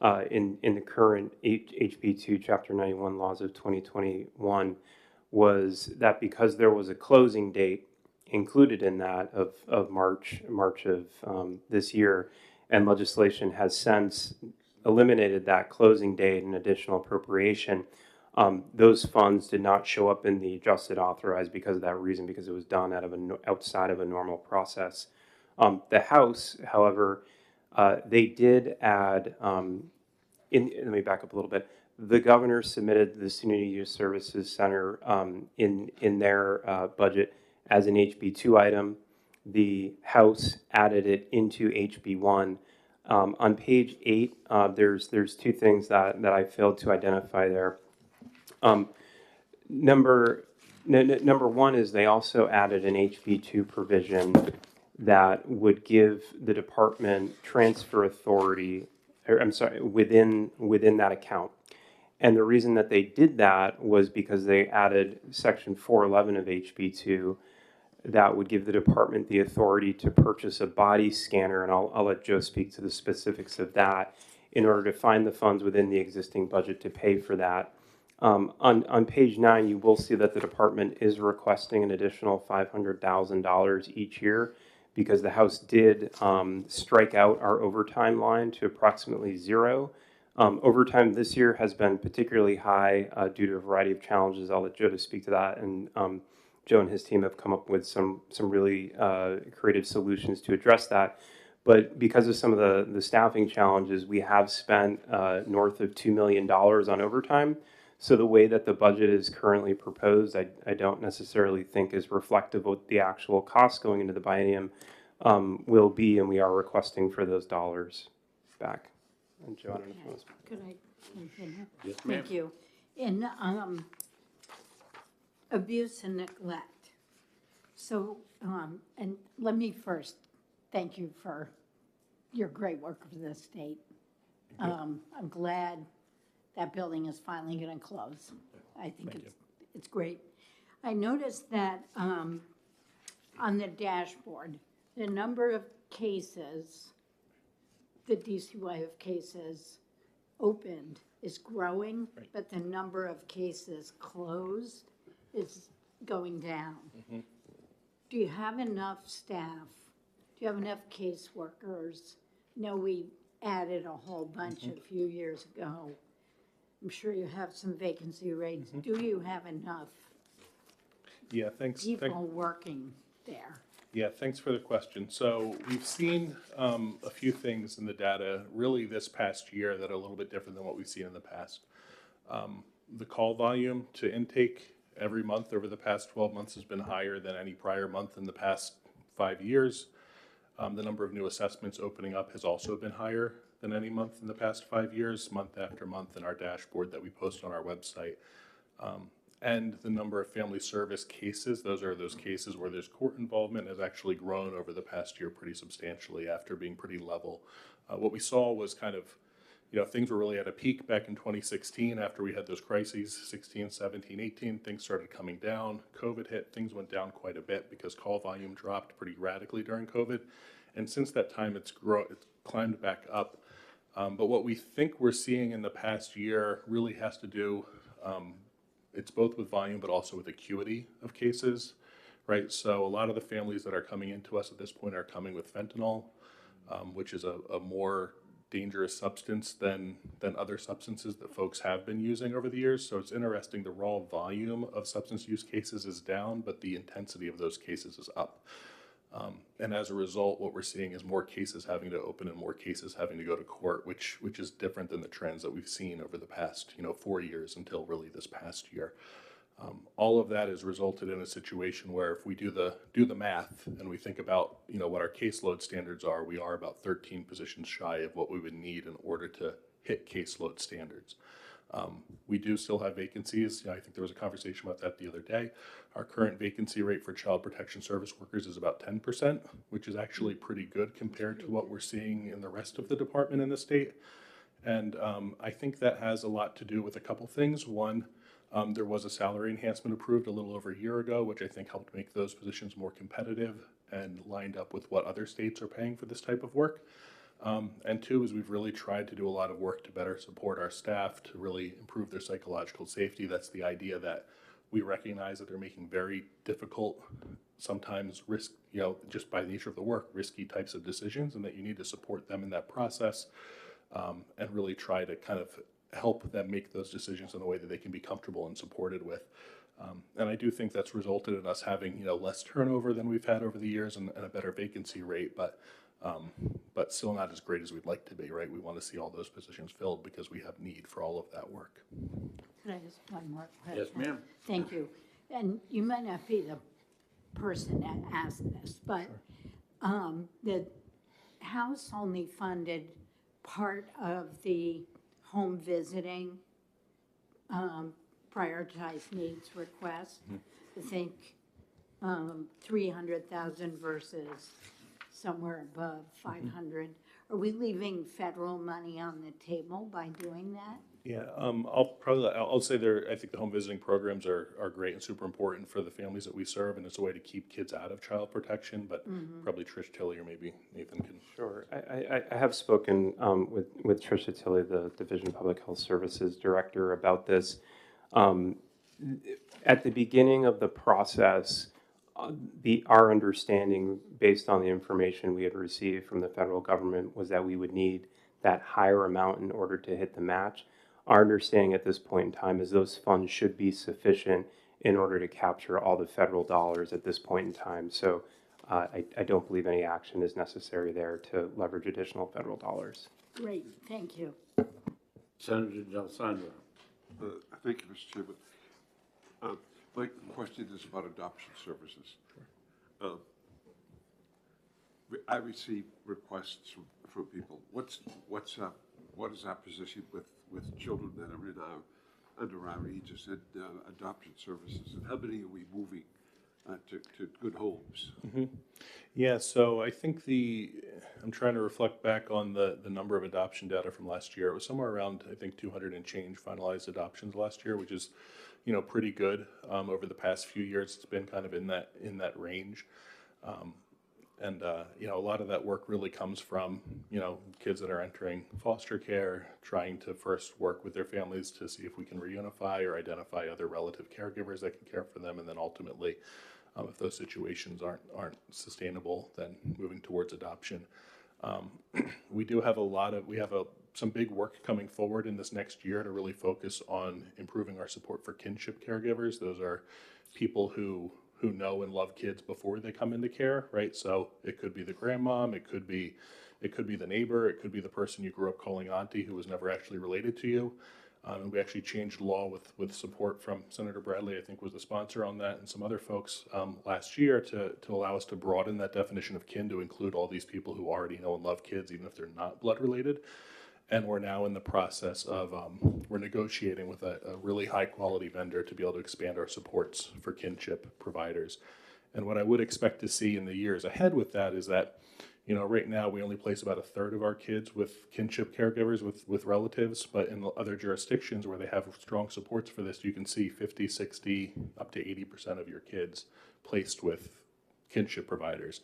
in the current HB2 Chapter 91 laws of 2021 was that because there was a closing date included in that of March of this year, and legislation has since eliminated that closing date and additional appropriation. Those funds did not show up in the adjusted authorized because of that reason, because it was done outside of a normal process. The House, however, they did add, let me back up a little bit. The governor submitted the Sununu Youth Services Center in their budget as an HB2 item. The House added it into HB1. On page 8, there's 2 things that I failed to identify there. Number 1 is they also added an HB2 provision that would give the department transfer authority, within that account. And the reason that they did that was because they added section 411 of HB2 that would give the department the authority to purchase a body scanner, and I'll let Joe speak to the specifics of that, in order to find the funds within the existing budget to pay for that. On page 9, you will see that the department is requesting an additional $500,000 each year because the House did strike out our overtime line to approximately 0. Overtime this year has been particularly high due to a variety of challenges. I'll let Joe to speak to that, and Joe and his team have come up with some really creative solutions to address that. But because of some of the staffing challenges, we have spent north of $2 million on overtime. So the way that the budget is currently proposed, I don't necessarily think is reflective of what the actual cost going into the biennium will be, and we are requesting for those dollars back. And Joe, I don't know if you want to speak. Could I continue? Yes, ma'am. Thank you. In abuse and neglect. So, and let me first thank you for your great work for the state. I'm glad that building is finally going to close. I think it's great. I noticed that on the dashboard, the number of cases, the DCYF cases opened is growing, but the number of cases closed is going down. Do you have enough staff? Do you have enough caseworkers? No, we added a whole bunch a few years ago. I'm sure you have some vacancy rates. Do you have enough Yeah, thanks. people working there? Yeah, thanks for the question. So we've seen a few things in the data really this past year that are a little bit different than what we've seen in the past. The call volume to intake every month over the past 12 months has been higher than any prior month in the past 5 years. The number of new assessments opening up has also been higher than any month in the past 5 years, month after month in our dashboard that we post on our website. And the number of family service cases, those are those cases where there's court involvement, has actually grown over the past year pretty substantially after being pretty level. What we saw was kind of, things were really at a peak back in 2016 after we had those crises, 16, 17, 18, things started coming down. COVID hit, things went down quite a bit because call volume dropped pretty radically during COVID. And since that time, it's climbed back up. But what we think we're seeing in the past year really has to do, it's both with volume but also with acuity of cases, right? So a lot of the families that are coming into us at this point are coming with fentanyl, which is a more dangerous substance than other substances that folks have been using over the years. So it's interesting, the raw volume of substance use cases is down, but the intensity of those cases is up. And as a result, what we're seeing is more cases having to open and more cases having to go to court, which is different than the trends that we've seen over the past, 4 years until really this past year. All of that has resulted in a situation where if we do the math and we think about, what our caseload standards are, we are about 13 positions shy of what we would need in order to hit caseload standards. We do still have vacancies. I think there was a conversation about that the other day. Our current vacancy rate for child protection service workers is about 10%, which is actually pretty good compared to what we're seeing in the rest of the department in the state. And I think that has a lot to do with a couple things. One, there was a salary enhancement approved a little over a year ago, which I think helped make those positions more competitive and lined up with what other states are paying for this type of work. And two is we've really tried to do a lot of work to better support our staff to really improve their psychological safety. That's the idea that we recognize that they're making very difficult, sometimes just by the nature of the work, risky types of decisions, and that you need to support them in that process and really try to kind of help them make those decisions in a way that they can be comfortable and supported with. And I do think that's resulted in us having, less turnover than we've had over the years and a better vacancy rate, but still not as great as we'd like to be, right? We want to see all those positions filled because we have need for all of that work. Could I just one more question? Yes, ma'am. Thank you. And you might not be the person that asked this, but the House only funded part of the home visiting prioritized needs request. I think 300,000 versus somewhere above 500. Are we leaving federal money on the table by doing that? Yeah, I'll say I think the home visiting programs are great and super important for the families that we serve, and it's a way to keep kids out of child protection, but probably Trish Tilley or maybe Nathan can. Sure. I have spoken with Tricia Tilley, the Division of Public Health Services Director, about this. At the beginning of the process, our understanding, based on the information we had received from the federal government, was that we would need that higher amount in order to hit the match. Our understanding at this point in time is those funds should be sufficient in order to capture all the federal dollars at this point in time. So I don't believe any action is necessary there to leverage additional federal dollars. Great, thank you. Senator D'Alessandro. Thank you, Mr. Chairman. My question is about adoption services. I receive requests from people. What is our position with children that are under our aegis and adoption services, and how many are we moving to good homes? Yeah, so I think I'm trying to reflect back on the number of adoption data from last year. It was somewhere around, I think, 200 and change finalized adoptions last year, which is, pretty good. Over the past few years, it's been kind of in that range. And a lot of that work really comes from, kids that are entering foster care, trying to first work with their families to see if we can reunify or identify other relative caregivers that can care for them, and then ultimately, if those situations aren't sustainable, then moving towards adoption. We do have some big work coming forward in this next year to really focus on improving our support for kinship caregivers. Those are people who know and love kids before they come into care, right? So it could be the grandmom, it could be the neighbor, it could be the person you grew up calling auntie who was never actually related to you. And we actually changed law with support from Senator Bradley, I think was the sponsor on that, and some other folks last year to allow us to broaden that definition of kin to include all these people who already know and love kids, even if they're not blood related. And we're now in the process of, we're negotiating with a really high quality vendor to be able to expand our supports for kinship providers. And what I would expect to see in the years ahead with that is that, right now we only place about a third of our kids with kinship caregivers, with relatives, but in other jurisdictions where they have strong supports for this, you can see 50, 60, up to 80% of your kids placed with kinship providers.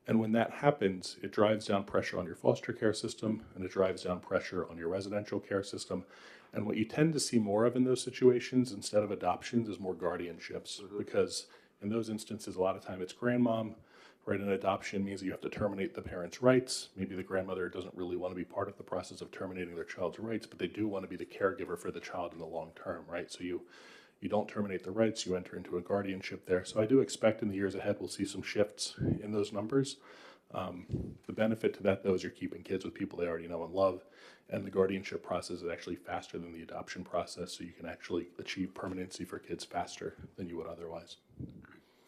And when that happens, it drives down pressure on your foster care system, and it drives down pressure on your residential care system. And what you tend to see more of in those situations, instead of adoptions, is more guardianships. Because in those instances, a lot of time it's grandmom, right? An adoption means that you have to terminate the parent's rights. Maybe the grandmother doesn't really want to be part of the process of terminating their child's rights, but they do want to be the caregiver for the child in the long term, right? So you You don't terminate the rights, you enter into a guardianship there. So I do expect in the years ahead, we'll see some shifts in those numbers. The benefit to that, though, is you're keeping kids with people they already know and love, and the guardianship process is actually faster than the adoption process, so you can actually achieve permanency for kids faster than you would otherwise.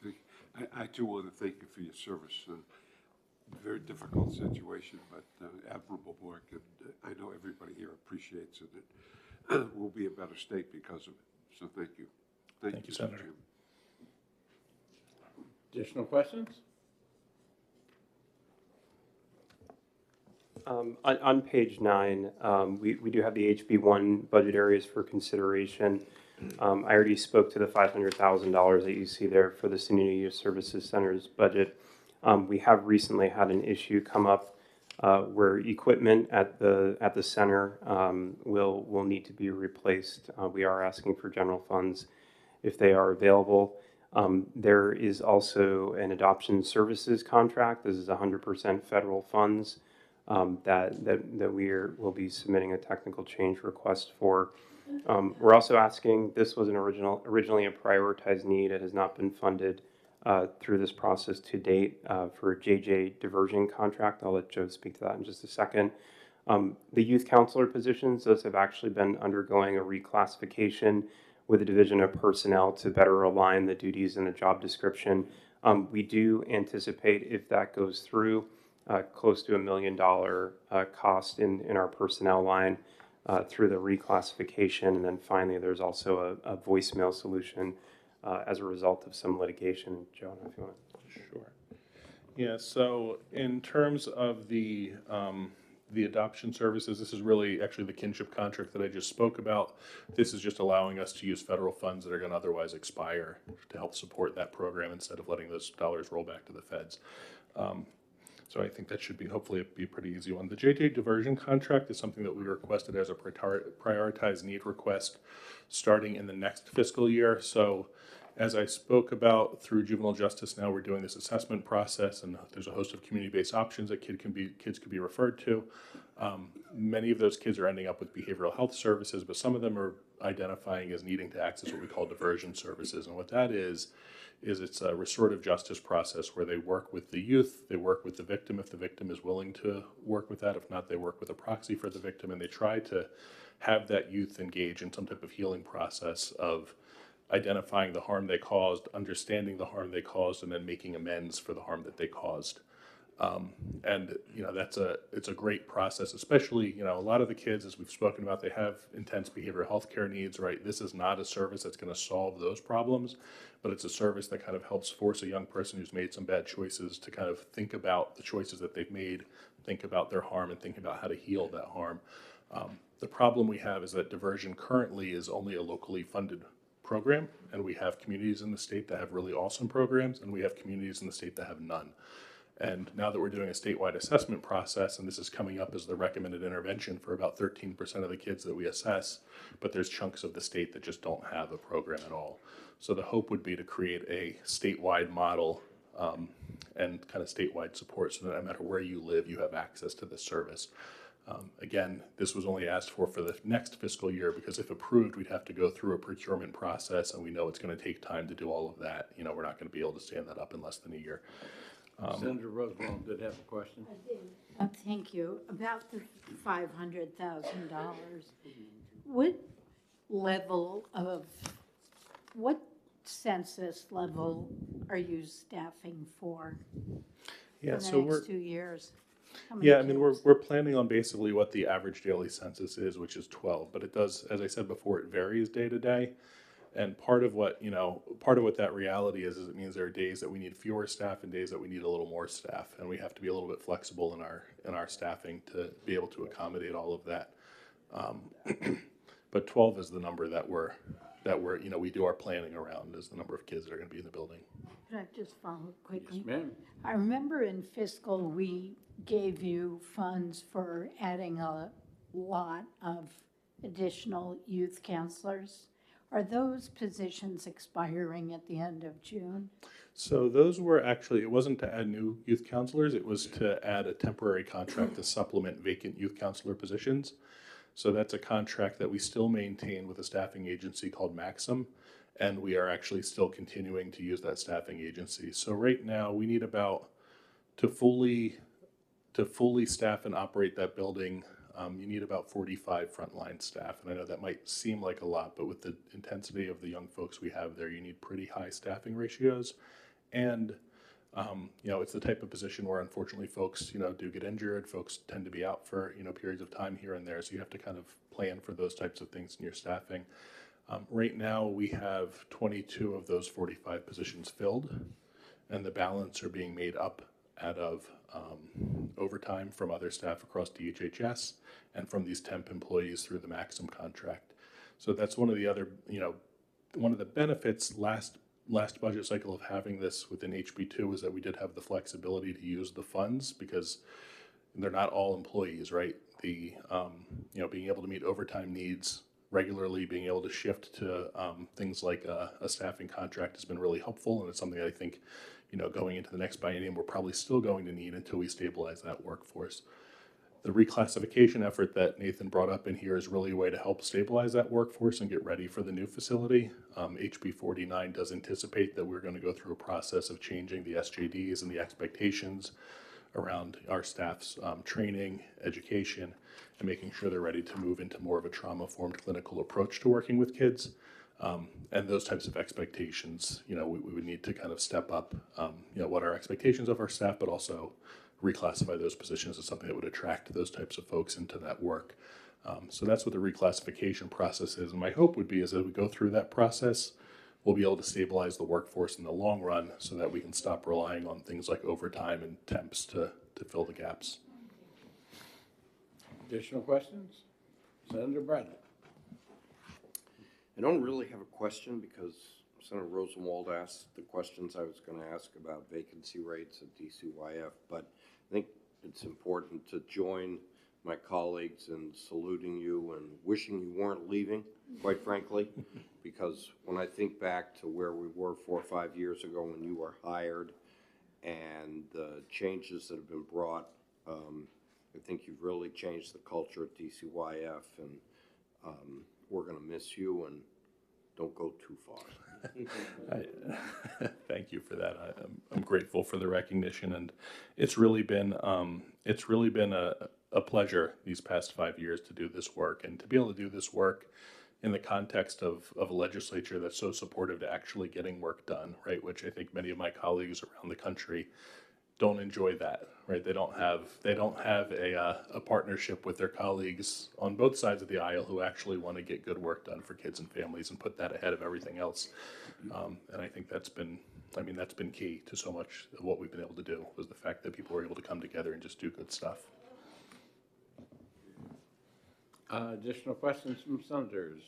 Thank you. I too want to thank you for your service. Very difficult situation, but admirable work, and I know everybody here appreciates it. We'll be a better state because of it. So thank you. Thank you, Mr. Senator. Chairman. Additional questions? On page 9, we do have the HB1 budget areas for consideration. I already spoke to the $500,000 that you see there for the Senior Youth Services Center's budget. We have recently had an issue come up where equipment at the center will need to be replaced. We are asking for general funds if they are available. There is also an adoption services contract. This is 100% federal funds that we'll be submitting a technical change request for. We're also asking, this was originally a prioritized need. It has not been funded through this process to date for a JJ diversion contract. I'll let Joe speak to that in just a second. The youth counselor positions, those have actually been undergoing a reclassification with the Division of Personnel to better align the duties in the job description. We do anticipate, if that goes through, close to $1 million cost in our personnel line through the reclassification. And then finally, there's also a voicemail solution as a result of some litigation. Joe, if you want to. Sure. Yeah, so in terms of the adoption services, this is really actually the kinship contract that I just spoke about. This is just allowing us to use federal funds that are going to otherwise expire to help support that program instead of letting those dollars roll back to the feds. So I think that should be, hopefully, be a pretty easy one. The JJ diversion contract is something that we requested as a prioritized need request starting in the next fiscal year. So as I spoke about through juvenile justice, now we're doing this assessment process, and there's a host of community-based options that kids can be referred to. Many of those kids are ending up with behavioral health services, but some of them are identifying as needing to access what we call diversion services. And what that is it's a restorative justice process where they work with the youth, they work with the victim if the victim is willing to work with that. If not, they work with a proxy for the victim, and they try to have that youth engage in some type of healing process of identifying the harm they caused, understanding the harm they caused, and then making amends for the harm that they caused. And it's a great process, especially, a lot of the kids, as we've spoken about, they have intense behavioral health care needs, right? This is not a service that's going to solve those problems, but it's a service that kind of helps force a young person who's made some bad choices to kind of think about the choices that they've made, think about their harm, and think about how to heal that harm. The problem we have is that diversion currently is only a locally funded program, and we have communities in the state that have really awesome programs, and we have communities in the state that have none. And now that we're doing a statewide assessment process, and this is coming up as the recommended intervention for about 13% of the kids that we assess, but there's chunks of the state that just don't have a program at all. So the hope would be to create a statewide model and kind of statewide support so that no matter where you live, you have access to this service. Again, this was only asked for the next fiscal year because if approved, we'd have to go through a procurement process, and we know it's going to take time to do all of that. We're not going to be able to stand that up in less than a year. Senator Rosenbaum did have a question. Thank you. About the $500,000, what census level are you staffing for Yeah, the so next 2 years? Yeah, I mean, we're planning on basically what the average daily census is, which is 12, but it does, as I said before, it varies day to day. And part of what that reality is it means there are days that we need fewer staff and days that we need a little more staff, and we have to be a little bit flexible in our staffing to be able to accommodate all of that. But 12 is the number that we do our planning around, is the number of kids that are going to be in the building. Could I just follow quickly? Yes, ma'am. I remember in fiscal, we gave you funds for adding a lot of additional youth counselors. Are those positions expiring at the end of June? So those were actually, it wasn't to add new youth counselors, it was to add a temporary contract to supplement vacant youth counselor positions. So that's a contract that we still maintain with a staffing agency called Maxim. and we are actually still continuing to use that staffing agency. So right now, we need about, to fully staff and operate that building, you need about 45 frontline staff. And I know that might seem like a lot, but with the intensity of the young folks we have there, you need pretty high staffing ratios. And it's the type of position where unfortunately folks, do get injured. Folks tend to be out for, periods of time here and there. So you have to kind of plan for those types of things in your staffing. Right now, we have 22 of those 45 positions filled, and the balance are being made up out of overtime from other staff across DHHS and from these temp employees through the Maxim contract. So that's one of the other, one of the benefits last budget cycle of having this within HB2 is that we did have the flexibility to use the funds because they're not all employees, right? The, being able to meet overtime needs regularly, being able to shift to things like a staffing contract has been really helpful, and it's something I think, going into the next biennium, we're probably still going to need until we stabilize that workforce. The reclassification effort that Nathan brought up in here is really a way to help stabilize that workforce and get ready for the new facility. HB 49 does anticipate that we're going to go through a process of changing the SJDs and the expectations around our staff's training, education, and making sure they're ready to move into more of a trauma-informed clinical approach to working with kids. And those types of expectations, we would need to kind of step up, what our expectations of our staff, but also reclassify those positions as something that would attract those types of folks into that work. So that's what the reclassification process is. And my hope would be is as we go through that process, we'll be able to stabilize the workforce in the long run so that we can stop relying on things like overtime and temps to fill the gaps. Additional questions? Senator Bradley. I don't really have a question because Senator Rosenwald asked the questions I was going to ask about vacancy rates at DCYF, but I think it's important to join my colleagues in saluting you and wishing you weren't leaving, quite frankly, because when I think back to where we were 4 or 5 years ago when you were hired and the changes that have been brought, I think you've really changed the culture at DCYF, and we're going to miss you, and don't go too far. Thank you for that. I'm grateful for the recognition, and it's really been a pleasure these past 5 years to do this work and to be able to do this work in the context of a legislature that's so supportive to actually getting work done, right? Which I think many of my colleagues around the country don't enjoy that, right? They don't have a partnership with their colleagues on both sides of the aisle who actually want to get good work done for kids and families and put that ahead of everything else. And I think that's been key to so much of what we've been able to do, was the fact that people were able to come together and just do good stuff. Additional questions from senators?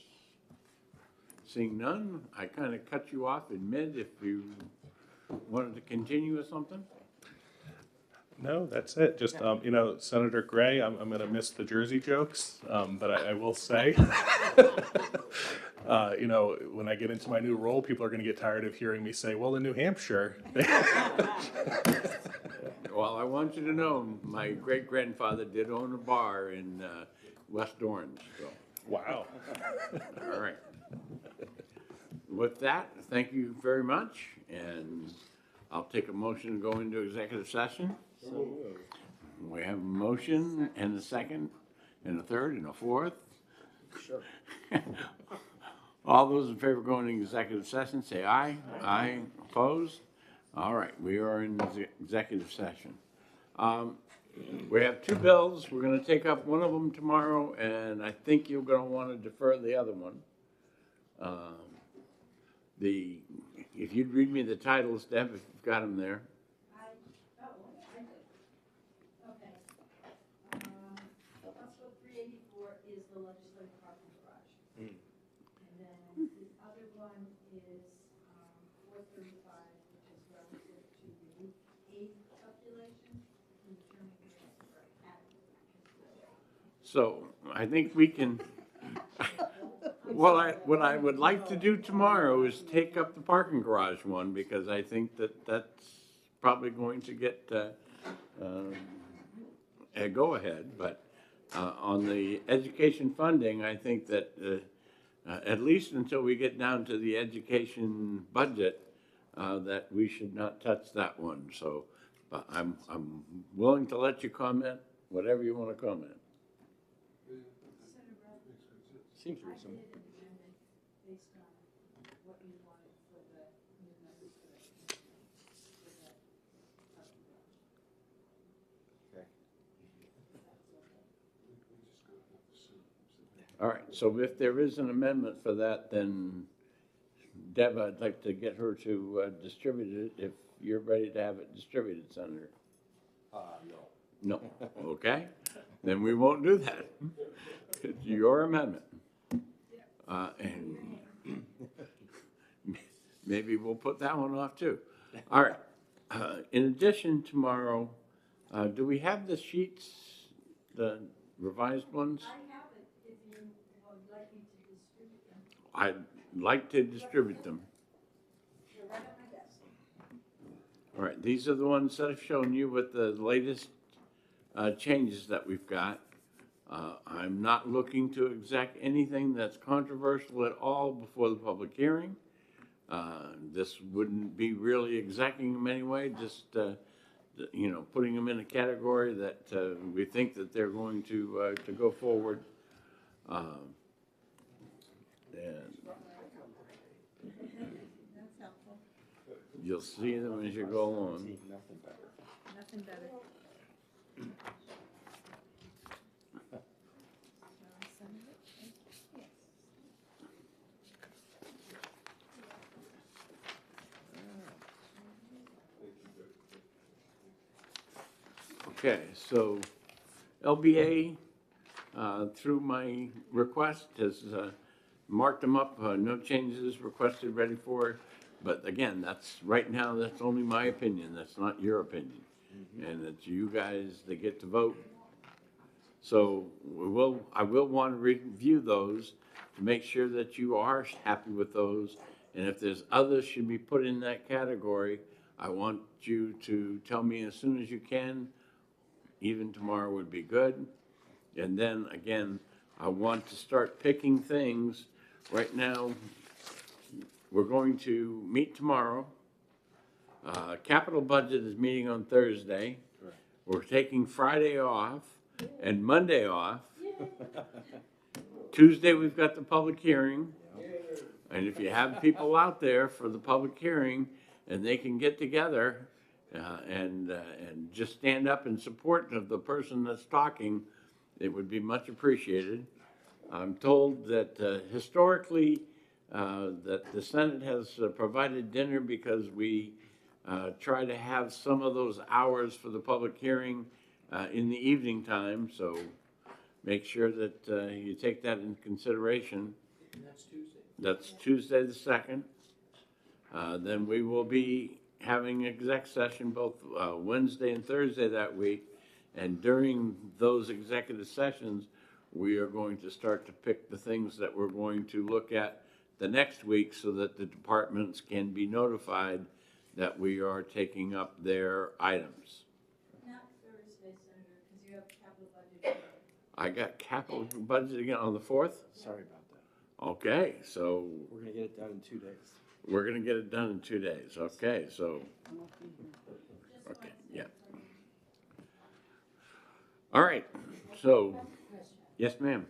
Seeing none, I kind of cut you off in mid if you wanted to continue with something. No, that's it. Just, Senator Gray, I'm going to miss the Jersey jokes, but I will say, when I get into my new role, people are going to get tired of hearing me say, well, in New Hampshire. Well, I want you to know, my great-grandfather did own a bar in West Orange, so. Wow. All right. With that, thank you very much, and I'll take a motion to go into executive session. We have a motion and a second, and a third, and a fourth. Sure. All those in favor of going into executive session, say aye. Aye. Opposed? All right, we are in executive session. We have 2 bills. We're going to take up one of them tomorrow, and I think you're going to want to defer the other one. If you'd read me the titles, Deb, if you've got them there. Hospital 384 is the legislative parking garage. And then the other one is 435, which is relative to the aid calculation and determining the adequate. So I think we can. Well, what I would like to do tomorrow is take up the parking garage one, because I think that's probably going to get a go-ahead. But on the education funding, I think that at least until we get down to the education budget, that we should not touch that one. So, but I'm willing to let you comment, whatever you want to comment. Seems reasonable. All right, so if there is an amendment for that, then Deb, I'd like to get her to distribute it if you're ready to have it distributed, Senator. No. No, okay, then we won't do that. It's your amendment. And maybe we'll put that one off too. All right, in addition, tomorrow, do we have the sheets, the revised ones? I'd like to distribute them. All right, these are the ones that I've shown you with the latest changes that we've got. I'm not looking to exact anything that's controversial at all before the public hearing. This wouldn't be really exacting them anyway, just, you know, putting them in a category that we think that they're going to go forward. And you'll see them as you go along. Nothing better. Nothing better. Okay, so LBA, through my request, has marked them up, no changes requested, ready for it. But again, that's, right now, that's only my opinion, that's not your opinion. And it's you guys that get to vote. So I will want to review those to make sure that you are happy with those. And if there's others should be put in that category, I want you to tell me as soon as you can. Even tomorrow would be good. And then again, I want to start picking things. Right now, we're going to meet tomorrow. Capital budget is meeting on Thursday. Correct. We're taking Friday off and Monday off. Tuesday, we've got the public hearing. And if you have people out there for the public hearing and they can get together and just stand up in support of the person that's talking, it would be much appreciated. I'm told that historically that the Senate has provided dinner because we try to have some of those hours for the public hearing in the evening time. So make sure that you take that into consideration. And that's Tuesday. That's Tuesday the 2nd. Then we will be having exec session both Wednesday and Thursday that week. And during those executive sessions, we are going to start to pick the things that we're going to look at the next week so that the departments can be notified that we are taking up their items. Not Thursday, Senator, because you have capital budget. I got capital budget again on the 4th? Sorry about that. Okay, so We're gonna get it done in 2 days. we're gonna get it done in 2 days. Okay, so, okay, yeah. All right, so, yes, ma'am.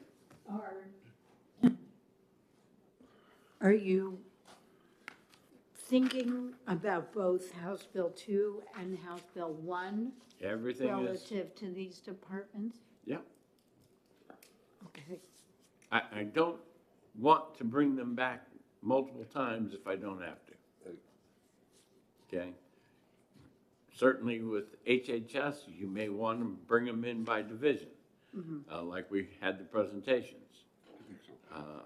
Are you thinking about both House Bill 2 and House Bill 1 Everything is, relative to these departments? yeah. Okay. I don't want to bring them back multiple times if I don't have to. Okay? Certainly with HHS, you may want to bring them in by division, like we had the presentations.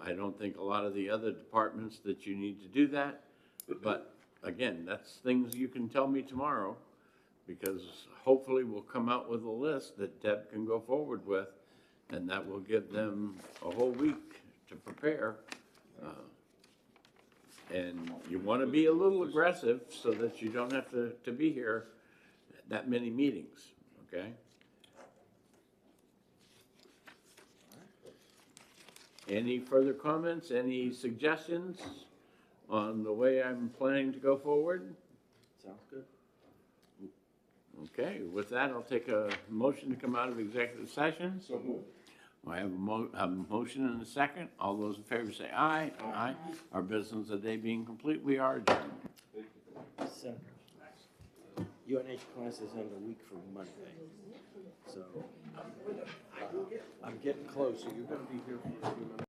I don't think a lot of the other departments that you need to do that, but again, that's things you can tell me tomorrow, because hopefully we'll come out with a list that Deb can go forward with, and that will give them a whole week to prepare. And you want to be a little aggressive so that you don't have to be here that many meetings, okay? Any further comments, any suggestions on the way I'm planning to go forward? Sounds good. Okay, with that, I'll take a motion to come out of executive session. So moved. I have a motion and a second. All those in favor say aye. Aye. Our business of the day being complete, we are adjourned. Senator, UNH classes end a week from Monday, so I'm getting close, so you're gonna be here for a few minutes.